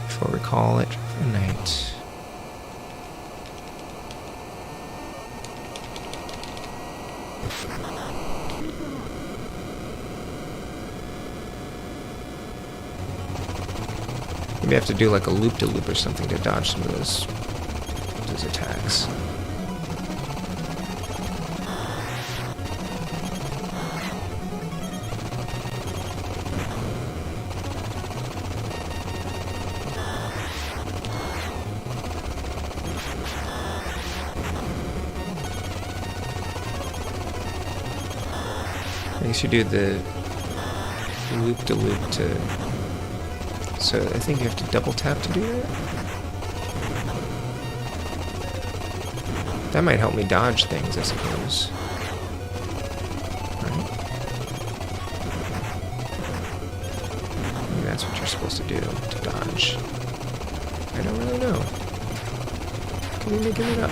Before we call it a night. Maybe I have to do like a loop-de-loop or something to dodge some of those attacks. I guess you do the loop-de-loop to... So I think you have to double tap to do that? That might help me dodge things, I suppose. Right? Maybe that's what you're supposed to do, to dodge. I don't really know. Could be making it up.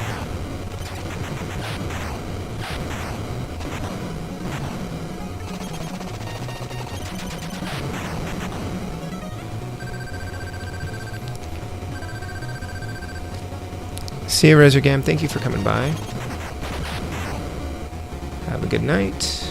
See you, Resurgam. Thank you for coming by. Have a good night.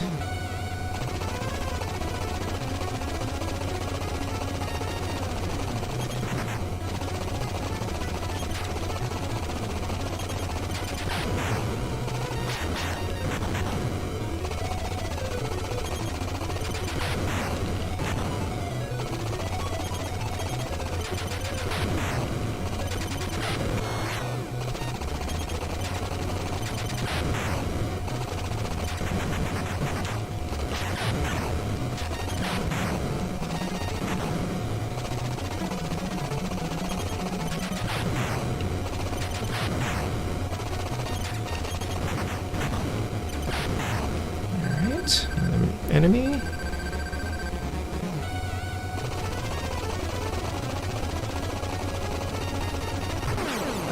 Enemy?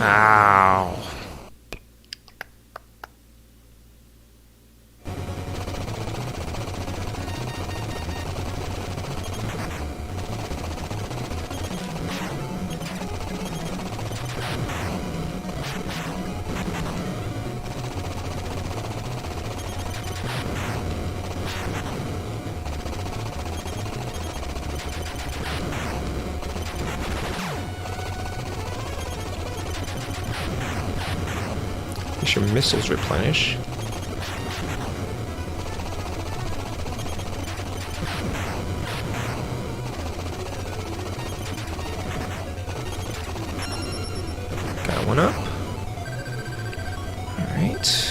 Ow. Your missiles replenish. Got one up. All right.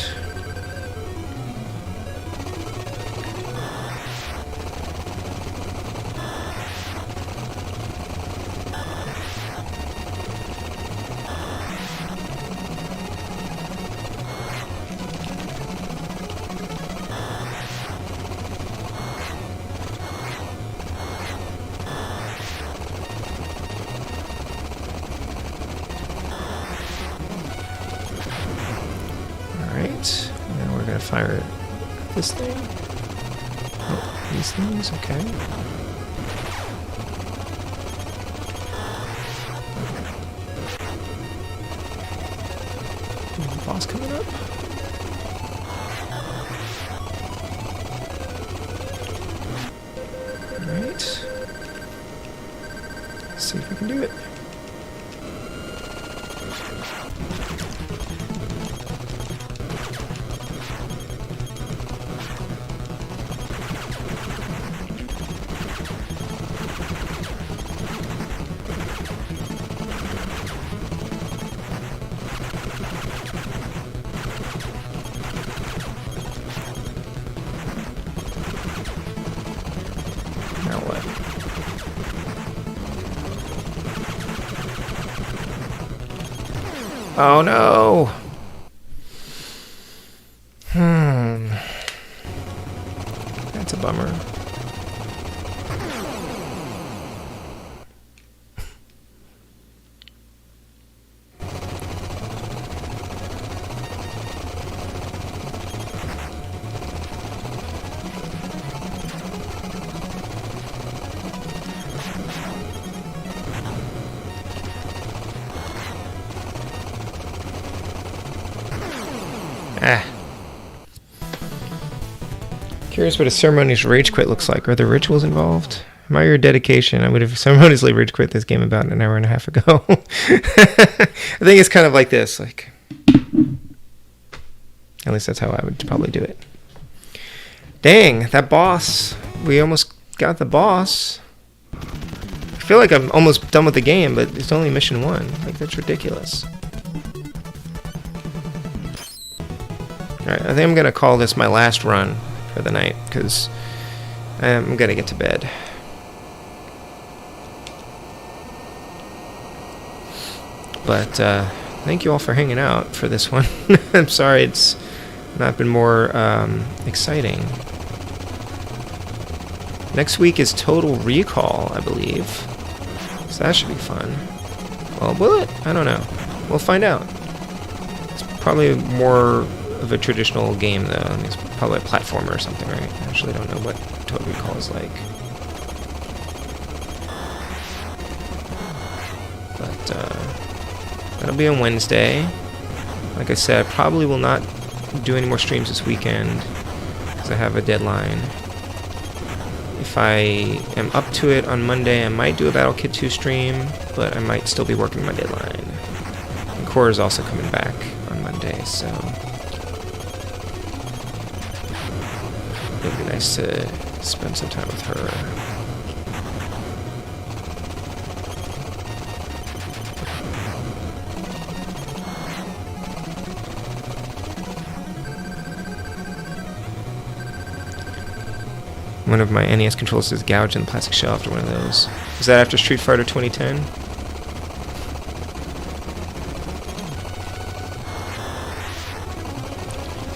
Now we're gonna fire this thing. Oh, these things, okay. Boss coming up. Alright. Let's see if we can do it. Now what? Oh no! That's a bummer. Curious what a ceremoniously rage quit looks like. Are there rituals involved? Admire your dedication. I would have ceremoniously rage quit this game about an hour and a half ago. I think it's kind of like this. Like, at least that's how I would probably do it. Dang, that boss. We almost got the boss. I feel like I'm almost done with the game, but it's only mission 1. Like, that's ridiculous. Alright, I think I'm going to call this my last run. for the night because I'm gonna get to bed. But thank you all for hanging out for this one. I'm sorry it's not been more exciting. Next week is Total Recall, I believe. So that should be fun. Well, will it? I don't know. We'll find out. It's probably more of a traditional game, though. I mean, it's probably a platformer or something, right? I actually don't know what Total Recall is like. But that'll be on Wednesday. Like I said, I probably will not do any more streams this weekend because I have a deadline. If I am up to it on Monday, I might do a Battle Kid 2 stream, but I might still be working my deadline. And Cora is also coming back on Monday, so it'd be nice to spend some time with her. One of my NES controllers is gouged in the plastic shell after one of those. Was that after Street Fighter 2010?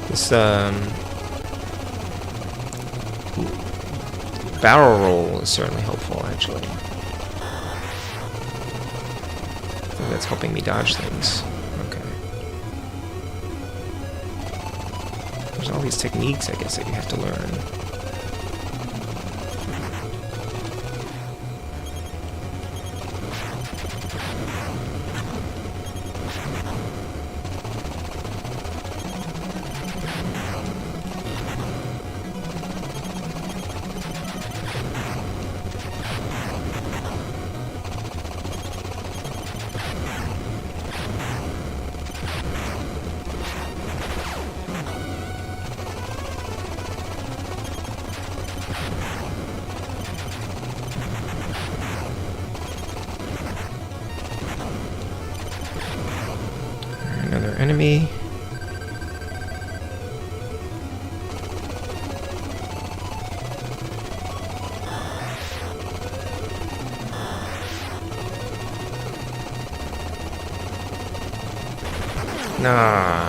This barrel roll is certainly helpful, actually. I think that's helping me dodge things. Okay. There's all these techniques, I guess, that you have to learn. Another enemy. Nah.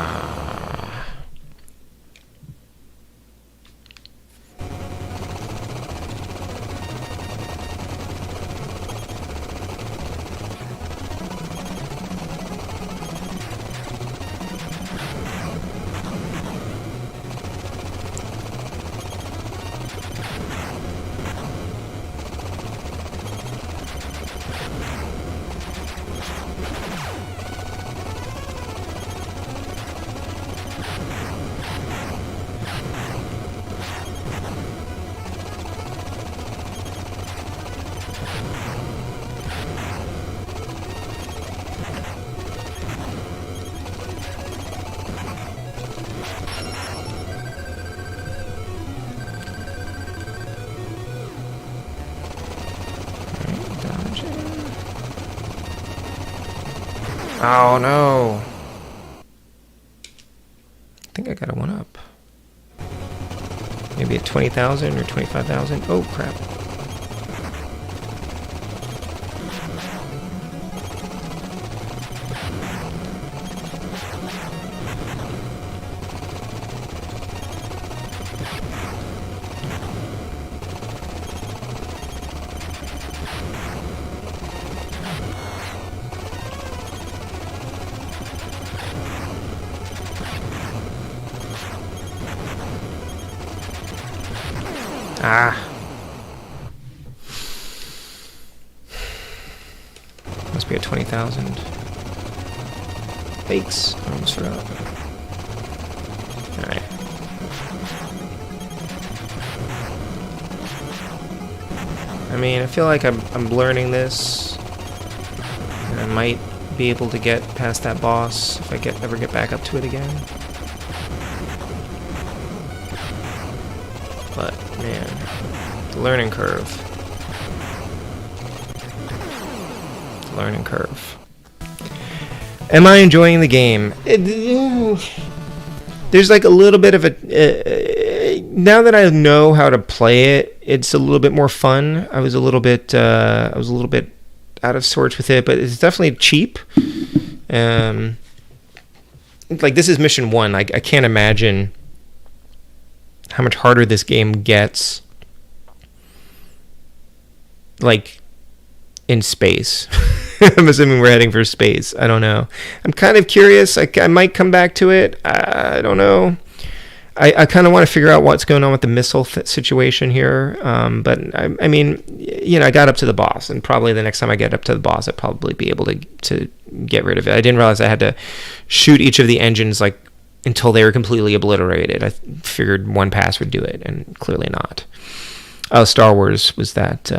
Oh no. I think I got a one up. Maybe at 20,000 or 25,000. Oh crap. Ah. Must be at 20,000. Fakes. I almost forgot. Alright. I mean, I feel like I'm learning this. And I might be able to get past that boss if I ever get back up to it again. But, man, the learning curve. The learning curve. Am I enjoying the game? There's like a little bit of a... now that I know how to play it, it's a little bit more fun. I was a little bit out of sorts with it, but it's definitely cheap. Like, this is mission 1. I can't imagine how much harder this game gets, like, in space. I'm assuming we're heading for space. I don't know. I'm kind of curious. I might come back to it. I don't know. I kind of want to figure out what's going on with the missile situation here. But I mean, I got up to the boss, and probably the next time I get up to the boss, I'll probably be able to get rid of it. I didn't realize I had to shoot each of the engines like until they were completely obliterated. I figured one pass would do it, and clearly not. Oh, Star Wars was that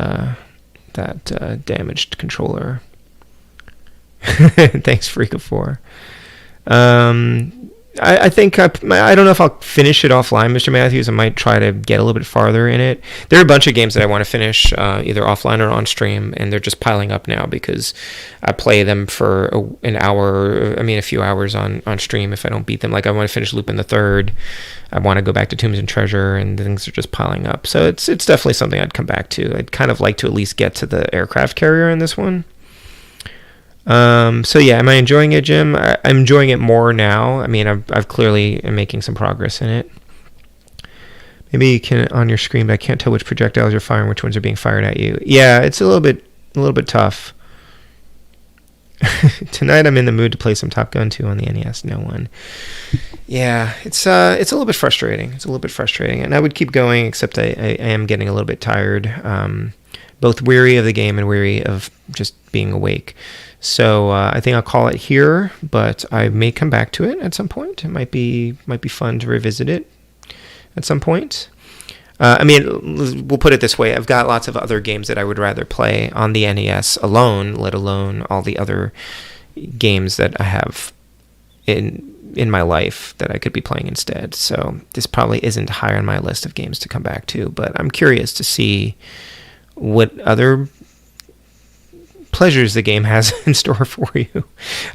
damaged controller. Thanks, Freak of 4. I think I don't know if I'll finish it offline, Mr. Matthews. I might try to get a little bit farther in it. There are a bunch of games that I want to finish, either offline or on stream, and they're just piling up now because I play them for a few hours on stream if I don't beat them. Like, I want to finish Lupin the Third. I want to go back to Tombs and Treasure, and things are just piling up. So it's definitely something I'd come back to. I'd kind of like to at least get to the aircraft carrier in this one. So yeah, am I enjoying it, Jim? I'm enjoying it more now. I mean, I've clearly am making some progress in it. Maybe you can on your screen, but I can't tell which projectiles you're firing, which ones are being fired at you. Yeah, it's a little bit tough. Tonight I'm in the mood to play some Top Gun 2 on the NES. No one. Yeah, it's a little bit frustrating. And I would keep going, except I am getting a little bit tired. Both weary of the game and weary of just being awake. So I think I'll call it here, but I may come back to it at some point. It might be fun to revisit it at some point. I mean, we'll put it this way. I've got lots of other games that I would rather play on the NES alone, let alone all the other games that I have in my life that I could be playing instead. So this probably isn't high on my list of games to come back to, but I'm curious to see what other pleasures the game has in store for you.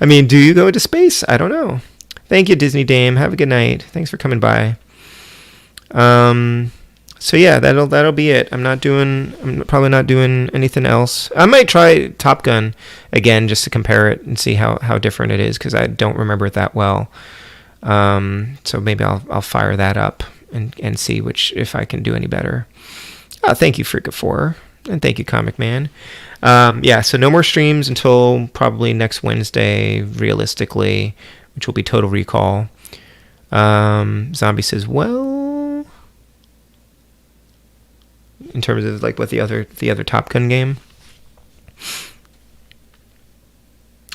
I mean, do you go into space? I don't know. Thank you, Disney Dame. Have a good night. Thanks for coming by. So yeah, that'll be it. I'm probably not doing anything else. I might try Top Gun again just to compare it and see how different it is, because I don't remember it that well. So maybe I'll fire that up and see if I can do any better. Thank you, Freak of 4. And thank you, Comic Man. So no more streams until probably next Wednesday, realistically, which will be Total Recall. Zombie says, well, in terms of like what the other Top Gun game.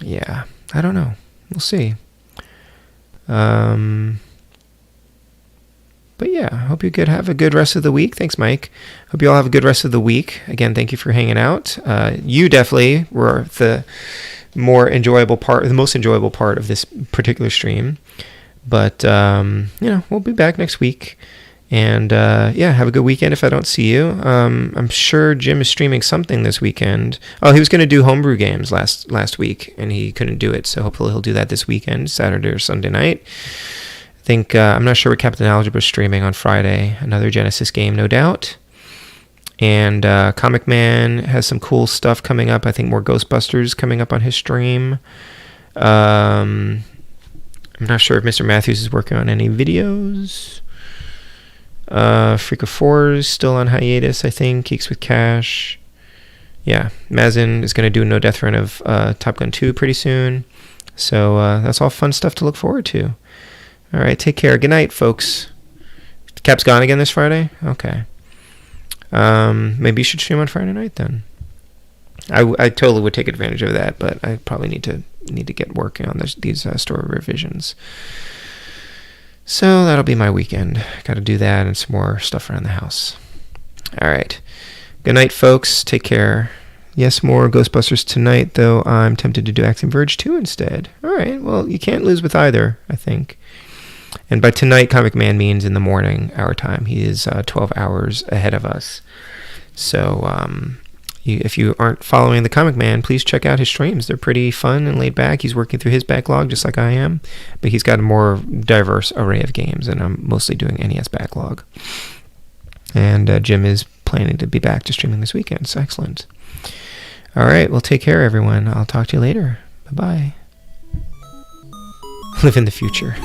Yeah, I don't know. We'll see. But yeah, I hope you have a good rest of the week. Thanks, Mike. Hope you all have a good rest of the week. Again, thank you for hanging out. You definitely were the most enjoyable part of this particular stream. But, we'll be back next week. And, have a good weekend if I don't see you. I'm sure Jim is streaming something this weekend. Oh, he was going to do homebrew games last week, and he couldn't do it. So hopefully he'll do that this weekend, Saturday or Sunday night. I'm not sure what Captain Algebra is streaming on Friday. Another Genesis game, no doubt. And Comic Man has some cool stuff coming up. I think more Ghostbusters coming up on his stream. I'm not sure if Mr. Matthews is working on any videos. Freak of 4 is still on hiatus, I think. Geeks with Cash. Yeah, Mazin is going to do a no death run of Top Gun 2 pretty soon. So that's all fun stuff to look forward to. All right, take care. Good night, folks. Cap's gone again this Friday? Okay. Maybe you should stream on Friday night then. I totally would take advantage of that, but I probably need to get working on these story revisions. So that'll be my weekend. Got to do that and some more stuff around the house. All right. Good night, folks. Take care. Yes, more Ghostbusters tonight, though I'm tempted to do Axiom Verge 2 instead. All right. Well, you can't lose with either, I think. And by tonight, Comic Man means in the morning, our time. He is 12 hours ahead of us. So If you aren't following the Comic Man, please check out his streams. They're pretty fun and laid back. He's working through his backlog just like I am, but he's got a more diverse array of games, and I'm mostly doing NES backlog. And Jim is planning to be back to streaming this weekend, so excellent. All right, well, take care, everyone. I'll talk to you later. Bye-bye. Live in the future.